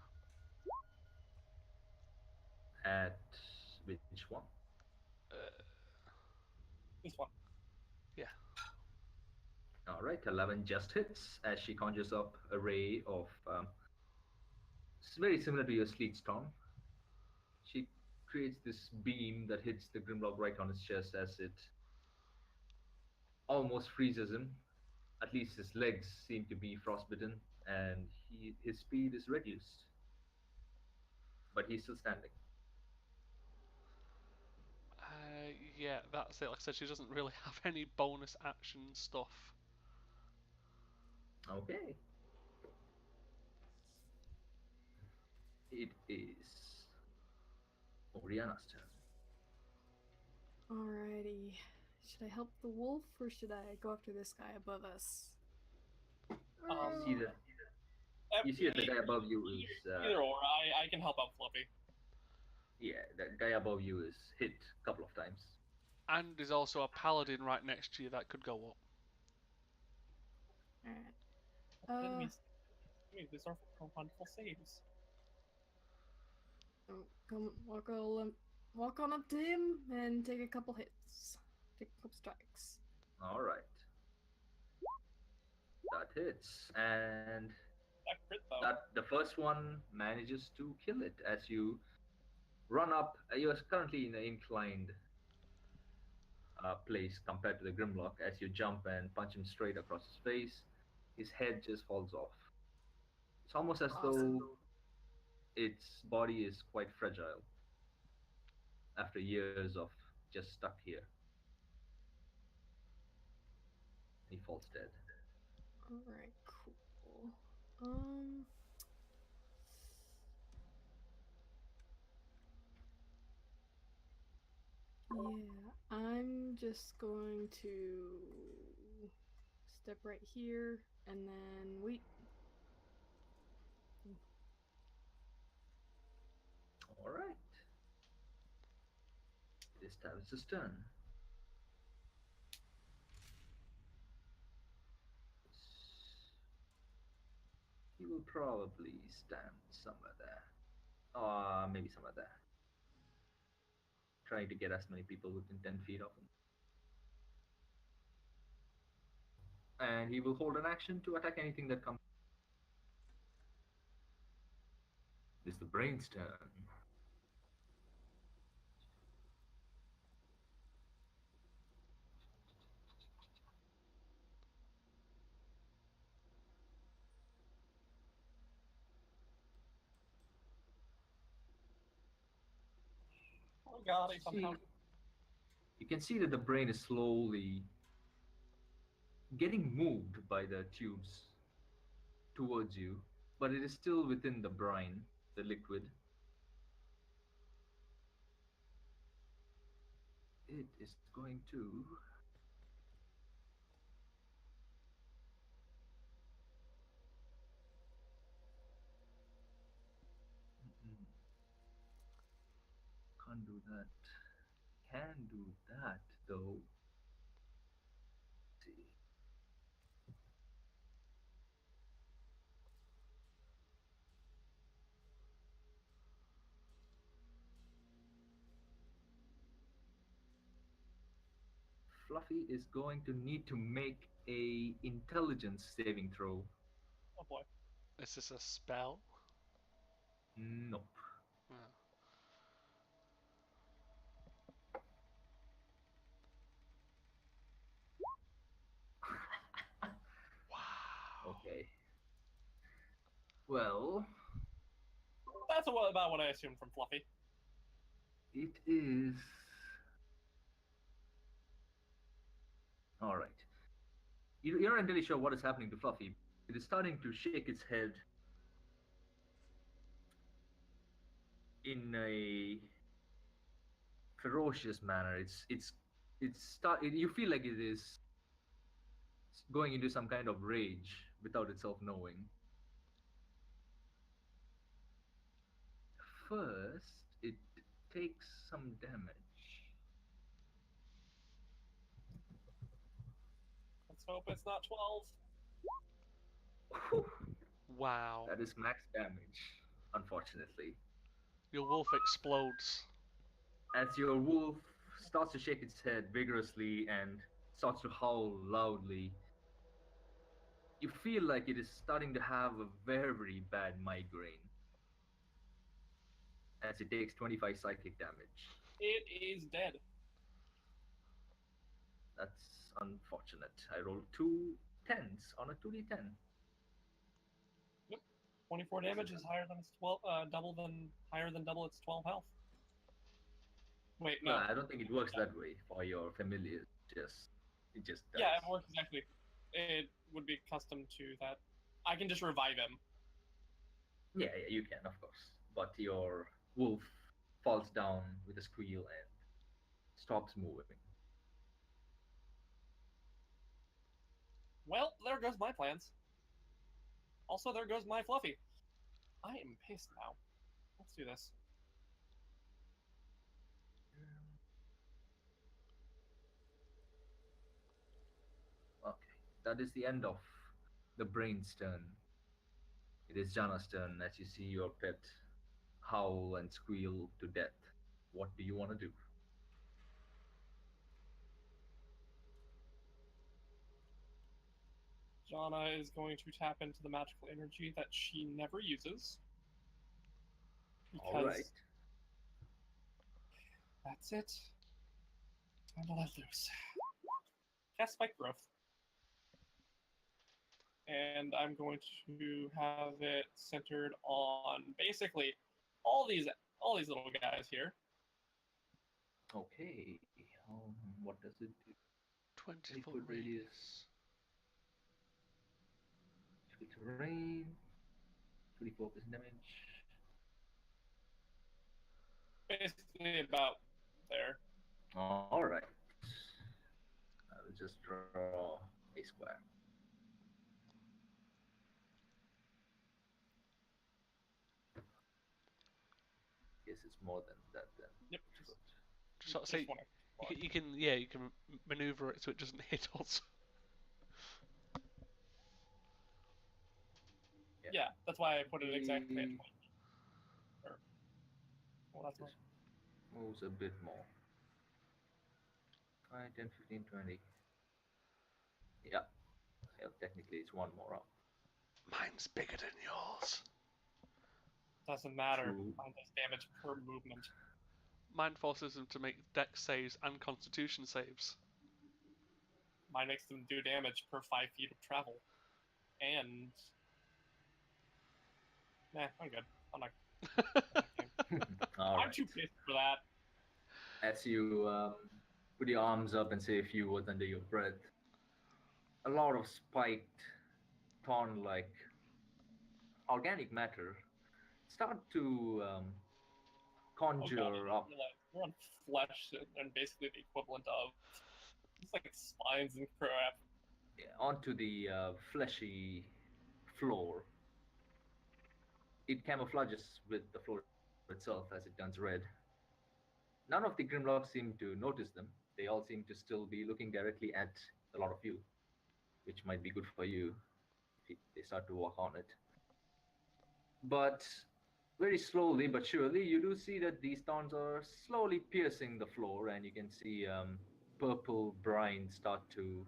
At which one? Uh, This one. yeah. Alright, 11 just hits as she conjures up a ray of. It's very similar to your Sleet Storm. She creates this beam that hits the Grimlock right on his chest as it almost freezes him. At least his legs seem to be frostbitten, and his speed is reduced. But he's still standing. Yeah, that's it. Like I said, she doesn't really have any bonus action stuff. Okay. It is Oriana's turn. Alrighty. Should I help the wolf or should I go after this guy above us? You see that? You see that the guy above you is. Either or, I can help out Fluffy. Yeah, the guy above you is hit a couple of times. And there's also a paladin right next to you that could go up. Alright. Enemies. These are wonderful saves. Come walk on up to him and take a couple hits. Take a couple strikes. Alright. That hits. And That crit though. the first one manages to kill it as you run up. You're currently in an inclined place compared to the Grimlock. As you jump and punch him straight across his face, his head just falls off. It's almost as though its body is quite fragile after years of just stuck here. He falls dead. Alright, cool. Um Yeah, I'm just going to step right here and then wait. Alright. It is Tavis's turn. He will probably stand somewhere there. Maybe somewhere there. Trying to get as many people within 10 feet of him. And he will hold an action to attack anything that comes. It's the brain's turn. Oh god, I somehow. You can see that the brain is slowly getting moved by the tubes towards you, but it is still within the brine, the liquid. It is going to. Can't do that. Can do that though. Let's see. Fluffy is going to need to make a intelligence saving throw. Oh boy. Is this a spell? Nope. Oh. Well, That's about what I assumed from Fluffy. it is. Alright. You're not entirely sure what is happening to Fluffy. It is starting to shake its head in a ferocious manner. You feel like it is going into some kind of rage without itself knowing. First, it takes some damage. Let's hope it's not 12. Whew, Wow. that is max damage, unfortunately. Your wolf explodes. As your wolf starts to shake its head vigorously and starts to howl loudly, you feel like it is starting to have a very bad migraine as it takes 25 psychic damage. It is dead. That's unfortunate. I rolled two tens on a 2d10. 24 damage is higher than its 12, higher than double its 12 health. Wait, Well, no. I don't think it works that way for your familiar. It just does. Yeah, it works exactly. It would be custom to that. I can just revive him. Yeah, you can, of course. But your wolf falls down with a squeal and stops moving. Well, there goes my plans. Also, there goes my Fluffy. I am pissed now. Let's do this. Okay, that is the end of the brain's turn. It is Jana's turn as you see your pet howl and squeal to death. What do you want to do? Jana is going to tap into the magical energy that she never uses. Because All right. that's it. Time to let loose. Cast Spike Growth. And I'm going to have it centered on basically all these little guys here. Okay. What does it do? 20-foot 20-foot radius. Terrain. 24% damage. Basically about there. All right. I will just draw a square. Guess it's more than that then. Yep. Just sort of say, you can maneuver it so it doesn't hit us. Yeah, that's why I put it exactly at 20. Well, that's Just moves a bit more. 5, 10, 15, 20. Yeah. Well, technically it's one more up. Mine's bigger than yours. doesn't matter. True. Mine does damage per movement. Mine forces them to make dex saves and constitution saves. Mine makes them do damage per 5 feet of travel. And nah, I'm good. I'm not. All I'm right. too pissed for that. As you put your arms up and say a few words under your breath, a lot of spiked, thorn-like organic matter start to conjure Oh god, I up didn't realize we're on flesh and basically the equivalent of it's like spines and crap. onto the fleshy floor. It camouflages with the floor itself as it turns red. None of the Grimlocks seem to notice them. They all seem to still be looking directly at a lot of you, which might be good for you if they start to walk on it. But very slowly but surely, you do see that these thorns are slowly piercing the floor, and you can see purple brine start to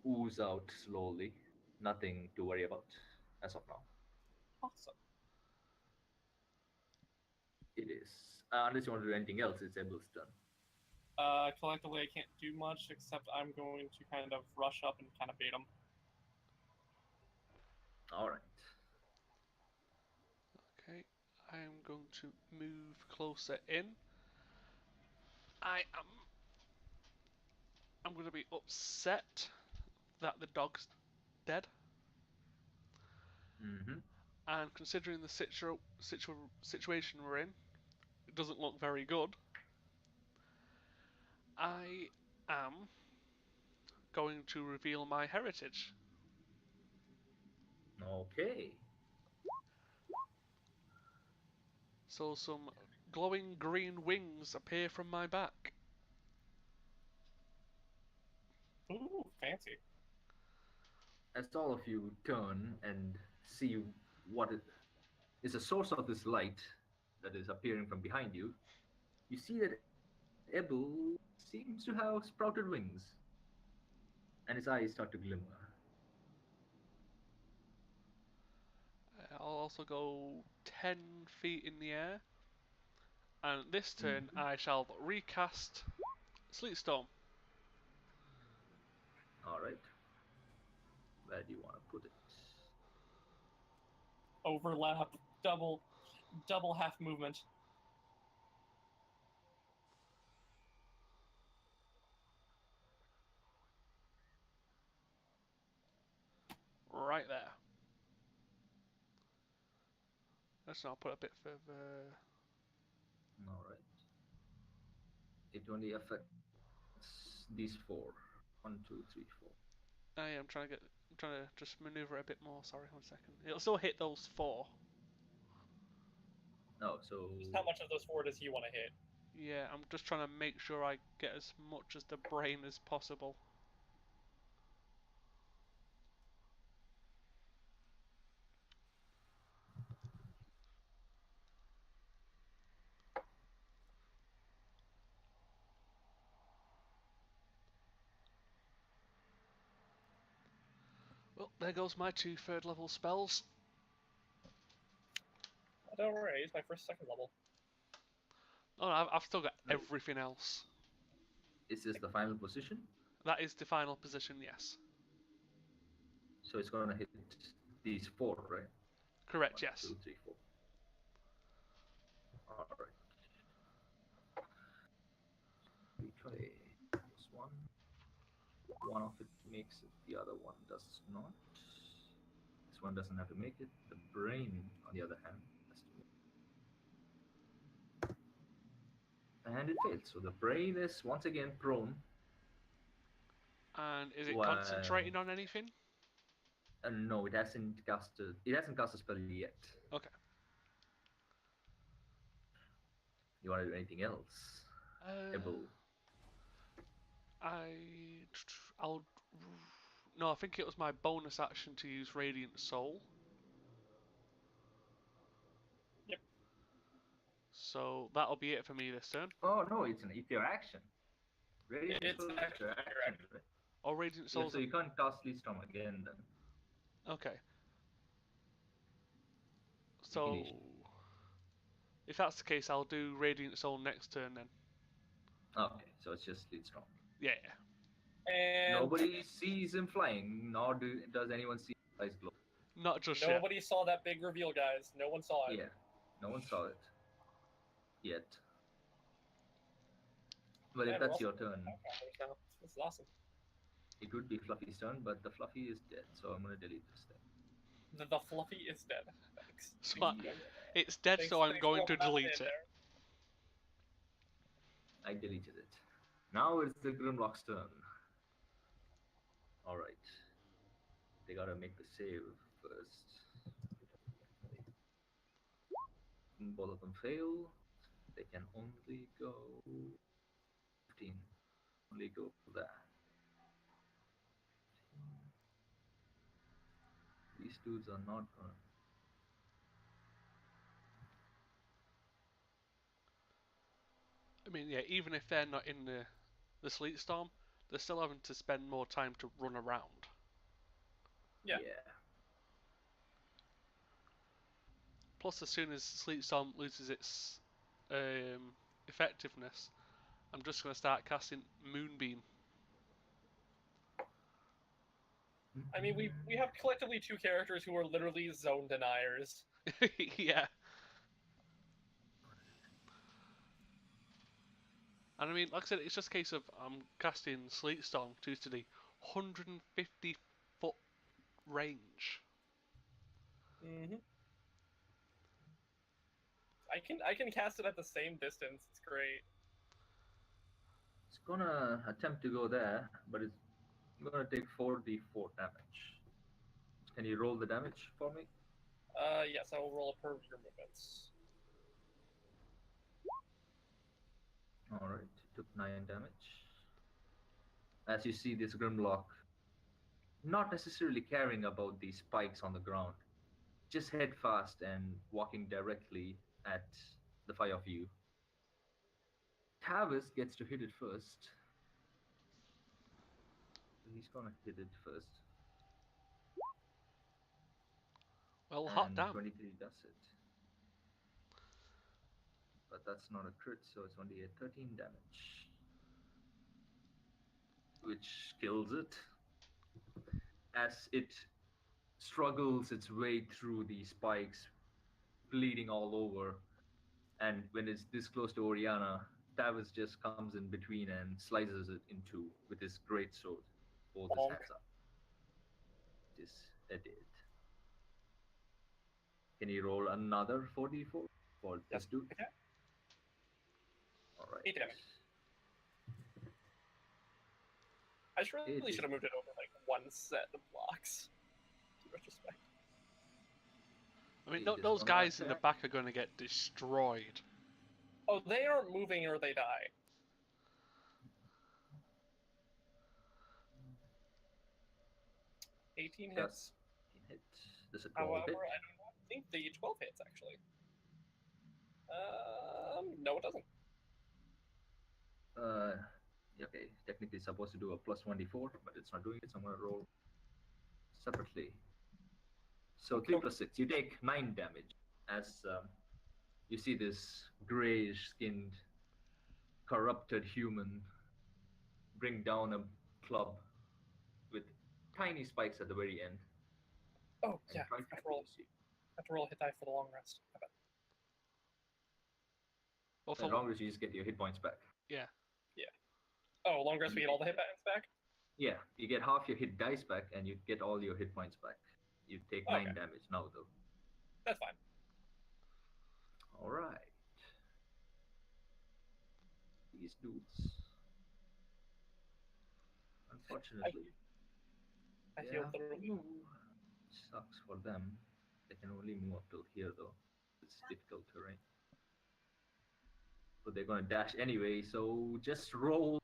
ooze out slowly. Nothing to worry about as of now. Awesome. It is. Unless you want to do anything else, it's Ebel's turn. Collectively, I can't do much except I'm going to kind of rush up and kind of bait them. All right. I'm going to move closer in. I'm going to be upset that the dog's dead. Mm-hmm. And considering the situation we're in, it doesn't look very good. I am going to reveal my heritage. Okay. So some glowing green wings appear from my back. Ooh, fancy. As all of you turn and see what is the source of this light that is appearing from behind you, you see that Ebel seems to have sprouted wings, and his eyes start to glimmer. I'll also go 10 feet in the air. And this turn Mhm. I shall recast Sleet Storm. All right. Where do you want to put it? Overlap, double half movement. Right there. Let's now put a bit further. All right. It only affects these four. One, two, three, four. I'm trying to just maneuver it a bit more. Sorry, 1 second. It'll still hit those 4. No, so Just how much of those four does he want to hit? Yeah, I'm just trying to make sure I get as much as the brain as possible. Well, there goes my 2 third level spells. Don't worry, it's my first, second level. Oh, no, I've still got no. everything else. Is this the final position? That is the final position, yes. So it's gonna hit these four, right? Correct, One, yes. two, three, four. All right. We try this one. One of it makes it, the other one does not. This one doesn't have to make it. The brain, on the other hand, has to make it. And it fails. So the brain is once again prone. And is it While concentrating on anything? no, it hasn't casted. It hasn't cast a spell yet. Okay. You want to do anything else? Ebel. I'll. No, I think it was my bonus action to use Radiant Soul. Yep. So that'll be it for me this turn. Oh no, it's your action. Radiant It's Soul is actually your your action, action. right? Or Radiant Yeah, Soul's. so you can't cast Lead Storm again then. Okay. You can So if that's the case, I'll do Radiant Soul next turn then. Okay, so it's just Lead Storm. Yeah. And Nobody sees him flying, nor does anyone see his eyes glow. Not just yet. nobody saw that big reveal, guys. No one saw it. Yeah, no one saw it yet. Well, if Man, we're that's also your turn, now. This is awesome. it would be Fluffy's turn, but the Fluffy is dead, so I'm gonna delete this thing. The Fluffy is dead. Thanks. So it's dead, so I'm going to delete it. I deleted it. Now it's the Grimlock's turn. Alright. They gotta make the save first. Both of them fail. They can only go 15. Only go there. These dudes are not gonna. I mean, yeah, even if they're not in the Sleet Storm, they're still having to spend more time to run around. Yeah. Plus, as soon as Sleet Storm loses its effectiveness, I'm just going to start casting Moonbeam. I mean, we have collectively two characters who are literally zone deniers. Yeah. And I mean, like I said, it's just a case of I'm casting Sleet Storm 2 to the 150-foot range. Mm-hmm. I can cast it at the same distance. It's great. It's gonna attempt to go there, but it's gonna take 4d4 damage. Can you roll the damage for me? Yes, I will roll a per your movements. Alright, took 9 damage. As you see this Grimlock, not necessarily caring about these spikes on the ground, just head fast and walking directly at the five of you. Tavis gets to hit it first. He's gonna hit it first. Well, hot And damn. 23 does it. But that's not a crit, so it's only a 13 damage. Which kills it. As it struggles its way through the spikes, bleeding all over. And when it's this close to Oriana, Tavis just comes in between and slices it in two with his great sword. Both his Bonk. hands up. Just a dead. Can you roll another 4d4 for Yes. this dude? Okay. Alright. 8 damage. I really It should have moved it over like one set of blocks. In retrospect. I mean, He just those gonna guys in the attack. back are going to get destroyed. Oh, they aren't moving or they die. $18 hits. Hit. Does a 12 However, hit? I don't think the 12 hits actually. No, it doesn't. Okay, technically supposed to do a plus 1d4, but it's not doing it, so I'm gonna roll separately. So 3 plus 6, you take 9 damage as you see this grayish skinned, corrupted human bring down a club with tiny spikes at the very end. Oh, yeah. Try I to have to roll, pierce you. I have to roll a hit die for the long rest. I bet. Well, As long as you just get your hit points back. yeah. Oh, long rest we get all the hit points back? Yeah, you get half your hit dice back and you get all your hit points back. You take 9 Okay. damage now, though. That's fine. Alright. These dudes. Unfortunately, I they feel have to thoroughly. move. Sucks for them. They can only move up till here, though. It's difficult terrain. But they're gonna dash anyway, so just roll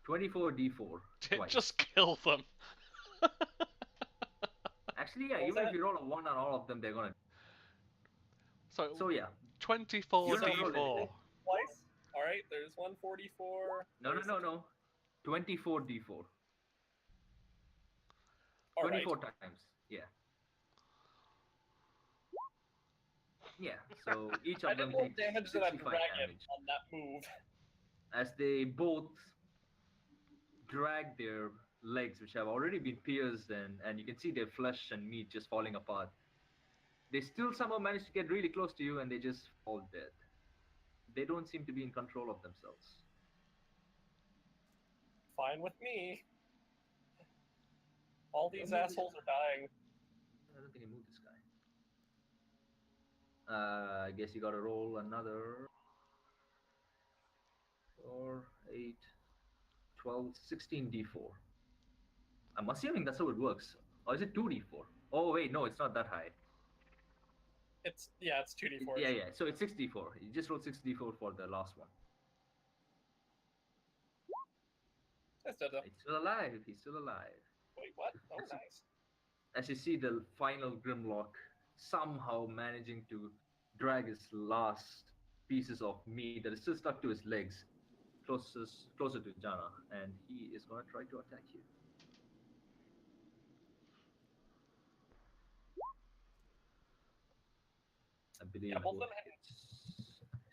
24d4 twice. Just kill them. Actually, yeah, What was even if that? you roll a 1 on all of them, they're gonna. So yeah, 24 You don't have to roll d4. anything. Twice? Alright, there's 144. No. 24d4. Alright. 24 times. Yeah. Yeah. So each I of them did more takes damage than a 65 dragon damage on that move. as they both drag their legs, which have already been pierced, and you can see their flesh and meat just falling apart. They still somehow manage to get really close to you, and they just fall dead. They don't seem to be in control of themselves. Fine with me. All these Yeah, assholes are dying. I don't think I moved this guy. I guess you gotta roll another 4, 8, 12, 16d4. I'm assuming that's how it works. Or is it 2d4? Oh, wait, no, it's not that high. It's 2d4. Yeah, so it's 6d4. You just roll 6d4 for the last one. That's dead though. He's still alive. He's still alive. Wait, what? Oh, nice. As you see the final Grimlock somehow managing to drag his last pieces of meat that is still stuck to his legs closer to Jana, and he is going to try to attack you. I believe Yeah, both both of them hits.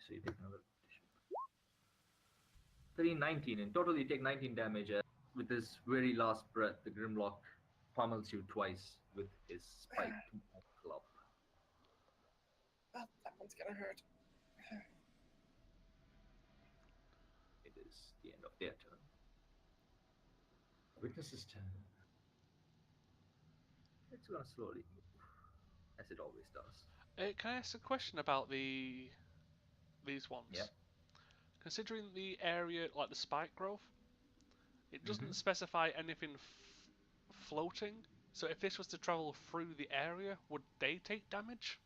So you take another 19. In total, you take 19 damage. With his very last breath, the Grimlock pummels you twice with his spiked club. Oh, that one's gonna hurt. Witness's turn. It's gonna slowly move, as it always does. Can I ask a question about these ones? Yeah. Considering the area, like the spike growth, it doesn't Mhm. specify anything floating. So if this was to travel through the area, would they take damage?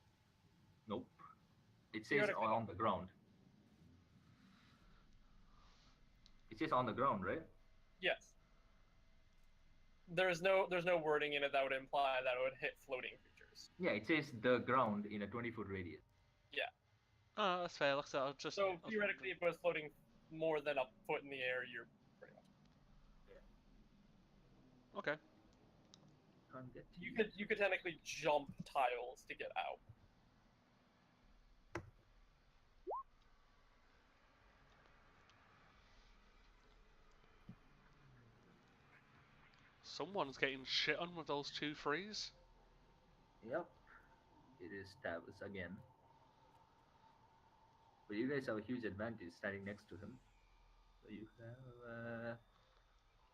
Nope. It says Theoretically, on the ground. It says on the ground, right? yes. There's no wording in it that would imply that it would hit floating creatures. Yeah, it says the ground in a 20-foot radius. Yeah. Oh, that's fair. Like I said, I was just. So theoretically, if it was floating more than a foot in the air, you're pretty much. Okay. Can't get to You could technically jump tiles to get out. Someone's getting shit on with those 2 3s. Yep. It is Tavis again. But you guys have a huge advantage standing next to him. So you have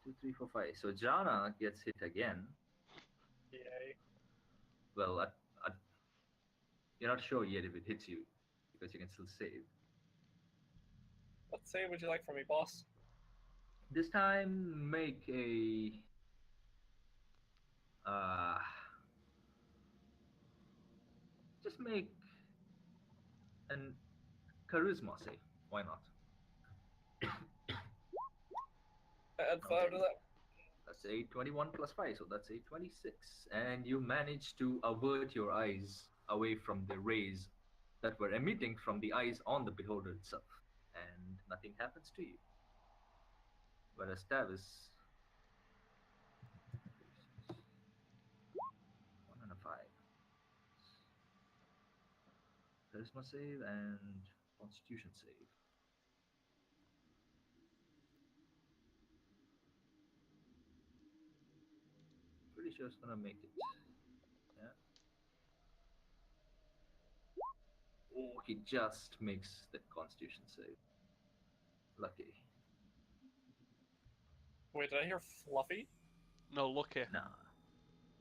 2, 3, 4, 5. So Jana gets hit again. Yay. Well, you're not sure yet if it hits you because you can still save. What save would you like from me, boss? This time, make a just make an charisma save. Why not? Add 5 to that. That's a 21 plus 5, so that's a 26. And you manage to avert your eyes away from the rays that were emitting from the eyes on the beholder itself. And nothing happens to you. Whereas Tavis, 1 and a 5. Charisma save and Constitution save. Pretty sure it's gonna make it. Yeah. Oh, he just makes the Constitution save. Lucky. Wait, did I hear fluffy? No, lucky. Nah.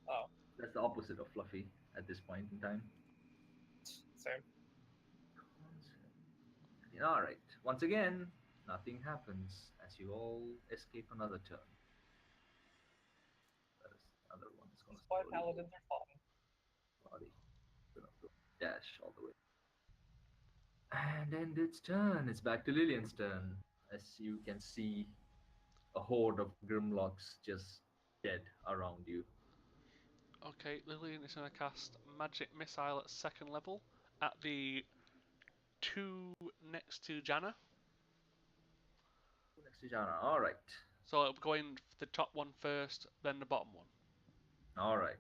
Oh, That's the opposite of Fluffy at this point in time. same. Alright. Once again, nothing happens as you all escape another turn. That is another one. It's gonna That's why slowly paladins are fun. body. Gonna go dash all the way. And end its turn. It's back to Lillian's turn. As you can see, a horde of Grimlocks just dead around you. Okay, Lillian is going to cast Magic Missile at 2nd level at the 2 next to Janna. Next to Jana. Alright. So it'll go in the top one first, then the bottom one. Alright.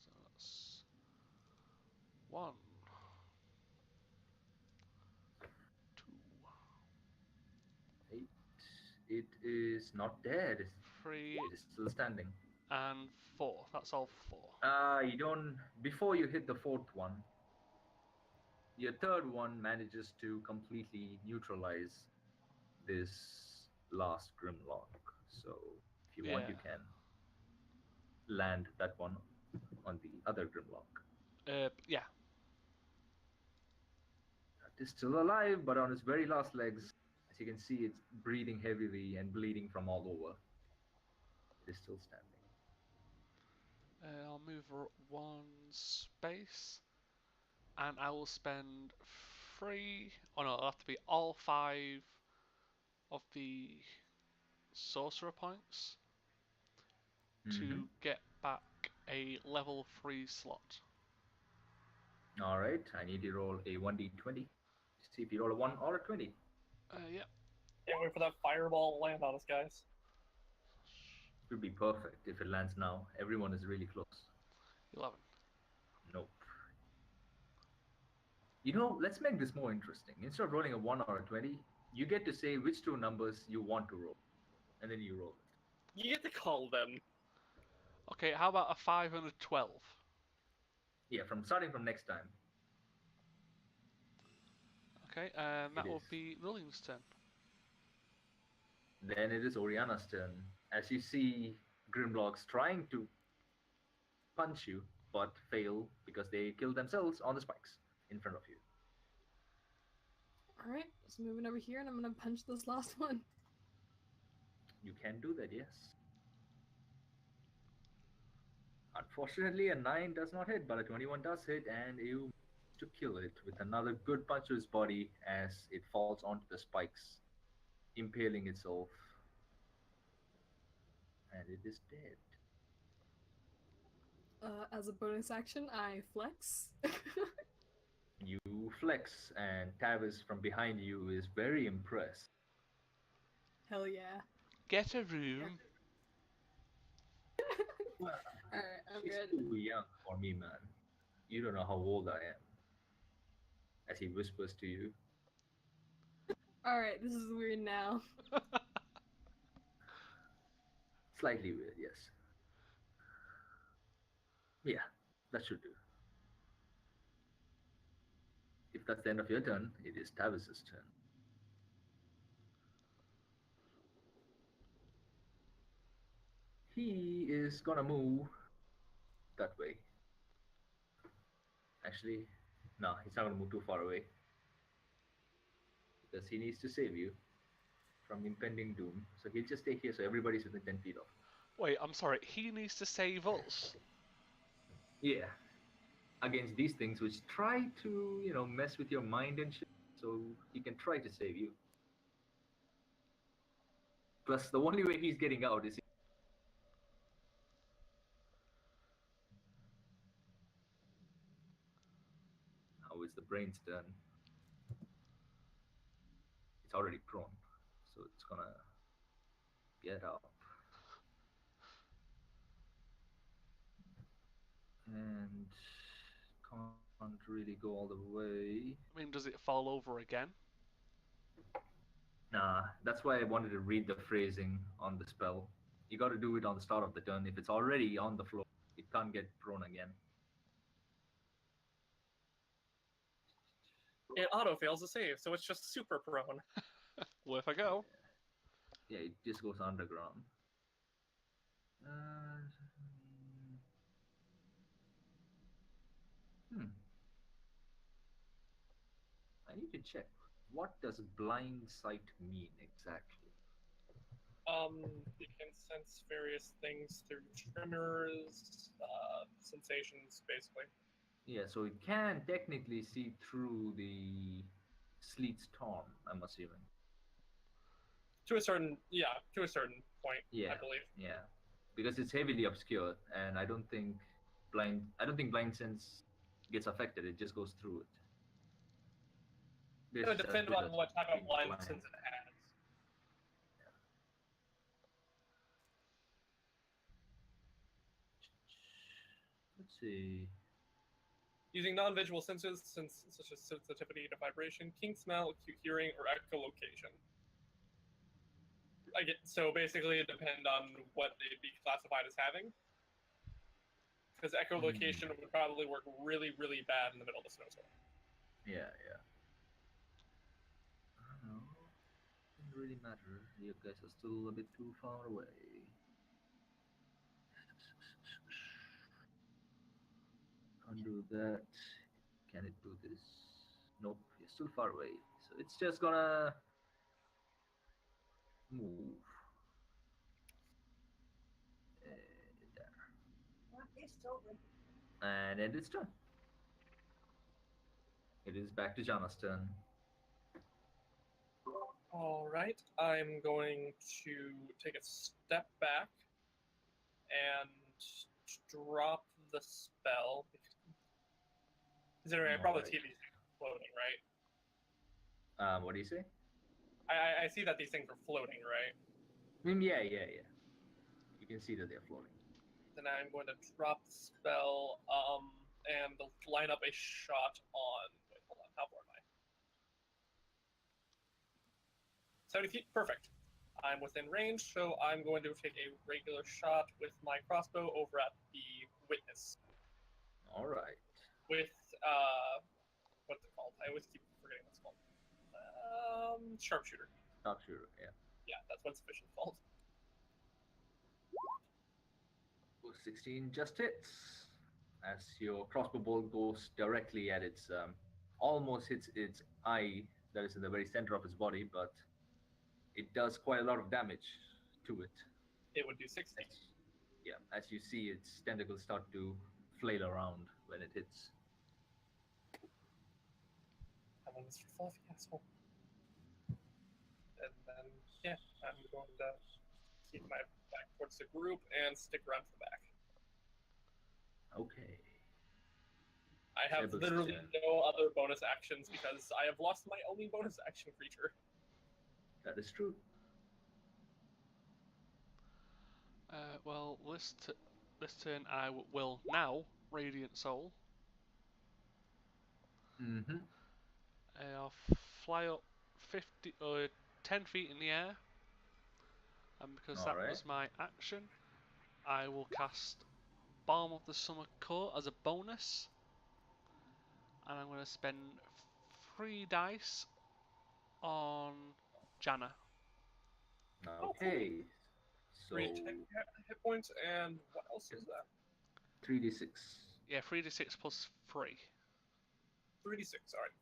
So that's 1, 2, 8. It is not dead. 3, It is still standing. and 4. That's all 4. You don't. Before you hit the 4th one, your 3rd one manages to completely neutralize this last Grimlock. So, if you want, Yeah. you can land that one on the other Grimlock. Yeah. It is still alive, but on its very last legs. As you can see, it's breathing heavily and bleeding from all over. It is still standing. I'll move 1 space, and I will spend 3. Oh no, it'll have to be all 5 of the sorcerer points to get back a level 3 slot. Alright, I need you to roll a 1d20. See if you roll a 1 or a 20. Yep. Can't wait for that fireball to land on us, guys. It would be perfect if it lands now. Everyone is really close. 11. Nope. You know, let's make this more interesting. Instead of rolling a 1 or a 20, you get to say which 2 numbers you want to roll. And then you roll it. You get to call them. Okay, how about a 5 and a 12? Yeah, starting from next time. Okay, that It will is. be Lillian's turn. Then it is Oriana's turn. as you see Grimlocks trying to punch you, but fail because they kill themselves on the spikes in front of you. Alright, just moving over here and I'm gonna punch this last one. You can do that, yes. Unfortunately, a 9 does not hit, but a 21 does hit, and you manage to kill it with another good punch to its body as it falls onto the spikes, impaling itself, and it is dead. As a bonus action, I flex. You flex, and Tavis from behind you is very impressed. Hell yeah. Get a room. Well, Alright, I'm she's good. too young for me, man. You don't know how old I am. As he whispers to you. Alright, this is weird now. Slightly weird, yes. Yeah, that should do. If that's the end of your turn, it is Tavis's turn. He is gonna move that way. Actually, no, he's not gonna move too far away. Because he needs to save you from impending doom. So he'll just stay here so everybody's within 10 feet of him. Wait, I'm sorry. He needs to save us. Yeah. Against these things which try to, mess with your mind and shit. So he can try to save you. Plus, the only way he's getting out is. Now it's the brain's turn. It's already prone. So it's gonna get up. And can't really go all the way. I mean, does it fall over again? Nah, that's why I wanted to read the phrasing on the spell. You got to do it on the start of the turn. If it's already on the floor, it can't get prone again. It auto fails to save, so it's just super prone. Worth a go. Yeah, it just goes underground. I need to check. What does blind sight mean exactly? You can sense various things through tremors, sensations, basically. Yeah, so it can technically see through the sleet storm, I'm assuming. To a certain point, Yeah, I believe. yeah, because it's heavily obscured, and I don't think blind sense gets affected. It just goes through it. It would depend on what type of blind sense it has. Let's see. Using non-visual senses, such as sensitivity to vibration, keen smell, acute hearing, or echolocation. So basically, it depends on what they'd be classified as having. Because echolocation would probably work really, really bad in the middle of a snowstorm. Yeah. I don't know. Doesn't really matter. You guys are still a bit too far away. Can't do that. Can it do this? Nope, you're still far away. So it's just gonna move. There. And end its turn. It is back to Jana's turn. Alright, I'm going to take a step back and drop the spell. Considering I probably see these things floating, right? What do you say? I see that these things are floating, right? Yeah. You can see that they're floating. Then I'm going to drop the spell and line up a shot on. Wait, hold on. How far am I? 70 feet. Perfect. I'm within range, so I'm going to take a regular shot with my crossbow over at the witness. All right. With what's it called? I always keep forgetting what it's called. Sharpshooter. Sharpshooter. Yeah. Yeah, that's what it's officially called. Ooh, 16 just hits. As your crossbow bolt goes directly at its, almost hits its eye that is in the very center of its body, but it does quite a lot of damage to it. It would do 16. As, yeah, as you see its tentacles start to flail around when it hits. Hello, Mr. Fluffy asshole. And then, yeah, I'm going to keep my back towards the group and stick around for the back. Okay. I have Table's literally turn. no other bonus actions because I have lost my only bonus action creature. That is true. Well, this turn I will now Radiant Soul. Mm-hmm. I'll fly up 10 feet in the air, and because that Alright. was my action, I will cast Balm of the Summer Coat as a bonus, and I'm going to spend 3 dice on Janna. Okay. So 3 hit points, and what else is that? 3d6. Yeah, 3d6 plus 3. 3d6, alright.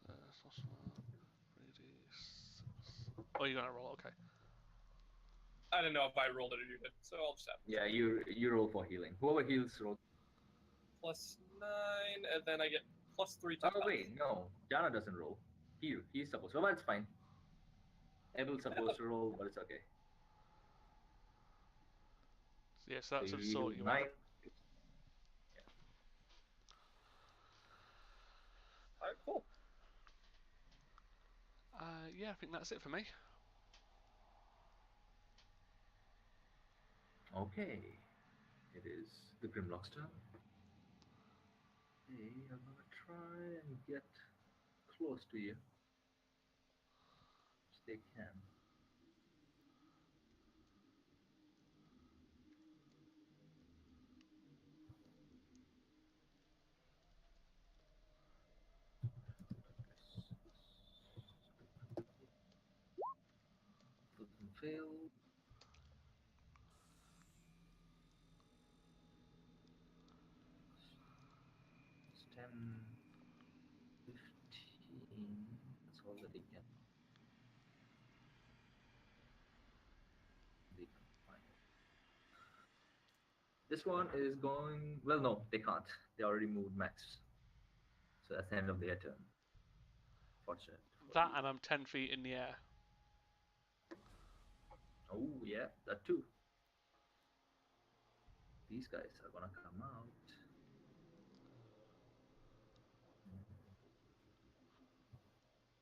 3d6. Oh, you're gonna roll, okay. I don't know if I rolled it or you did, so I'll just have it. Yeah, you roll for healing. Whoever heals roll. Plus 9, and then I get plus 3 to Oh health. wait, no. Jana doesn't roll. He's supposed to. Well, that's fine. Abel's supposed to roll, but it's okay. Yeah, so that So should you sort heal you 9. out. Alright, cool. Yeah, I think that's it for me. Okay. It is the Grimlock's turn. They are gonna try and get close to you. Which they can. Both of them fail. It's 10, 15. That's all that they can. They can find. This one is going. Well, no, they can't. They already moved max. So that's the end of their turn. Fortunate. For That you. and I'm 10 feet in the air. Oh, yeah, that too. These guys are gonna come out.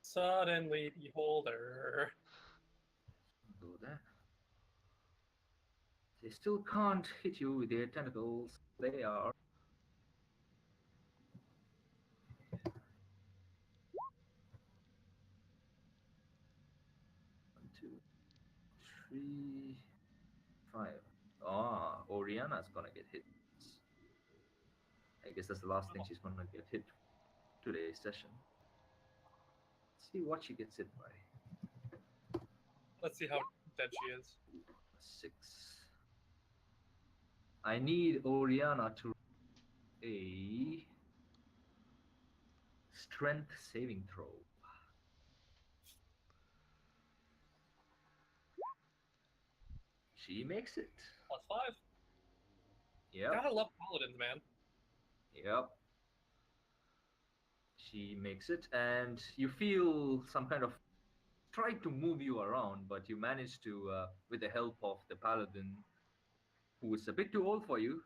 Suddenly, beholder. Go there. They still can't hit you with their tentacles. They are. 1, 2, 3, 5. Ah, Oriana's gonna get hit. I guess that's the last thing she's gonna get hit today's session. Let's see what she gets hit by. Let's see how dead she is. 6. I need Oriana to a strength saving throw. She makes it. Plus 5. Yep. Gotta love paladins, man. Yep. She makes it, and you feel some kind of try to move you around, but you manage to, with the help of the paladin, who is a bit too old for you,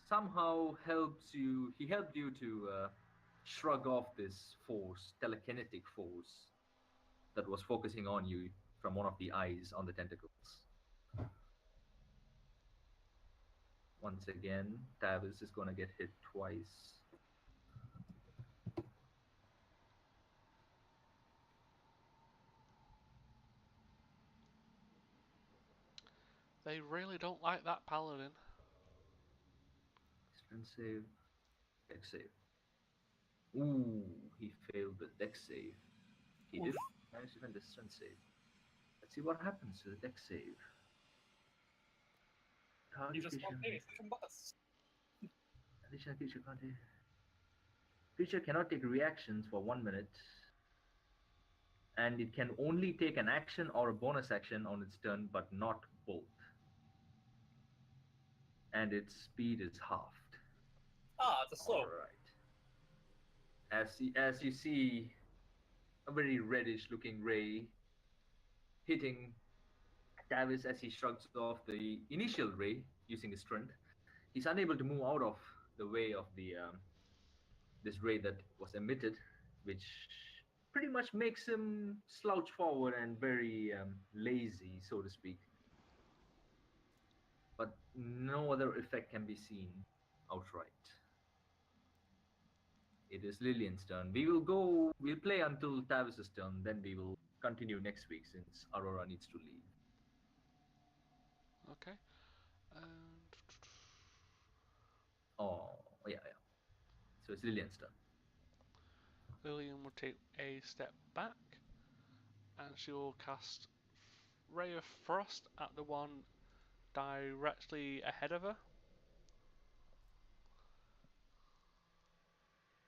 somehow helps you. He helped you to shrug off this force, telekinetic force, that was focusing on you from one of the eyes on the tentacles. Once again, Tavis is going to get hit twice. They really don't like that paladin. Strength save, dex save. Ooh, he failed the dex save. He did manage even the strength save. Let's see what happens to the dex save. You just spontaneously combust. Additional creature can't take. Creature cannot take reactions for 1 minute, and it can only take an action or a bonus action on its turn, but not both. And its speed is halved. Ah, it's a slow. All right. As you see, a very reddish-looking ray hitting Tavis as he shrugs off the initial ray using his strength. He's unable to move out of the way of the this ray that was emitted, which pretty much makes him slouch forward and very lazy, so to speak. But no other effect can be seen outright. It is Lillian's turn. We'll play until Tavis's turn, then we will continue next week since Aurora needs to leave. Okay. And Oh, yeah. So it's Lillian's turn. Lillian will take a step back, and she will cast Ray of Frost at the one directly ahead of her.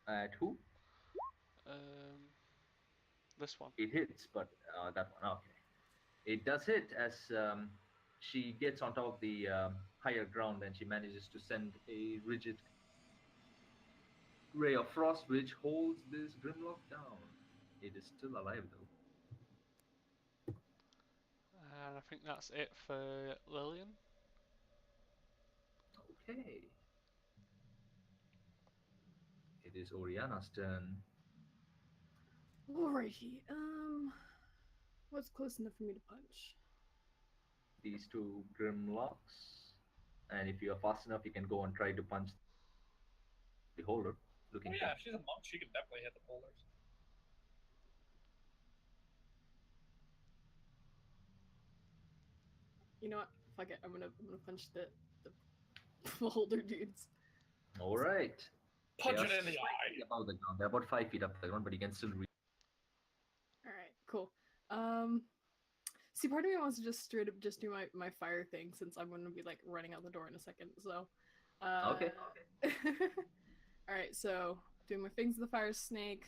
At who? This one. It hits, but that one, okay. It does hit as she gets on top of the higher ground and she manages to send a rigid ray of frost which holds this Grimlock down. It is still alive though. And I think that's it for Lillian. Okay. It is Oriana's turn. Alrighty. What's close enough for me to punch? These two Grimlocks. And if you are fast enough, you can go and try to punch the holder. Oh yeah, if she's a monk, she could definitely hit the boulders. You know what? Fuck it. I'm gonna punch the beholder dudes. All right. Punch They it are in the eye. slightly above the ground. They're about 5 feet up the ground, but you can still reach. All right, cool. See, part of me wants to just straight up just do my fire thing since I'm gonna be like running out the door in a second. So, Okay. all right, so doing my things of the fire snake,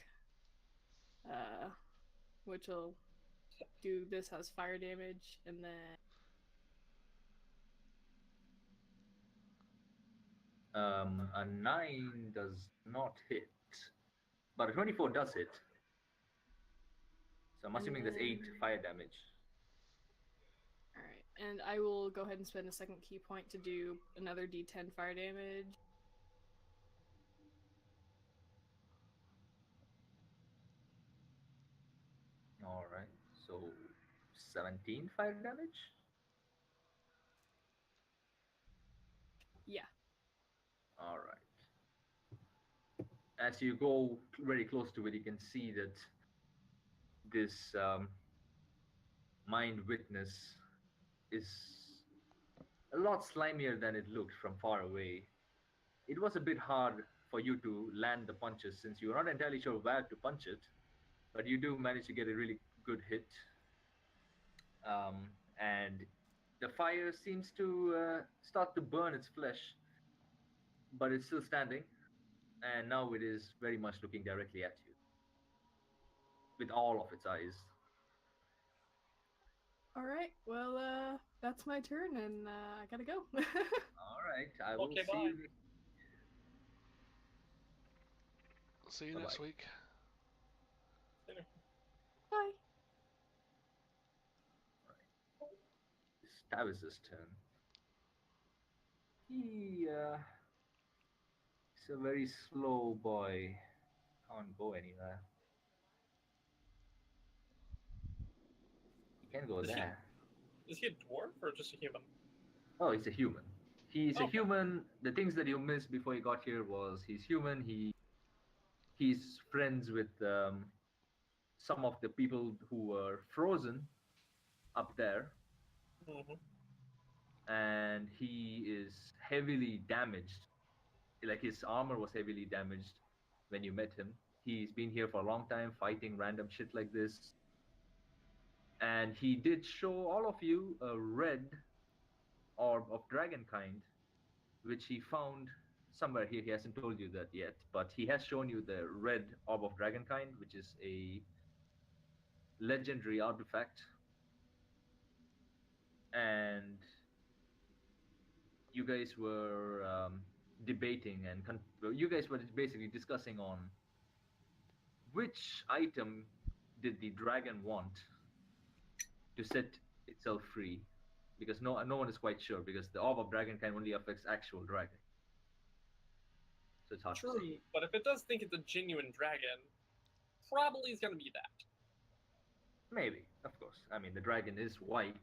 which will do this has fire damage, and then A 9 does not hit, but a 24 does hit. So I'm assuming there's 8 fire damage. all right, and I will go ahead and spend a second key point to do another D10 fire damage. All right, so 17 fire damage. Yeah. All right. As you go very close to it, you can see that this mind witness is a lot slimier than it looked from far away. It was a bit hard for you to land the punches since you're not entirely sure where to punch it, but you do manage to get a really good hit. And the fire seems to start to burn its flesh, but it's still standing, and now it is very much looking directly at you with all of its eyes. All right. Well, that's my turn, and I gotta go. All right, I will Okay, see bye. you. See you Bye-bye. next week. Later. Bye. It's Tavis's turn. He's a very slow boy. Can't go anywhere. He can go Is he- there. Is he a dwarf or just a human? Oh, he's a human. He's a Okay. human. The things that you missed before he got here was he's human. He's friends with some of the people who were frozen up there, Mm-hmm. and he is heavily damaged. Like his armor was heavily damaged when you met him. He's been here for a long time fighting random shit like this. And he did show all of you a red orb of dragon kind, which he found somewhere here. He hasn't told you that yet, but he has shown you the red orb of dragon kind, which is a legendary artifact. And you guys were debating and well, you guys were basically discussing on which item did the dragon want to set itself free, because no one is quite sure, because the orb of dragon kind only affects actual dragon, so it's hard to True, say. but if it does think it's a genuine dragon, probably is gonna be that. Maybe, of course. I mean, the dragon is white.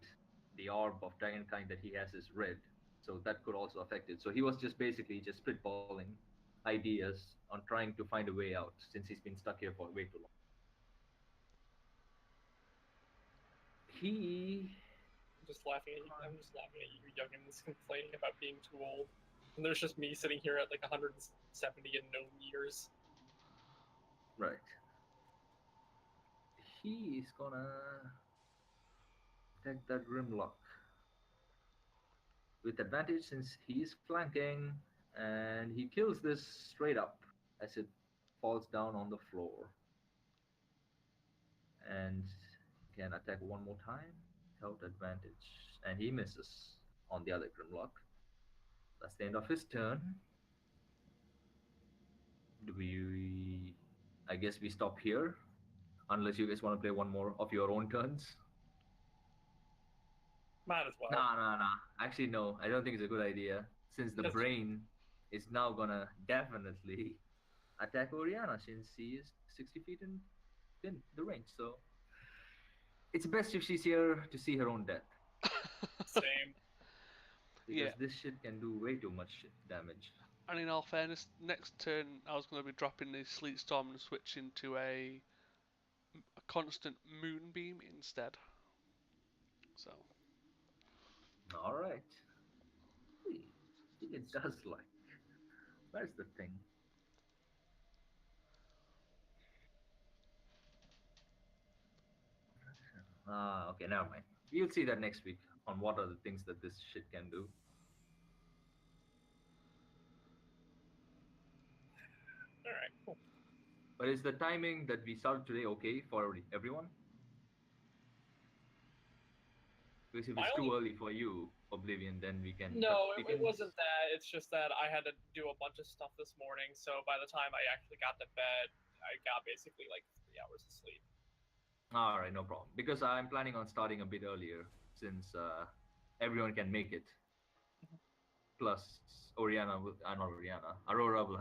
The orb of dragon kind that he has is red, so that could also affect it. So he was just basically just spitballing ideas on trying to find a way out, since he's been stuck here for way too long. He I'm just laughing at you youngins complaining about being too old. And there's just me sitting here at like 170 and no years. right. He is gonna attack that Grimlock with advantage since he's flanking, and he kills this straight up as it falls down on the floor. And can attack one more time without advantage, and he misses on the other Grimlock. That's the end of his turn. Do we? I guess we stop here, unless you guys want to play one more of your own turns. Might as well. Nah. Actually, no. I don't think it's a good idea, since the Yes. brain is now gonna definitely attack Oriana, since he is 60 feet in the range. So it's best if she's here to see her own death, Same. because Yeah. this shit can do way too much damage. And in all fairness, next turn I was going to be dropping the Sleet Storm and switching to a constant Moonbeam instead. So. All right. It does like. Where's the thing? Okay, never mind. You'll see that next week on what are the things that this shit can do. Alright, cool. But is the timing that we started today okay for everyone? Because if My it's too only- early for you, Oblivion, then we can. No, we it can- wasn't that. It's just that I had to do a bunch of stuff this morning, so by the time I actually got to bed, I got basically like 3 hours of sleep. All right, no problem. Because I'm planning on starting a bit earlier, since everyone can make it. Plus, Oriana, not Oriana, Aurora will